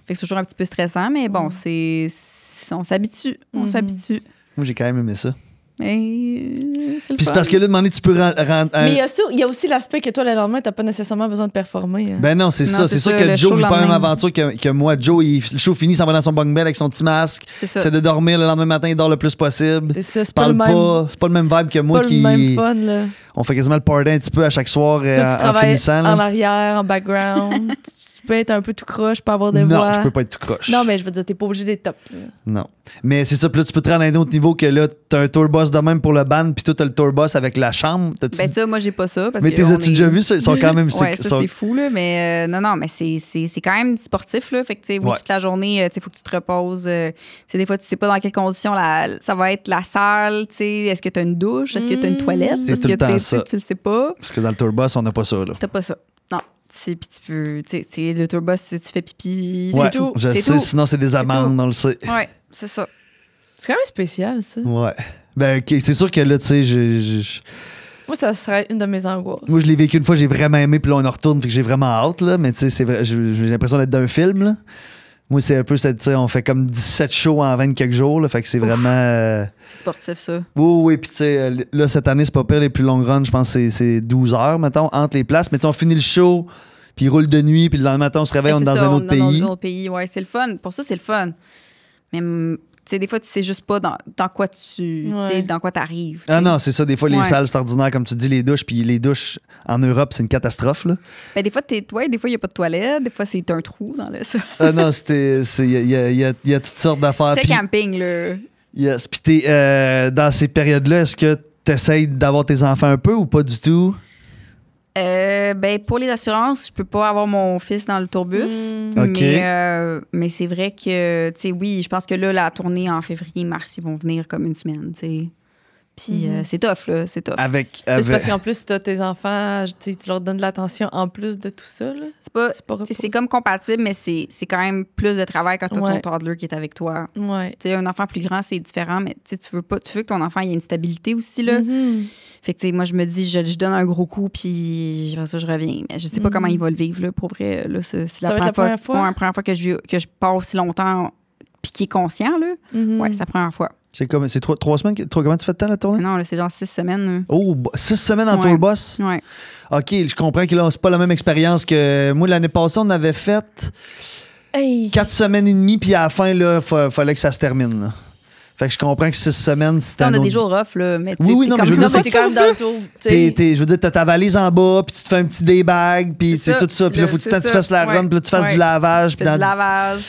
que c'est toujours un petit peu stressant, mais bon, on s'habitue. On s'habitue. Moi, j'ai quand même aimé ça. Mais c'est le Puis c'est fun. parce que là, demander, tu peux rendre. Mais il y a aussi l'aspect que toi, le lendemain, t'as pas nécessairement besoin de performer. Hein. Ben non, c'est Non, ça. c'est C'est sûr ça, que le Joe show vit le pas la même lendemain. aventure que moi. Joe, le show finit, il s'en va dans son bunk bed avec son petit masque. C'est ça. C'est de dormir le lendemain matin, il dort le plus possible. C'est ça, c'est Il pas le parle même. pas. C'est pas le même vibe que moi pas qui. le même fun, là. On fait quasiment le party un petit peu à chaque soir Toi, tu en travailles finissant. là. en arrière, en background. tu peux être un peu tout croche, pas avoir de Non, voix. je peux pas être tout croche. Non, mais je veux dire, t'es pas obligé d'être top. là. Non. Mais c'est ça, puis là, tu peux te rendre à un autre niveau que là, t'as un tour boss de même pour le band, puis toi, t'as le tour boss avec la chambre. Ben ça, moi, j'ai pas ça. Parce Mais que t'es on as-tu est- déjà vu ça? Ils sont quand même. Ouais, ça, c'est fou, là. Mais non, mais c'est quand même sportif, là. Fait que, tu sais, oui, Ouais. toute la journée, tu sais, faut que tu te reposes. Tu sais, des fois, tu sais pas dans quelles conditions ça va être la salle, tu sais. Est-ce que t'as une douche? Est-ce que t'as une toilette? C'est Est-ce tout que le temps t'es- ça. tu le sais pas? Parce que dans le tour boss, on n'a pas ça, là. T'as pas ça. Non. Puis tu peux. Tu sais, le tourbus, tu fais pipi. Ouais, C'est tout. je C'est sais, tout. sinon c'est des amendes, tout. on le sait. Ouais, c'est ça. C'est quand même spécial, ça. Ouais. Ben, OK, c'est sûr que là, tu sais, Moi, ça serait une de mes angoisses. moi, je l'ai vécu une fois, j'ai vraiment aimé, puis là, on en retourne, fait que j'ai vraiment hâte, là. Mais tu sais, c'est vrai, j'ai l'impression d'être dans un film, là. Moi, c'est un peu, tu sais, on fait comme 17 shows en 20 quelques jours, là. Fait que c'est vraiment. C'est sportif, ça. Oui, puis tu sais, là, cette année, c'est pas pire, les plus longues runs, je pense que c'est 12 heures, mettons, entre les places. Mais tu sais, on finit le show, puis il roule de nuit, puis le lendemain matin, on se réveille, on est dans Ben, C'est ça, un autre est dans pays. un autre pays, ouais, c'est le fun. Pour ça, c'est le fun. Mais, tu sais, des fois, tu sais juste pas dans quoi Ouais. dans quoi t'arrives. Ah non, c'est ça, des fois, les Ouais. salles, c'est ordinaire, comme tu dis, les douches, puis les douches en Europe, c'est une catastrophe, là. Ben, des fois, des fois, il n'y a pas de toilette. Des fois, c'est un trou dans le sol. Ah non, il y a toutes sortes d'affaires. Très Puis, camping, là. yes. Puis dans ces périodes-là, est-ce que tu essaies d'avoir tes enfants un peu ou pas du tout? Ben, pour les assurances, je peux pas avoir mon fils dans le tourbus. OK. Mais c'est vrai que, tu sais, oui, je pense que là, la tournée en février-mars, ils vont venir comme une semaine, tu sais. Puis c'est tough, là. C'est tough. Avec. C'est parce qu'en plus, t'as tes enfants, tu leur donnes de l'attention en plus de tout ça. Là. C'est pas, C'est pas tu sais, c'est reposé. comme compatible, mais c'est quand même plus de travail quand t'as Ouais. ton toddler qui est avec toi. Ouais. Tu sais, un enfant plus grand, c'est différent, mais tu sais, tu veux que ton enfant ait une stabilité aussi, là. Mhm. Fait que, tu sais, moi, je me dis, je donne un gros coup, puis après ça, je reviens. Mais je sais pas comment il va le vivre, là, pour vrai. Là, c'est Ça va être la première fois? Ouais, la première fois que je pars aussi longtemps, puis qu'il est conscient, là. Mhm. Ouais, c'est la première fois. C'est comme. C'est 3 semaines? Comment tu fais de temps la tournée? Non, là, c'est genre 6 semaines. Oh, 6 semaines en Ouais. tour boss? Là. Ouais. OK, je comprends que là, c'est pas la même expérience que. Moi, l'année passée, on avait fait Hey! 4 semaines et demie, puis à la fin, là, fallait que ça se termine, là. Fait que je comprends que 6 semaines, c'était On a un des autre- jours off, là. Mais Oui, oui, non, mais je veux Non, dire, mais t'es quand même dans le tour. tu sais. je veux dire, t'as ta valise en bas, puis tu te fais un petit day bag, puis C'est c'est ça. tout ça. Puis là, faut que C'est tu ça. fasses la Ouais. run, puis là, tu fasses Ouais. du lavage. Je Puis fais du dans- lavage.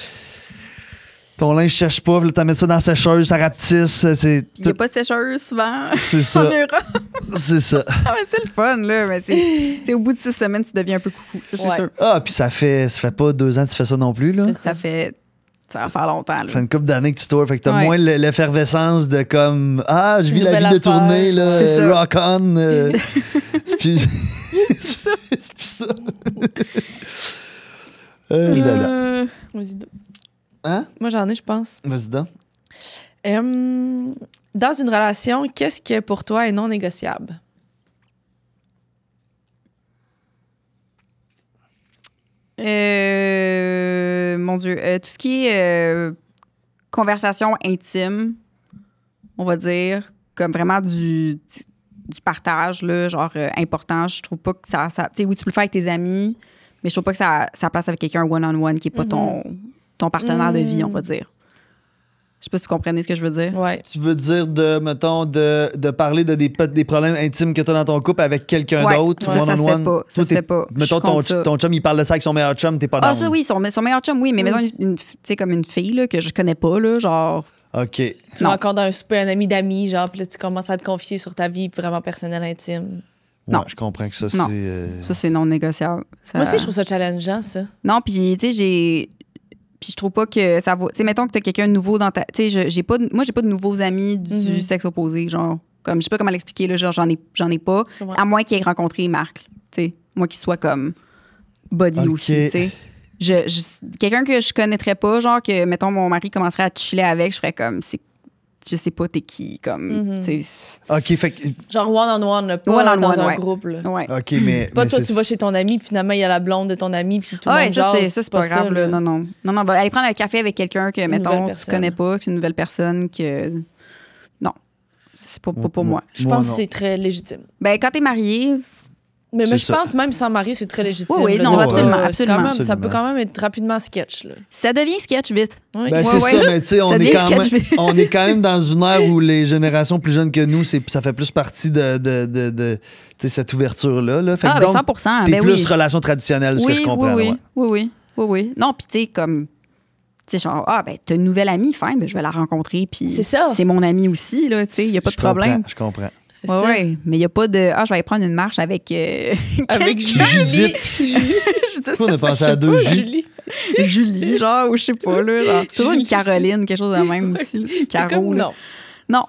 ton linge sèche pas, puis là, t'as mis ça dans la sécheuse, ça rapetisse. C'est Puis il n'y a pas de sécheuse souvent. C'est En ça. Europe. C'est ça. Ah, mais c'est le fun, là. Mais c'est tu sais, au bout de 6 semaines, tu deviens un peu coucou. Ça, c'est Ouais. sûr. Ah, puis ça fait pas 2 ans que tu fais ça non plus, là. Ça va faire longtemps, Ça fait là. une couple d'années que tu tours, fait que t'as Ouais. moins l'effervescence de comme ah, je vis Une la vie nouvelle de tournée, là, C'est ça. rock on. C'est plus c'est plus ça. Là, là. Vas-y donc. Hein? Moi, j'en ai, je pense. Vas-y donc. Dans une relation, qu'est-ce que pour toi est non négociable? Mon Dieu. Tout ce qui est conversation intime, on va dire, comme vraiment du partage, là, genre important. Je trouve pas que ça tu sais, oui, tu peux le faire avec tes amis, mais je trouve pas que ça passe avec quelqu'un one-on-one qui est pas ton partenaire de vie, on va dire. Je sais pas si vous comprenez ce que je veux dire. Ouais. Tu veux dire de parler de des problèmes intimes que tu as dans ton couple avec quelqu'un Ouais, d'autre, ça se fait pas. Ça se fait pas. Mettons ton chum, il parle de ça avec son meilleur chum, t'es pas Ah, down. ça, oui, son meilleur chum, oui, mais mettons, tu sais, comme une fille là, que je connais pas, là, genre. OK. Tu Non. rencontres dans un souper un ami d'amis, genre, puis là, tu commences à te confier sur ta vie vraiment personnelle, intime. Ouais, Non. je comprends que ça, Non. c'est... Ça, c'est non négociable. Ça- Moi aussi, je trouve ça challengeant, ça. Non, puis, tu sais, Puis je trouve pas que ça vaut. Tu sais, mettons que t'as quelqu'un de nouveau dans ta. Tu sais, moi, j'ai pas de nouveaux amis du sexe opposé, genre. Comme, je sais pas comment l'expliquer, là, genre, j'en ai pas. Ouais. À moins qu'il ait rencontré Marc, tu sais. Moi, qu'il soit comme body Ok. aussi, tu sais. Quelqu'un que je connaîtrais pas, genre, que, mettons, mon mari commencerait à chiller avec, je ferais comme. Je sais pas, t'es qui, comme. Tu sais. OK, fait que... Genre one-on-one, là, pas One-on-one, dans un ouais. groupe. Là. Ouais. OK, mais... Pas mais toi, c'est- tu vas chez ton ami, puis finalement, il y a la blonde de ton ami, puis tout le Ah, monde ouais, ça, jase, c'est pas grave, ça, là. Non, va aller prendre un café avec quelqu'un que, mettons, nouvelle tu personne. connais pas, que c'est une nouvelle personne, que. Non. C'est pas pour moi. Je Moi, pense non. que c'est très légitime. Ben, quand t'es marié, Mais C'est je ça. pense même sans mari, c'est très légitime. Oui, oui, là, non, de pas- absolument, c'est absolument. quand même- Ça Absolument. peut quand même être rapidement sketch. Là. ça devient sketch vite. Oui. Ben, Ouais, c'est ouais. ça, mais tu sais, on Ça est devient quand même, sketch. on est quand même dans une ère où les générations plus jeunes que nous, ça fait plus partie de tu sais, cette ouverture-là. Là. Fait que Ah, ben donc, 100%. t'es Ben plus oui. relation traditionnelle, ce que Oui, je comprends. oui, ouais. oui. Non, puis tu sais, comme. Tu sais, genre, ben, t'as une nouvelle amie, fine, ben, je vais la rencontrer, puis. C'est ça. C'est mon amie aussi, là, tu sais, il n'y a pas de Je comprends, problème. Je comprends. C'est Ouais, ça. ouais. Mais il n'y a pas de. Ah, je vais aller prendre une marche avec. Avec Judith. Judith. Toi, on a pensé à deux J. Julie. Julie, genre, ou je sais pas, là. genre, c'est toujours une Julie. Caroline, quelque chose de même aussi. là. Caro, Comme là. non. Non.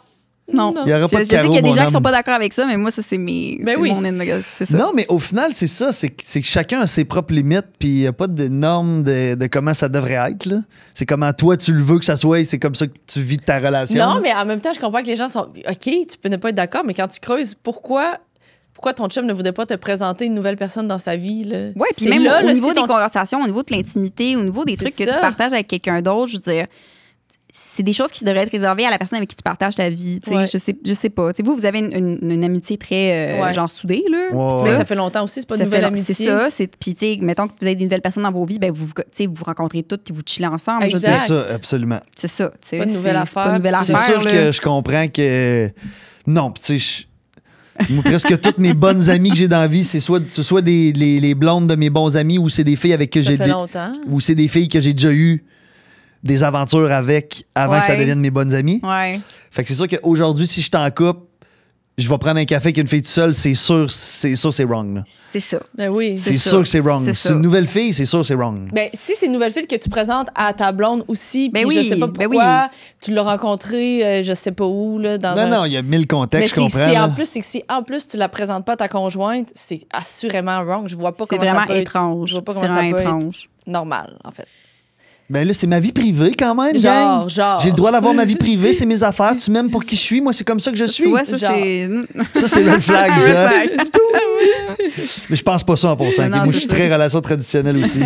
Non. Non. Il y aura pas de Je sais Caro, qu'il y a des mon gens qui sont homme. pas d'accord avec ça, mais moi, ça, c'est mes. Ben c'est oui, mon c'est ça. Non, mais au final, c'est ça. C'est que chacun a ses propres limites, puis il n'y a pas de normes de comment ça devrait être. Là. C'est comment toi, tu le veux que ça soit, et c'est comme ça que tu vis ta relation. Non, là. mais en même temps, je comprends que les gens sont. OK, tu peux ne pas être d'accord, mais quand tu creuses, pourquoi ton chum ne voudrait pas te présenter une nouvelle personne dans sa vie? Là? Oui, puis C'est même là, au là, niveau si des ton- conversations, au niveau de l'intimité, au niveau des C'est trucs que ça. tu partages avec quelqu'un d'autre, je veux dire, c'est des choses qui devraient être réservées à la personne avec qui tu partages ta vie. tu sais. Ouais. Je sais pas. Tu sais, vous avez une amitié très Ouais. genre soudée, là. Ouais, Puis ouais. Mais ça fait longtemps aussi, c'est pas une nouvelle amitié. C'est ça. Puis, tu sais, mettons que vous avez des nouvelles personnes dans vos vies, ben vous vous rencontrez toutes puis vous chillez ensemble. je veux C'est dire. Exact. ça, absolument. C'est ça. tu sais, Pas de nouvelle c'est affaire. Pas de nouvelle C'est affaire. sûr là. que je comprends que. Non, puis tu sais, moi, presque toutes mes bonnes amies que j'ai dans la vie, c'est soit les blondes de mes bons amis ou c'est des filles avec qui Ça j'ai fait longtemps. ou c'est des filles que j'ai déjà eu des aventures avec avant que ça Ouais. devienne mes bonnes amies. Ouais. Fait que c'est sûr qu'aujourd'hui, si je t'en coupe, je vais prendre un café avec une fille toute seule, c'est sûr, c'est wrong. là. C'est ça. Ben oui. C'est ça. sûr que c'est wrong. C'est C'est ça. une nouvelle fille, c'est sûr c'est wrong. Ben, si c'est une nouvelle fille que tu présentes à ta blonde aussi, Ben puis oui, je sais pas ben pourquoi, tu l'as rencontré, je sais pas où, là, dans un... Non, il y a mille Mais contextes, je c'est comprends. c'est là. en plus, c'est que si en plus tu la présentes pas à ta conjointe, c'est assurément wrong. Je vois pas C'est comment vraiment ça peut étrange. Je vois pas C'est comment ça vraiment peut être étrange. normal, en fait. Ben là, c'est ma vie privée quand même, gang. Genre. J'ai le droit d'avoir ma vie privée, c'est mes affaires. Tu m'aimes pour qui je suis, moi, c'est comme ça que je suis. Tu vois, ça, Genre. c'est. Ça, c'est red flag, Red ça. flag. Mais je pense pas ça en passant. Non, Moi, je c'est suis ça. très relation traditionnelle aussi.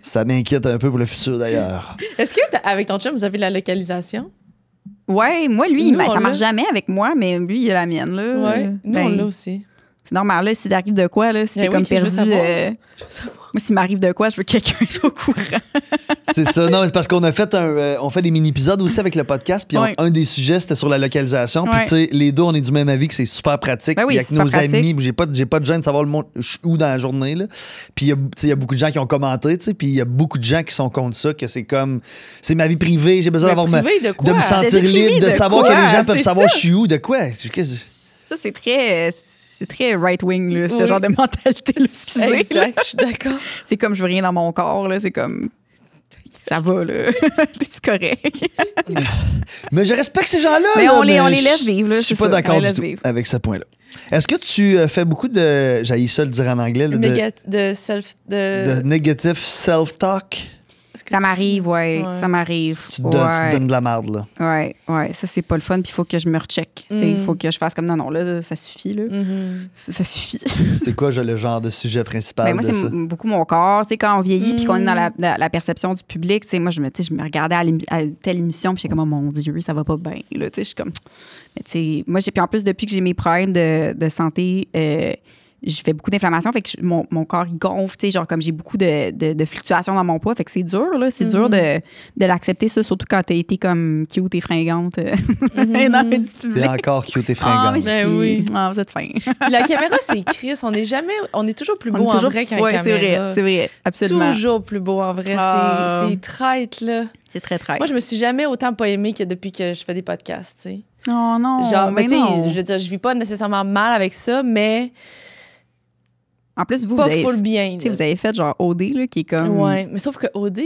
Ça m'inquiète un peu pour le futur, d'ailleurs. Est-ce que avec ton chum, vous avez la localisation? Ouais, moi, lui, Nous, on ça l'a. marche jamais avec moi, mais lui, il a la mienne, là. Ouais. Nous, Ben, on l'a aussi. c'est normal, là, si t'arrives de quoi, là, si Ben t'es oui, comme je veux perdu. savoir. Je veux savoir. Moi, s'il m'arrive de quoi, je veux que quelqu'un soit au courant. C'est ça. Non, c'est parce qu'on a fait on fait des mini-épisodes aussi avec le podcast. Puis Ouais. un des sujets, c'était sur la localisation. Puis Ouais. tu sais, les deux, on est du même avis que c'est super pratique. Ben oui, Puis avec c'est super nos pratique. amis, j'ai pas de gêne de savoir le monde je suis où dans la journée. Là. Puis tu sais, il y a beaucoup de gens qui ont commenté. Tu sais, puis il y a beaucoup de gens qui sont contre ça, que c'est comme, c'est ma vie privée, j'ai besoin Mais d'avoir privé de quoi? de me sentir D'être libre, privé de de savoir quoi? que les gens peuvent C'est savoir ça. je suis où, de quoi. Ça, c'est très right-wing, là, ce Oui. genre de mentalité. Là, excusez. là. Exact, je suis d'accord. C'est comme je veux rien dans mon corps, là. C'est comme. Ça va, là. T'es correct. Mais je respecte ces gens-là. Mais là, on les laisse vivre, là, Je suis c'est pas ça, d'accord on les du laisse tout vivre. avec ce point-là. Est-ce que tu fais beaucoup de, j'haïs ça le dire en anglais, là, De self... de negative self-talk? Ça m'arrive, ouais. Ça m'arrive. Tu te donnes de la merde, là. Ouais. Ça, c'est pas le fun. Puis il faut que je me recheck. Il faut que je fasse comme non, là, ça suffit, là. Ça suffit. C'est quoi, le genre de sujet principal? Ben moi, c'est beaucoup mon corps. Tu sais, quand on vieillit puis qu'on est dans la perception du public, tu sais, moi, je me regardais à telle émission puis j'étais comme, oh mon Dieu, ça va pas bien. Là, tu sais, je suis comme. Mais tu sais, moi, puis en plus, depuis que j'ai mes problèmes de santé, je fais beaucoup d'inflammation, fait que mon corps il gonfle, tu sais, genre comme j'ai beaucoup de fluctuations dans mon poids, fait que c'est dur, là, c'est dur de l'accepter, ça, surtout quand t'as été comme cute et fringante dans le petit public. T'es encore cute et fringante. Mais oui. Vous êtes fin. Puis la caméra, c'est Chris, on est toujours plus beau en vrai qu'un caméra. C'est vrai, absolument. Toujours plus beau en vrai, c'est traite, là. C'est très traite. Moi, je me suis jamais autant pas aimée que depuis que je fais des podcasts, tu sais. Non, genre, mais tu sais, non. je veux dire, je vis pas nécessairement mal avec ça, mais en plus, vous pas avez full bien. Vous avez fait genre OD, là, qui est comme... Ouais, mais sauf que OD,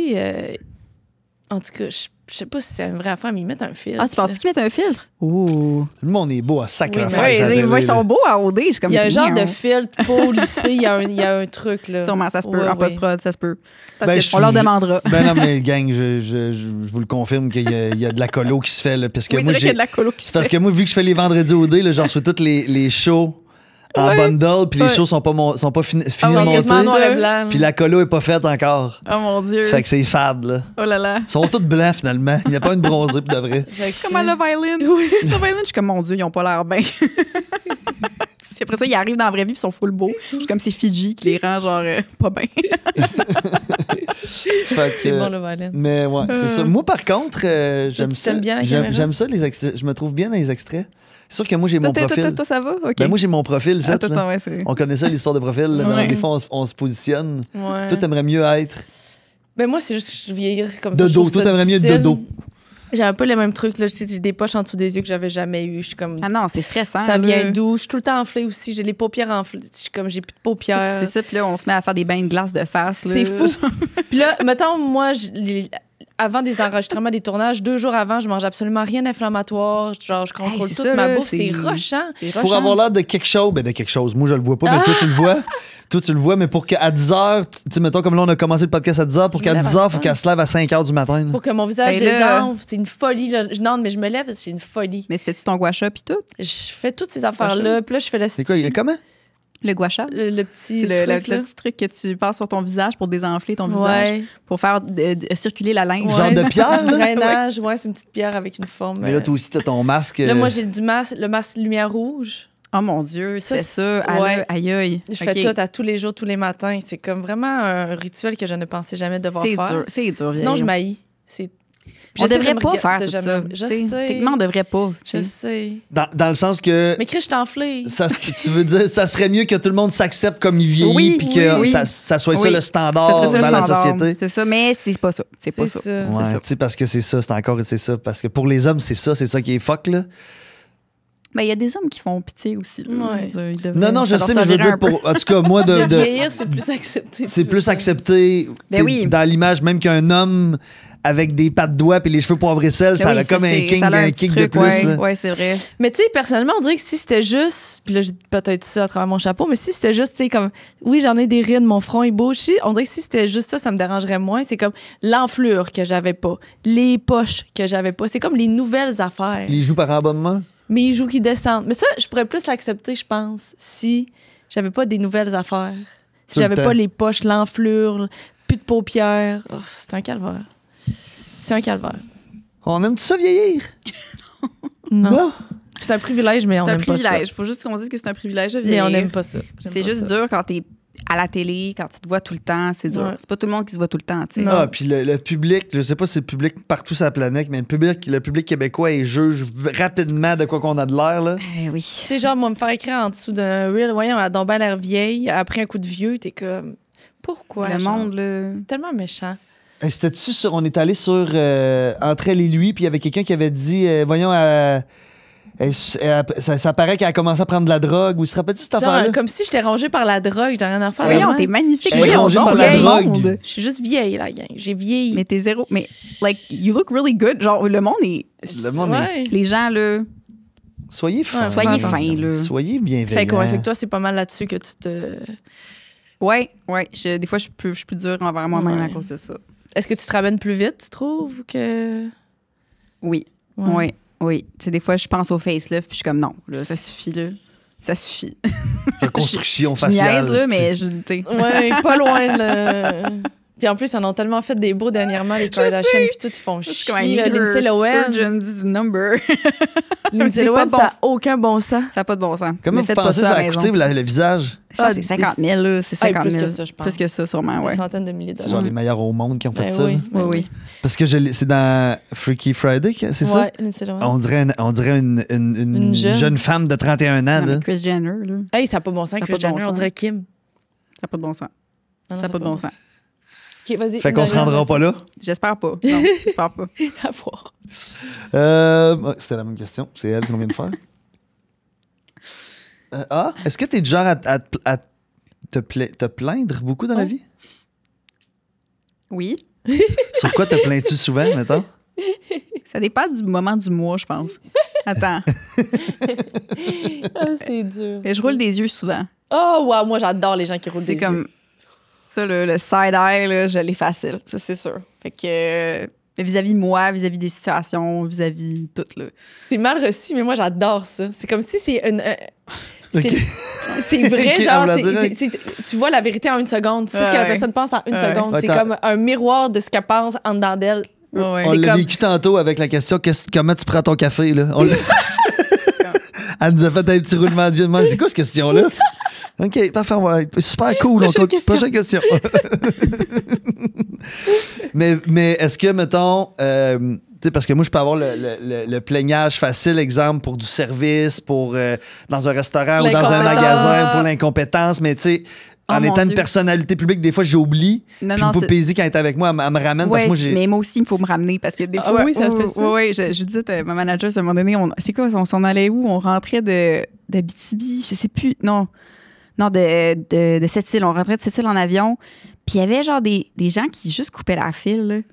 en tout cas, je sais pas si c'est une vraie affaire, mais ils mettent un filtre. Ah, tu penses qu'ils mettent un filtre? Oh. Le monde est beau à sacrifice. Oui, ils sont beaux à OD. Il y a un genre de filtre pas au lycée, il y a un truc, là. Sûrement, ça se peut. En post-prod, ça se peut. Parce on leur demandera. Ben non, mais gang, je vous le confirme qu'il y a de la colo qui se fait. Là, parce que oui, moi, c'est vrai qu'il y a de la colo qui se fait. Parce que moi, vu que je fais les vendredis OD, là, genre, je fais tous les shows en bundle, puis les shows sont pas finis de monter. Puis la colo est pas faite encore. Oh mon Dieu. Fait que c'est fade, là. Oh là là. Ils sont tous blancs, finalement. Il n'y a pas une bronzée, pour de vrai. Comme à Love Island. Oui. Love Island, je suis comme, mon Dieu, ils ont pas l'air bien. Après ça, ils arrivent dans la vraie vie, ils sont full beaux. Je suis comme c'est Fidji qui les rend genre pas bien. C'est bon, Love Island. Mais ouais, c'est ça. Moi, par contre, j'aime ça. J'aime ça, les extraits. Je me trouve bien dans les extraits. C'est sûr que moi, j'ai mon profil. Toi, ça va? OK. Ben, moi, j'ai mon profil. On connaît ça, l'histoire de profil. Là, des fois, on se positionne. Ouais. Toi, t'aimerais mieux être... Ben moi, c'est juste que je vieillir comme de dos. Toi, t'aimerais mieux de dos. J'ai un peu les mêmes trucs. Là. J'ai des poches en dessous des yeux que j'avais jamais eu. Je suis comme... Ah non, c'est stressant. Ça vient d'où? Je suis tout le temps enflée aussi. J'ai les paupières enflées. J'ai plus de paupières. C'est ça. Puis là, on se met à faire des bains de glace de face. C'est fou. Puis là, mettons, moi, avant des enregistrements, des tournages, 2 jours avant, je mange absolument rien d'inflammatoire. Genre, je contrôle toute ma bouffe. C'est rushant. Pour avoir l'air de quelque chose. Moi, je le vois pas, mais toi, tu le vois. Toi, tu le vois, mais pour qu'à 10h, tu sais, mettons, comme là, on a commencé le podcast à 10h, pour qu'à 10h, il faut qu'elle se lève à 5h du matin. Là. Pour que mon visage désenfle, c'est une folie. Là. Non, mais je me lève, c'est une folie. Mais fais-tu ton gua sha pis tout? Je fais toutes ces affaires-là. Puis là, je fais le C'est quoi, comment? Le gua sha? Le petit truc, le petit truc que tu passes sur ton visage pour désenfler ton visage. Pour faire circuler la linge. Genre de pierre, là? Drainage, c'est une petite pierre avec une forme. Mais là, toi aussi, t'as ton masque. Là, moi, j'ai le masque lumière rouge. Oh mon Dieu, tu fais ça. Aïe. Je fais tout à tous les jours, tous les matins. C'est comme vraiment un rituel que je ne pensais jamais devoir faire. C'est dur. Sinon, je m'haïs. On devrait pas faire tout ça. Je sais. Techniquement, on devrait pas. Je sais. Dans le sens que... Mais Chris, je t'enflée. Tu veux dire, ça serait mieux que tout le monde s'accepte comme il vieillit puis que ça soit ça le standard dans la société. C'est ça, mais c'est pas ça. C'est pas ça. Ouais, tu sais, parce que c'est ça. Parce que pour les hommes, c'est ça qui est fuck, là. Ben, il y a des hommes qui font pitié aussi. Ouais. Non, je sais, mais je veux dire, en tout cas, moi, de vieillir, c'est plus accepté. C'est plus accepté dans l'image, même qu'un homme avec des pattes de doigts et les cheveux poivrés sel, ça a comme un kick de plus. Oui, c'est vrai. Mais tu sais, personnellement, on dirait que si c'était juste, puis là, je dis peut-être ça à travers mon chapeau, mais si c'était juste, tu sais, comme, oui, j'en ai des rides, mon front est beau, on dirait que si c'était juste ça me dérangerait moins. C'est comme l'enflure que j'avais pas, les poches que j'avais pas. C'est comme les nouvelles affaires. Les joues par abonnement? Mais les joues qui descendent. Mais ça, je pourrais plus l'accepter, je pense, si j'avais pas des nouvelles affaires. Si j'avais pas les poches, l'enflure, plus de paupières. Oh, c'est un calvaire. C'est un calvaire. On aime tout ça vieillir? Non. C'est un privilège, mais on n'aime pas ça. C'est un privilège. Il faut juste qu'on dise que c'est un privilège de vieillir. Mais on n'aime pas ça. C'est juste dur quand t'es à la télé, quand tu te vois tout le temps, c'est dur. Ouais. C'est pas tout le monde qui se voit tout le temps, tu sais. Ah, puis le public, je sais pas si c'est le public partout sur la planète, mais le public québécois, il juge rapidement de quoi qu'on a de l'air, là. Oui. Tu sais, genre, moi, me faire écrire en dessous d'un reel, voyons, elle a donc bien l'air vieille, après un coup de vieux, t'es comme, pourquoi? Le monde, là. C'est tellement méchant. C'était-tu sur. On est allé sur Entre elle et lui, puis il y avait quelqu'un qui avait dit voyons, ça paraît qu'elle a commencé à prendre de la drogue. Ou se rappelle-tu cette affaire-là? Comme si j'étais rongée par la drogue, j'ai rien à faire. Voyons, t'es magnifique. Je suis rongée par la drogue. Je suis juste vieille, la gang. J'ai vieilli. Mais t'es zéro. Mais, like, you look really good. Genre, le monde est. Les gens, là. Soyez fins. Soyez fins, là. Soyez bienveillants. Fait que toi, c'est pas mal là-dessus que tu te. Ouais. Des fois, je suis plus dure envers moi-même à cause de ça. Est-ce que tu te ramènes plus vite, tu trouves, ou que... Oui. Ouais. Oui. Tu sais, des fois, je pense au facelift, puis je suis comme, non, là, ça suffit, là. Ça suffit. Reconstruction Je niaise, faciale. là, mais je, tu sais. Ouais, pas loin de... Puis en plus, ils en ont tellement fait des beaux dernièrement, les Kardashians, puis tout, ils font Je suis comme, I chier. need Là, Lindsay her Lohan. surgeon's number. Lindsay C'est Lohan, pas bon. ça n'a aucun bon sens. Ça n'a pas de bon sens. Comment Mais vous faites pas pensez ça ça à a la maison. coûté le visage? Je pense que c'est 50 000, là. C'est 50 plus 000. que ça, je pense. Plus que ça, sûrement, Des ouais. centaines de milliers de C'est genre dollars. les meilleurs au monde qui ont fait Ben ça. oui, là. ben Oui. Parce que c'est dans Freaky Friday, c'est ça? Ouais, Lindsay Lohan. On dirait une Une jeune femme de 31 ans. Non, Là. mais Kris Jenner, là. Hey, ça n'a pas de bon sens, Ça a Kris pas de bon Jenner. On sens. dirait Kim. Ça n'a pas de bon sens. Non, Ça n'a pas de bon sens. OK, vas-y. Fait qu'on se rendra pas là. J'espère pas. Non, j'espère pas. À voir. C'était la même question. C'est elle qu'on vient de faire. Est-ce que tu es du genre à te plaindre beaucoup dans la Ouais. vie? Oui. Sur quoi te plains-tu souvent, mettons? Ça dépend du moment du mois, je pense. Attends. Ah, c'est dur. Je roule des yeux souvent. Oh, wow, moi, j'adore les gens qui roulent des C'est comme yeux. ça, le side-eye, là, je l'ai facile. Ça, c'est sûr. Fait que vis-à-vis de moi, vis-à-vis des situations, vis-à-vis tout, là. C'est mal reçu, mais moi, j'adore ça. C'est comme si c'est une... c'est Ok. c'est vrai, Ok, genre, on va t'sais, dire. tu vois la vérité en une seconde. Tu sais ce que la Ouais. personne pense en une Ouais. seconde. Ouais, C'est t'as- comme un miroir de ce qu'elle pense en dedans d'elle. Ouais. On C'est l'a comme- vécu tantôt avec la question comment tu prends ton café, là? Elle nous a fait un petit roulement de yeux de même. C'est quoi cette question-là? OK, parfait. Ouais. Super cool. Prochaine question. Prochaine question. mais est-ce que, mettons, tu sais, parce que moi, je peux avoir le plaignage facile, exemple, pour du service, pour dans un restaurant ou dans un L'incompétence. magasin, pour l'incompétence, mais tu sais, en Oh, mon étant une Dieu. personnalité publique, des fois, j'oublie. Non, Puis non, pour c'est- Paisy, quand elle est avec moi, elle me ramène parce Ouais, que moi, j'ai... mais moi aussi, il faut me ramener parce que des Ah fois. oui, ça fait ça. Oui, je dis à ma manager, à un moment donné, c'est quoi, on s'en allait où? On rentrait de Abitibi, je sais plus. Non, de Sept-Îles. On rentrait de Sept-Îles en avion. Puis il y avait genre des gens qui juste coupaient la file, là. Tu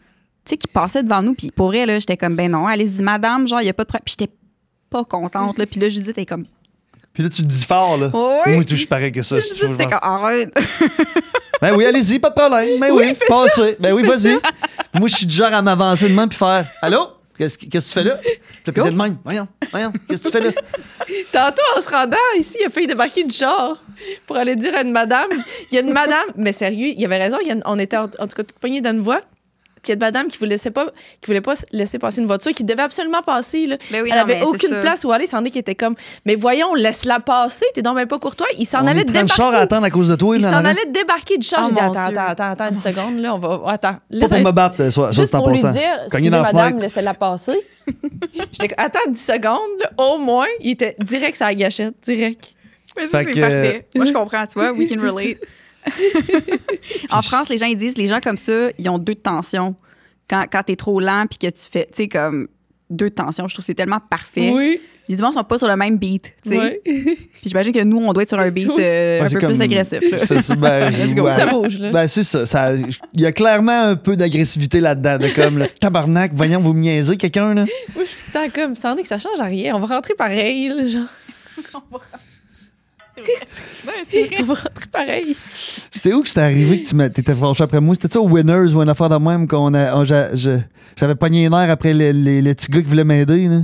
sais, qui passaient devant nous. Puis pour vrai, là, j'étais comme, ben non, allez-y, madame, genre, il n'y a pas de problème. Puis j'étais pas contente, là. Puis là, je disais, t'es comme. Puis là, tu le dis fort, là. Ouais. Moi, tout, je parais que ça. Je si tu disais, veux, t'es je comme, arrête. Ben oui, allez-y, pas de problème. Ben oui, fais passez. Ben oui, vas-y. Moi, je suis du genre à m'avancer de même puis faire Allô? Qu'est-ce que tu fais là? Puis là, c'est de même. Voyons, qu'est-ce que tu fais là? Tantôt, en se rendant ici, il a failli débarquer du char pour aller dire à une madame. Il y a une madame, mais sérieux, il avait raison. On était en tout cas toutes poignées dans une voie. Puis il y a une madame qui voulait pas laisser passer une voiture, qui devait absolument passer. Là. Ben oui, Elle non, mais avait c'est aucune ça. place où aller. C'en est qui était comme, mais voyons, laisse-la passer. T'es donc même pas courtois. Il s'en On allait est prend le débarquer. char à attendre à cause de toi. Il là, s'en là. allait débarquer du char. Oh, J'ai dit, mon attends, Dieu. attends, une seconde. Là, on va. Attends. Pas pour me battre, soit Juste c'est en pour lui passant. dire, Cogner excusez dans la madame, fenêtre. laissez-la passer. J'étais comme, attends 10 secondes, là, au moins, il était direct sur la gâchette, direct. Mais ça, Fait c'est que- parfait. Moi, je comprends, tu vois, we can relate. En France, les gens, ils disent, les gens comme ça, ils ont 2 de tension. Quand t'es trop lent puis que tu fais, tu sais, comme 2 de tension, je trouve que c'est tellement parfait. Oui. Les humains sont pas sur le même beat, tu sais. Ouais. Puis j'imagine que nous, on doit être sur un beat Ouais, un c'est peu comme- plus agressif. Là. Ben, Let's go. ouais. Ça bouge, là. Ben, c'est ça. Il y a clairement un peu d'agressivité là-dedans. De comme, le tabarnak, voyons, vous me niaisez quelqu'un, là. Moi, je suis tout le temps comme, ça en est que ça change à rien. On va rentrer pareil, là, genre. On va rentrer pareil. C'était où que c'était arrivé que t'étais fâché après moi? C'était-tu au Winners ou une affaire de même j'avais pogné les nerfs après les petits gars qui voulaient m'aider, là?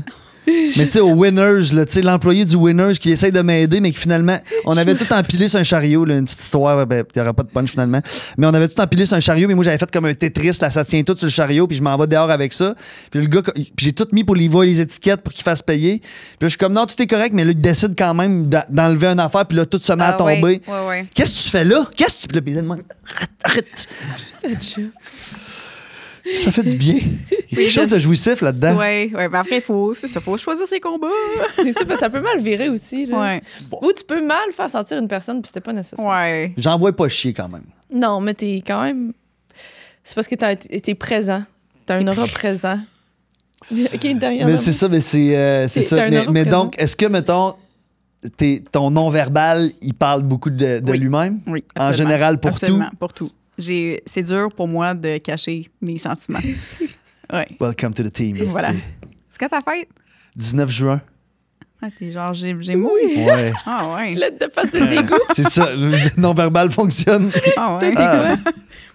Mais tu sais, au Winners, là, tu sais, l'employé du Winners qui essaye de m'aider, mais qui finalement, on avait tout empilé sur un chariot, là, une petite histoire, ben, il n'y aura pas de punch finalement. Mais on avait tout empilé sur un chariot, mais moi j'avais fait comme un Tetris, là, ça tient tout sur le chariot, puis je m'en vais dehors avec ça. Puis le gars, puis j'ai tout mis pour lui voir les étiquettes pour qu'il fasse payer. Puis là, je suis comme, non, tout est correct, mais là, il décide quand même d'enlever une affaire, puis là, tout se met à tomber. Ouais. Qu'est-ce que tu fais là? Qu'est-ce que tu. Puis là, puis il demande, arrête. Ça fait du bien. Il y a quelque chose de jouissif là-dedans. Ouais, mais après, faut choisir ses combats. C'est ça, parce que ça peut mal virer aussi, là. Ouais. Ou tu peux mal faire sentir une personne, puis c'était pas nécessaire. Ouais. J'en vois pas chier quand même. Non, mais t'es quand même. C'est parce que t'es présent. T'as un aura présent. OK, derrière. Mais c'est ça, mais c'est T'as ça. un Mais, aura mais présent. donc, est-ce que, mettons, ton non-verbal, il parle beaucoup de Oui. lui-même? Oui, En absolument. général, pour Absolument, tout? pour tout. C'est dur pour moi de cacher mes sentiments. Ouais. Welcome to the team. Voilà. esti. C'est quand ta fête? 19 juin. Ah, t'es genre Gémeaux? Ouais. Ah, ouais. Lettre de face de dégoût. C'est ça, le non-verbal fonctionne. Ah, ouais. Ah.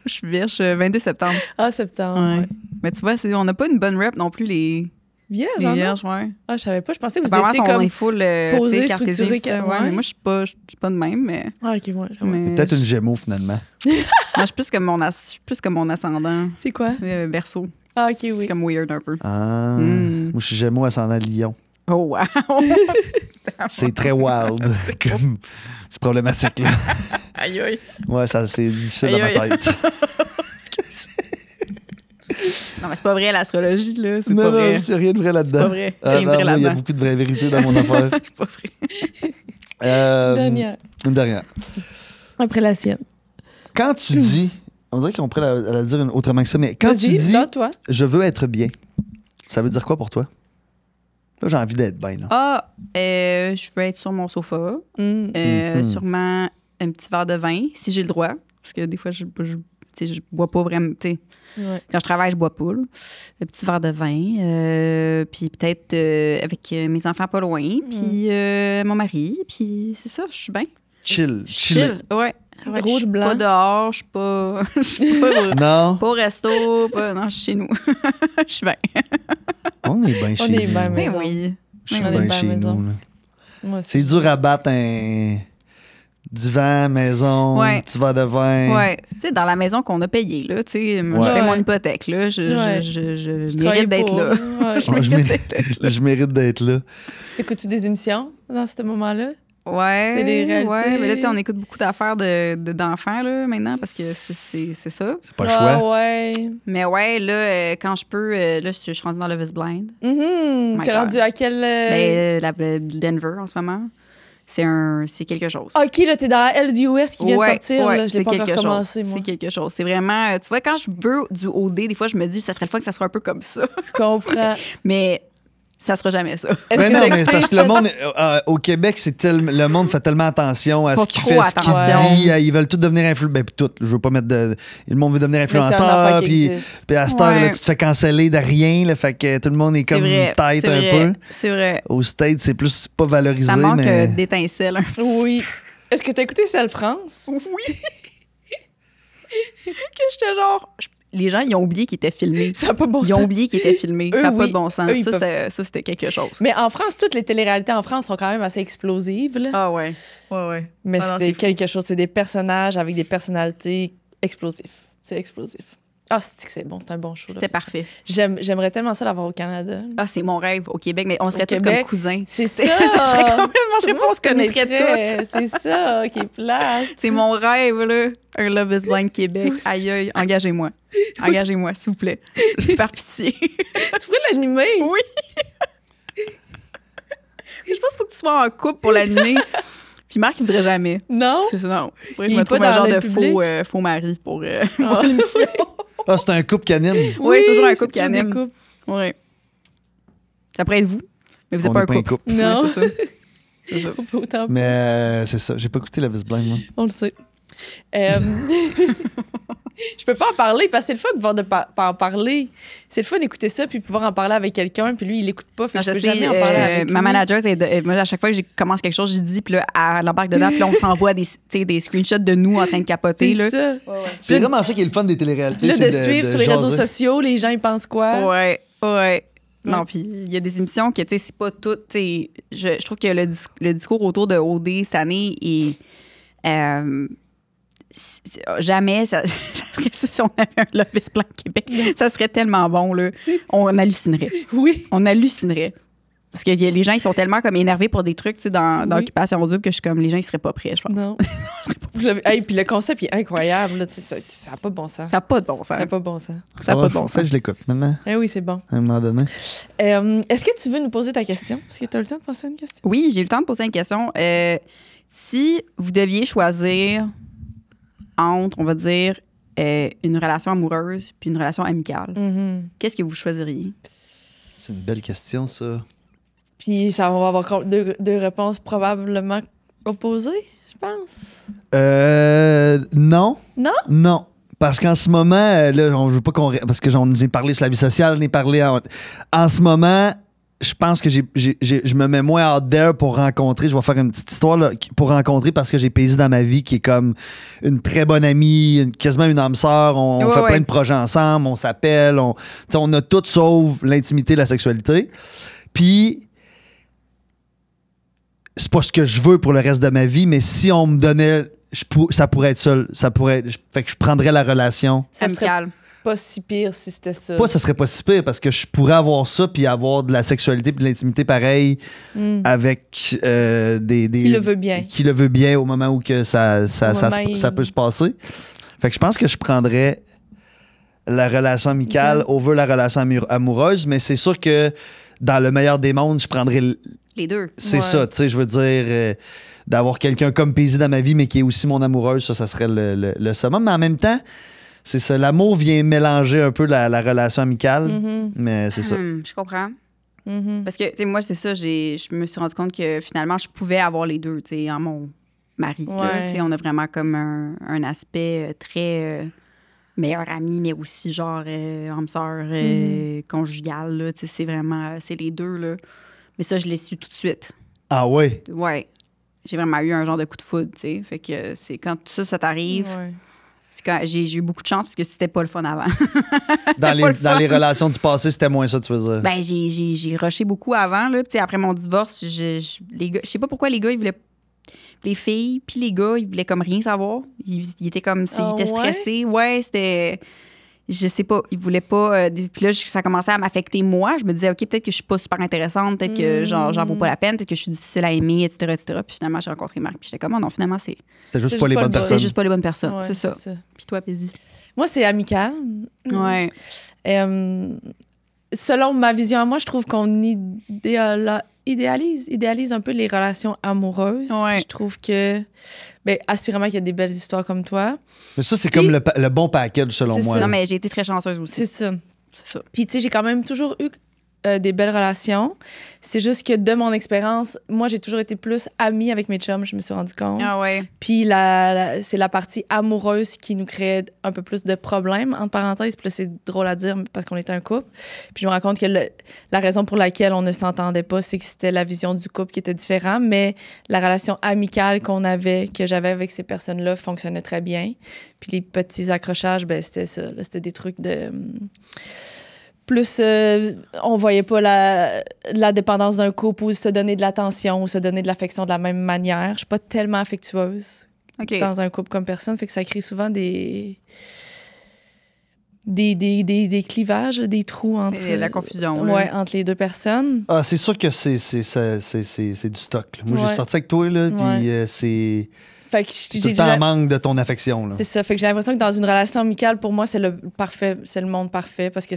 Je suis vierge 22 septembre. Ah, septembre. Ouais. Ouais. Mais tu vois, on n'a pas une bonne rep non plus, les Vierge, hein, vierges, ouais. Ah, je savais pas. Je pensais que vous Apparemment, étiez on comme est full posé, cartésien, structuré, tout ça. ouais. Mais moi, je suis pas de même, mais. Ah, OK, ouais. Ouais. mais Peut-être une Gémeaux, finalement. Moi, je suis plus comme mon ascendant. C'est quoi? Verseau. Ah, OK, oui. C'est comme weird un peu. Ah. Moi, je suis Gémeaux ascendant Lion. Oh, wow! C'est très wild. C'est problématique, là. Aïe, aïe. Ouais, ça, c'est difficile dans Aïe, ma aïe. tête. Non, mais c'est pas vrai, l'astrologie, là. C'est Non, pas non, vrai. c'est rien de vrai là-dedans. C'est pas vrai. Ah, Rien de non, vrai moi, il y a là-dedans. beaucoup de vraies vérités dans mon affaire. C'est pas vrai. Dernière. Une dernière. Après la sienne. Quand tu dis, on dirait qu'on pourrait la dire autrement que ça, mais quand tu Vas-y, dis là, toi. je veux être bien, ça veut dire quoi pour toi? Là, j'ai envie d'être bien. Là. Ah, je veux être sur mon sofa. Sûrement un petit verre de vin, si j'ai le droit. Parce que des fois, je bois pas vraiment. Tu sais, Ouais. quand je travaille, je bois pas. Là. Un petit verre de vin. Puis peut-être avec mes enfants pas loin. Puis mon mari. Puis c'est ça, je suis bien. Chill. Chill. Ouais. Rouge, je suis blanc. pas dehors, je suis pas. Je suis pas, Non, pas au resto. Non, je suis chez nous. Je suis bien. on est bien chez est nous. bien, Mais maison. oui. Je suis On est bien bien chez maison. nous. Là. Moi aussi. C'est dur à battre un divan, maison, Ouais. petit verre de vin. Ouais, tu sais, dans la maison qu'on a payée, là, tu sais, moi, je Ouais. paye mon hypothèque, là, Ouais. je travaille mérite d'être pour. là. Ouais. Ouais, je mérite d'être là. T'écoutes-tu des émissions dans ce moment-là? Ouais, Télé-réalité. ouais, mais là, tu sais, on écoute beaucoup d'affaires d'enfants, là, maintenant, parce que c'est ça. C'est pas le choix. Ouais. Mais ouais, là, quand je peux, là, je suis rendue dans Love is Blind. Mhm. My T'es God. rendu à quel. Denver, en ce moment, c'est quelque chose. OK, là, t'es dans la LDUS qui vient de sortir. ouais, Là. Je l'ai c'est pas encore quelque commencé, chose. moi. C'est quelque chose. C'est vraiment... Tu vois, quand je veux du OD, des fois, je me dis, ça serait le fun que ça soit un peu comme ça. Je comprends. Mais ça sera jamais ça. Est-ce Mais que non, t'as mais c'est écouté parce que le monde, au Québec, le monde fait tellement attention à Faut ce qu'il trop fait, ce qu'il attention. dit. Ils veulent tous devenir influenceurs. Ben, puis tout. Je veux pas mettre de. Le monde veut devenir Mais c'est un influenceur. affaire qui Puis existe. à cette heure, là, Ouais. tu te fais canceller de rien. Là, fait que tout le monde est comme vrai, tête c'est un vrai, peu. C'est vrai. Au States, c'est plus pas valorisé. Ça manque mais... d'étincelles un petit Oui. Est-ce que t'as écouté Celle France? Oui. Que j'étais genre... Les gens, ils ont oublié qu'ils étaient filmés. Ça n'a pas bon Ils ont sens. oublié qu'ils étaient filmés. Eux, Ça n'a pas oui. de bon sens. Eux, ils Ça, c'était quelque chose. Mais en France, toutes les téléréalités en France sont quand même assez explosives. Là. Ah ouais. Ouais, ouais. Mais Ah non, c'était c'est fou. quelque chose. C'est des personnages avec des personnalités explosifs. C'est explosif. Ah, c'est bon. C'est un bon show. là. C'était parfait. J'aimerais tellement ça l'avoir au Canada. Ah, c'est mon rêve au Québec, mais on serait Au tous Québec, comme cousins. C'est ça. Ça serait complètement... Je Tout le réponds, monde on se connaîtrait toutes. C'est ça qui est plate. C'est mon rêve, là. Un Love is Blind Québec. Aïe, aïe, engagez-moi. Engagez-moi, s'il vous plaît. Je vais faire pitié. Tu pourrais l'animer. Oui. Je pense qu'il faut que tu sois en couple pour l'animer. Puis Marc, il voudrait jamais. Non? C'est ça, non. Faudrait que Il je me est pas trouve un dans genre le de public? faux mari pour Ah. l'émission. Ah, c'est un couple qui anime. Oui, c'est toujours un couple qui toujours des anime. couples. Oui. Ça pourrait être vous, mais vous On n'êtes pas n'est un couple. Non. Ouais, c'est ça. C'est ça. Pas autant. Mais c'est ça. J'ai pas écouté la Vis Blind, moi. On le sait. Je peux pas en parler parce que c'est le fun de pouvoir pas en parler. C'est le fun d'écouter ça puis pouvoir en parler avec quelqu'un puis lui il l'écoute pas. Fait Non, que je je peux sais, jamais en parler avec lui. ma manager, moi, à chaque fois que je commence quelque chose, je dis, puis là, elle embarque dedans, puis là, on s'envoie des screenshots de nous en train de capoter. C'est Là. ça. C'est vraiment ça qui est le fun des téléréalités. Là, c'est de suivre sur les réseaux jaser. sociaux, les gens ils pensent quoi? Ouais, ouais. Non, Ouais. puis il y a des émissions que, tu sais, c'est pas tout. Tu sais, je trouve que le discours autour de OD cette année est. Jamais, ça serait ça si on avait un Love is Blind Québec. Ça serait tellement bon, là. On hallucinerait. Oui. On hallucinerait. Parce que les gens, ils sont tellement comme énervés pour des trucs, tu sais, dans Oui. Occupation Double que je suis comme, les gens, ils seraient pas prêts, je pense. Non. Hey, puis le concept il est incroyable. Là, tu sais, ça n'a pas de bon sens. Ça n'a pas de bon sens. Ça n'a pas de bon sens. Ça n'a Ouais, pas de bon faut sens. que je l'écoute, finalement, Eh oui, c'est bon. à un moment donné. Est-ce que tu veux nous poser ta question? Est-ce que tu as le temps de penser à une question? Oui, j'ai eu le temps de poser une question. Si vous deviez choisir entre, on va dire, une relation amoureuse puis une relation amicale, qu'est-ce que vous choisiriez? C'est une belle question, ça. Puis ça va avoir deux réponses probablement opposées, je pense. Non. Non? Non. Parce qu'en ce moment, là, on veut pas qu'on. Parce que j'ai parlé sur la vie sociale, j'en ai parlé en ce moment, je pense que je me mets moins out there pour rencontrer. Je vais faire une petite histoire là, pour rencontrer parce que j'ai Paisy dans ma vie qui est comme une très bonne amie, quasiment une âme sœur. On fait plein de projets ensemble, on s'appelle, on a tout sauf l'intimité, la sexualité. Puis, c'est pas ce que je veux pour le reste de ma vie, mais si on me donnait, ça pourrait être ça. Fait que je prendrais la relation. Ça serait Amical. pas si pire si c'était ça. Ça serait pas si pire parce que je pourrais avoir ça puis avoir de la sexualité puis de l'intimité pareil avec des Qui le veut bien. Qui le veut bien au moment où que ça peut se passer. Fait que je pense que je prendrais la relation amicale over la relation amoureuse, mais c'est sûr que dans le meilleur des mondes, je prendrais les deux. C'est ça, tu sais, je veux dire, d'avoir quelqu'un comme Paisy dans ma vie, mais qui est aussi mon amoureuse, ça serait le summum. Mais en même temps, c'est ça, l'amour vient mélanger un peu la relation amicale, mais c'est ça. Je comprends. Parce que, tu sais, moi, c'est ça, je me suis rendu compte que finalement, je pouvais avoir les deux, tu sais, en mon mari. Là, tu sais, on a vraiment comme un aspect très meilleur ami, mais aussi genre âme sœur conjugale, là, tu sais, c'est vraiment, c'est les deux, là. Mais ça, je l'ai su tout de suite. Ah ouais? Ouais. J'ai vraiment eu un genre de coup de foudre, tu sais. Fait que c'est quand ça t'arrive... Ouais. C'est quand j'ai eu beaucoup de chance parce que c'était pas le fun avant. Dans les relations du passé, c'était moins ça, tu veux dire? Ben, j'ai rushé beaucoup avant, là. Puis après mon divorce, les gars, je sais pas pourquoi les gars, ils voulaient... Les filles, puis les gars, ils voulaient comme rien savoir. Ils étaient comme... ils étaient stressés. Ouais, c'était... Je sais pas, ils voulaient pas... puis là, ça commençait à m'affecter moi. Je me disais, OK, peut-être que je suis pas super intéressante, peut-être que j'en vaux pas la peine, peut-être que je suis difficile à aimer, etc., etc. Puis finalement, j'ai rencontré Marc, puis j'étais comme, non, finalement, c'était juste pas les bonnes personnes. C'est juste pas les bonnes personnes, c'est ça. Puis toi, Paisy? Moi, c'est amical. Ouais. Selon ma vision à moi, je trouve qu'on idéalise un peu les relations amoureuses. Ouais. Je trouve que, assurément qu'il y a des belles histoires comme toi. Mais ça, c'est comme le bon package, selon moi. Non, mais j'ai été très chanceuse aussi. C'est ça. Puis, tu sais, j'ai quand même toujours eu des belles relations. C'est juste que de mon expérience, moi, j'ai toujours été plus amie avec mes chums, je me suis rendu compte. Ah ouais. Puis c'est la partie amoureuse qui nous créait un peu plus de problèmes, entre parenthèses. Puis là, c'est drôle à dire parce qu'on était un couple. Puis je me rends compte que la raison pour laquelle on ne s'entendait pas, c'est que c'était la vision du couple qui était différente, mais la relation amicale que j'avais avec ces personnes-là fonctionnait très bien. Puis les petits accrochages, c'était ça. Là, c'était des trucs de... Plus, on voyait pas la dépendance d'un couple ou se donner de l'attention ou se donner de l'affection de la même manière. Je suis pas tellement affectueuse dans un couple comme personne, fait que ça crée souvent des clivages, des trous entre... la confusion. Ouais, entre les deux personnes. Ah, c'est sûr que c'est du stock. Là. Moi, j'ai sorti avec toi, là, puis c'est... Fait que tout le temps en manque de ton affection. Là. C'est ça. Fait que j'ai l'impression que dans une relation amicale, pour moi, c'est le monde parfait parce que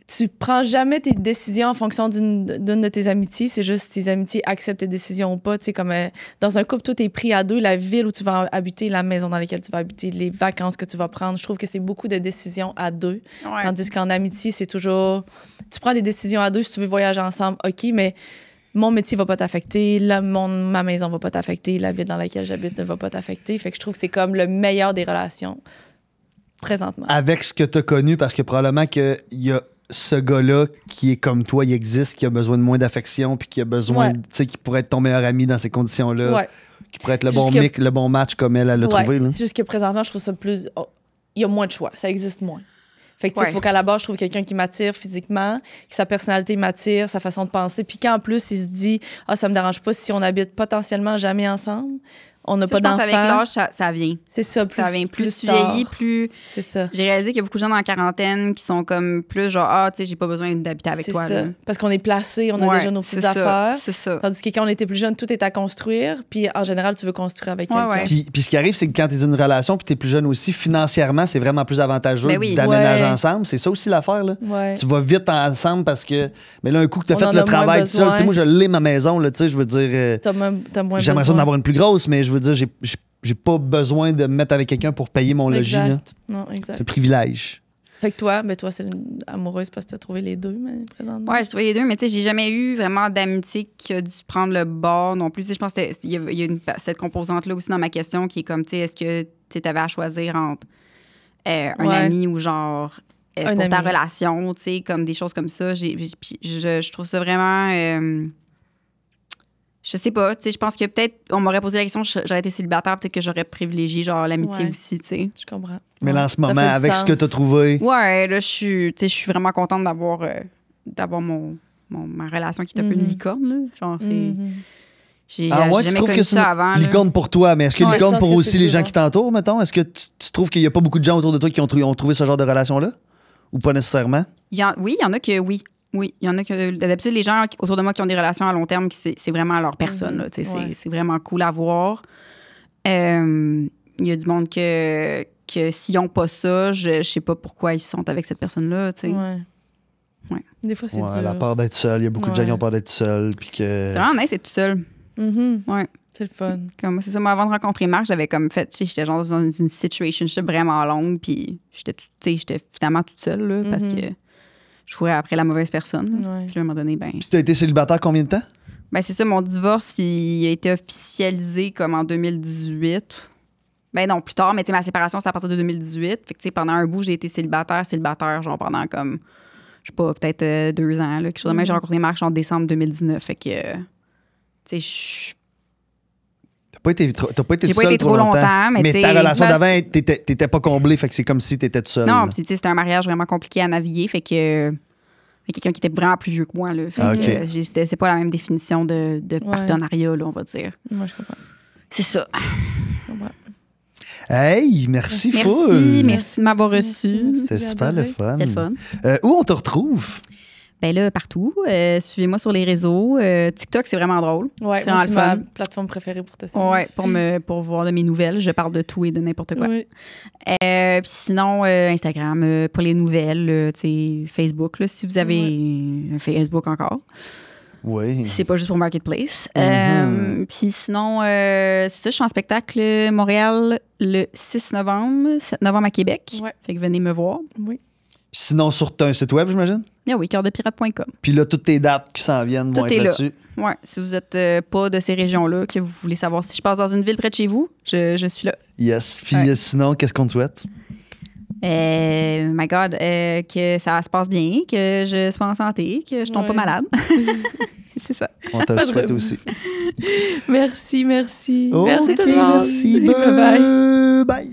tu prends jamais tes décisions en fonction d'une de tes amitiés. C'est juste si tes amitiés acceptent tes décisions ou pas. Tu sais, comme dans un couple, tout est pris à deux. La ville où tu vas habiter, la maison dans laquelle tu vas habiter, les vacances que tu vas prendre. Je trouve que c'est beaucoup de décisions à deux. Ouais. Tandis qu'en amitié, c'est toujours... Tu prends des décisions à deux si tu veux voyager ensemble, OK, mais... Mon métier va pas t'affecter, ma maison va pas t'affecter, la ville dans laquelle j'habite ne va pas t'affecter. Fait que je trouve que c'est comme le meilleur des relations présentement. Avec ce que tu as connu, parce que probablement qu'il y a ce gars-là qui est comme toi, il existe, qui a besoin de moins d'affection, puis qui a besoin, tu sais, qui pourrait être ton meilleur ami dans ces conditions-là, qui pourrait être le bon match comme elle l'a trouvé. Là. C'est juste que présentement, je trouve ça plus... Il y a moins de choix, ça existe moins. Fait que, il faut qu'à la base, je trouve quelqu'un qui m'attire physiquement, que sa personnalité m'attire, sa façon de penser, puis qu'en plus, il se dit « Ah, ça me dérange pas si on habite potentiellement jamais ensemble. » On n'a pas d'enfants. Je pense qu'avec l'âge, ça vient. C'est ça. Ça vient. Plus tu vieillis, plus... C'est ça. J'ai réalisé qu'il y a beaucoup de gens dans la quarantaine qui sont comme plus genre, ah, tu sais, j'ai pas besoin d'habiter avec toi. C'est ça. Là. Parce qu'on est placé, on a déjà nos petites affaires. C'est ça. Tandis que quand on était plus jeune, tout est à construire. Puis en général, tu veux construire avec quelqu'un. Ouais. Puis ce qui arrive, c'est que quand tu es dans une relation puis tu es plus jeune aussi, financièrement, c'est vraiment plus avantageux d'aménager ensemble. C'est ça aussi l'affaire. Là. Ouais. Tu vas vite ensemble parce que... Mais là, un coup que tu as fait le travail tout seul, tu sais, moi, je l'ai ma maison, là, tu sais, je veux dire... T'as moins j'aimerais ça d'en avoir une plus grosse, mais je veux dire, j'ai pas besoin de me mettre avec quelqu'un pour payer mon logis. Là. Non, exact. C'est un privilège. Fait que toi, c'est amoureuse parce que tu as trouvé les deux, mais présentement. Ouais, j'ai trouvé les deux, mais tu sais, j'ai jamais eu vraiment d'amitié qui a dû prendre le bord non plus. Je pense qu'il y a cette composante-là aussi dans ma question qui est comme, tu sais, est-ce que tu avais à choisir entre un ami ou genre Un pour ta ami. relation, tu sais, comme des choses comme ça. Puis je trouve ça vraiment... je sais pas, tu sais, je pense que peut-être, on m'aurait posé la question, j'aurais été célibataire, peut-être que j'aurais privilégié, genre, l'amitié Ouais. aussi, tu sais. Je comprends. Mais là, en ce Ça moment, fait du avec ce que sens. tu as trouvé, Ouais, là, je suis vraiment contente d'avoir ma relation qui est un peu une licorne, là. Genre, c'est... Mhm. J'ai ah ouais, j'ai tu jamais trouves connu que c'est ça une avant, là. licorne pour toi, mais est-ce que Ouais, licorne dans le pour sens que aussi c'est les dur, gens hein. qui t'entourent, mettons? Est-ce que tu trouves qu'il y a pas beaucoup de gens autour de toi qui ont trouvé ce genre de relation-là? Ou pas nécessairement? Oui, il y en a que oui. Oui, il y en a que d'habitude, les gens autour de moi qui ont des relations à long terme, c'est vraiment leur personne. Là, tu sais, Ouais. c'est vraiment cool à voir. Il y a du monde que s'ils n'ont pas ça, je sais pas pourquoi ils sont avec cette personne-là. Tu sais. Ouais. Ouais. Des fois, c'est Ouais, dur. la peur d'être seul. Il y a beaucoup de gens Ouais. qui ont peur d'être seul. Puis que... C'est vraiment nice d'être tout seul. Mhm. Ouais. C'est le fun. Comme, c'est ça, moi, avant de rencontrer Marc, j'avais comme fait, tu sais, j'étais genre dans une situationship vraiment longue, puis j'étais finalement toute seule, là, parce que je courais après la mauvaise personne. Ouais. Puis là, à un moment donné, ben... Puis t'as été célibataire combien de temps? Ben, c'est ça, mon divorce, il a été officialisé comme en 2018. Ben non, plus tard, mais tu sais, ma séparation, c'est à partir de 2018. Fait que, tu sais, pendant un bout, j'ai été célibataire, genre pendant comme, je sais pas, peut-être 2 ans, là, quelque chose de même. J'ai rencontré Marc en décembre 2019. Fait que, tu sais, T'as pas été j'ai tout pas seul été trop longtemps, mais tu sais... ta relation ben, d'avant, t'étais pas comblée, fait que c'est comme si t'étais tout seul. Non, là. puis tu sais, c'était un mariage vraiment compliqué à naviguer, fait que... quelqu'un qui était vraiment plus vieux que moi, là. Fait Ah, que, ok. c'est pas la même définition de partenariat, là, on va dire. Moi, je comprends. C'est ça. Je comprends. Hey, merci full. Merci de m'avoir reçu. C'est J'ai super le adoré. fun. C'était le fun. Où on te retrouve? Ben là, partout. Suivez-moi sur les réseaux. TikTok, c'est vraiment drôle. Ouais, C'est moi, vraiment c'est le ma fun. plateforme préférée pour te suivre. Ouais, pour voir de mes nouvelles. Je parle de tout et de n'importe quoi. Oui. Puis sinon, Instagram, pour les nouvelles, tu sais, Facebook, là, si vous avez un Facebook encore. Oui. C'est pas juste pour Marketplace. Mhm. Puis sinon, c'est ça, je suis en spectacle Montréal le 6 novembre, 7 novembre à Québec. Ouais. Fait que venez me voir. Oui. Sinon, sur un site web, j'imagine? Ah oui, cœurdepirate.com. Puis là, toutes tes dates qui s'en viennent vont Tout être est là. là-dessus. Ouais, si vous êtes pas de ces régions-là, que vous voulez savoir si je passe dans une ville près de chez vous, je suis là. Yes. Puis Ouais. sinon, qu'est-ce qu'on te souhaite? My God, que ça se passe bien, que je sois en santé, que je tombe pas Ouais. malade. C'est ça. On te le souhaite de- aussi. Merci, merci. OK, merci tout le monde. Merci. Bye bye. Bye.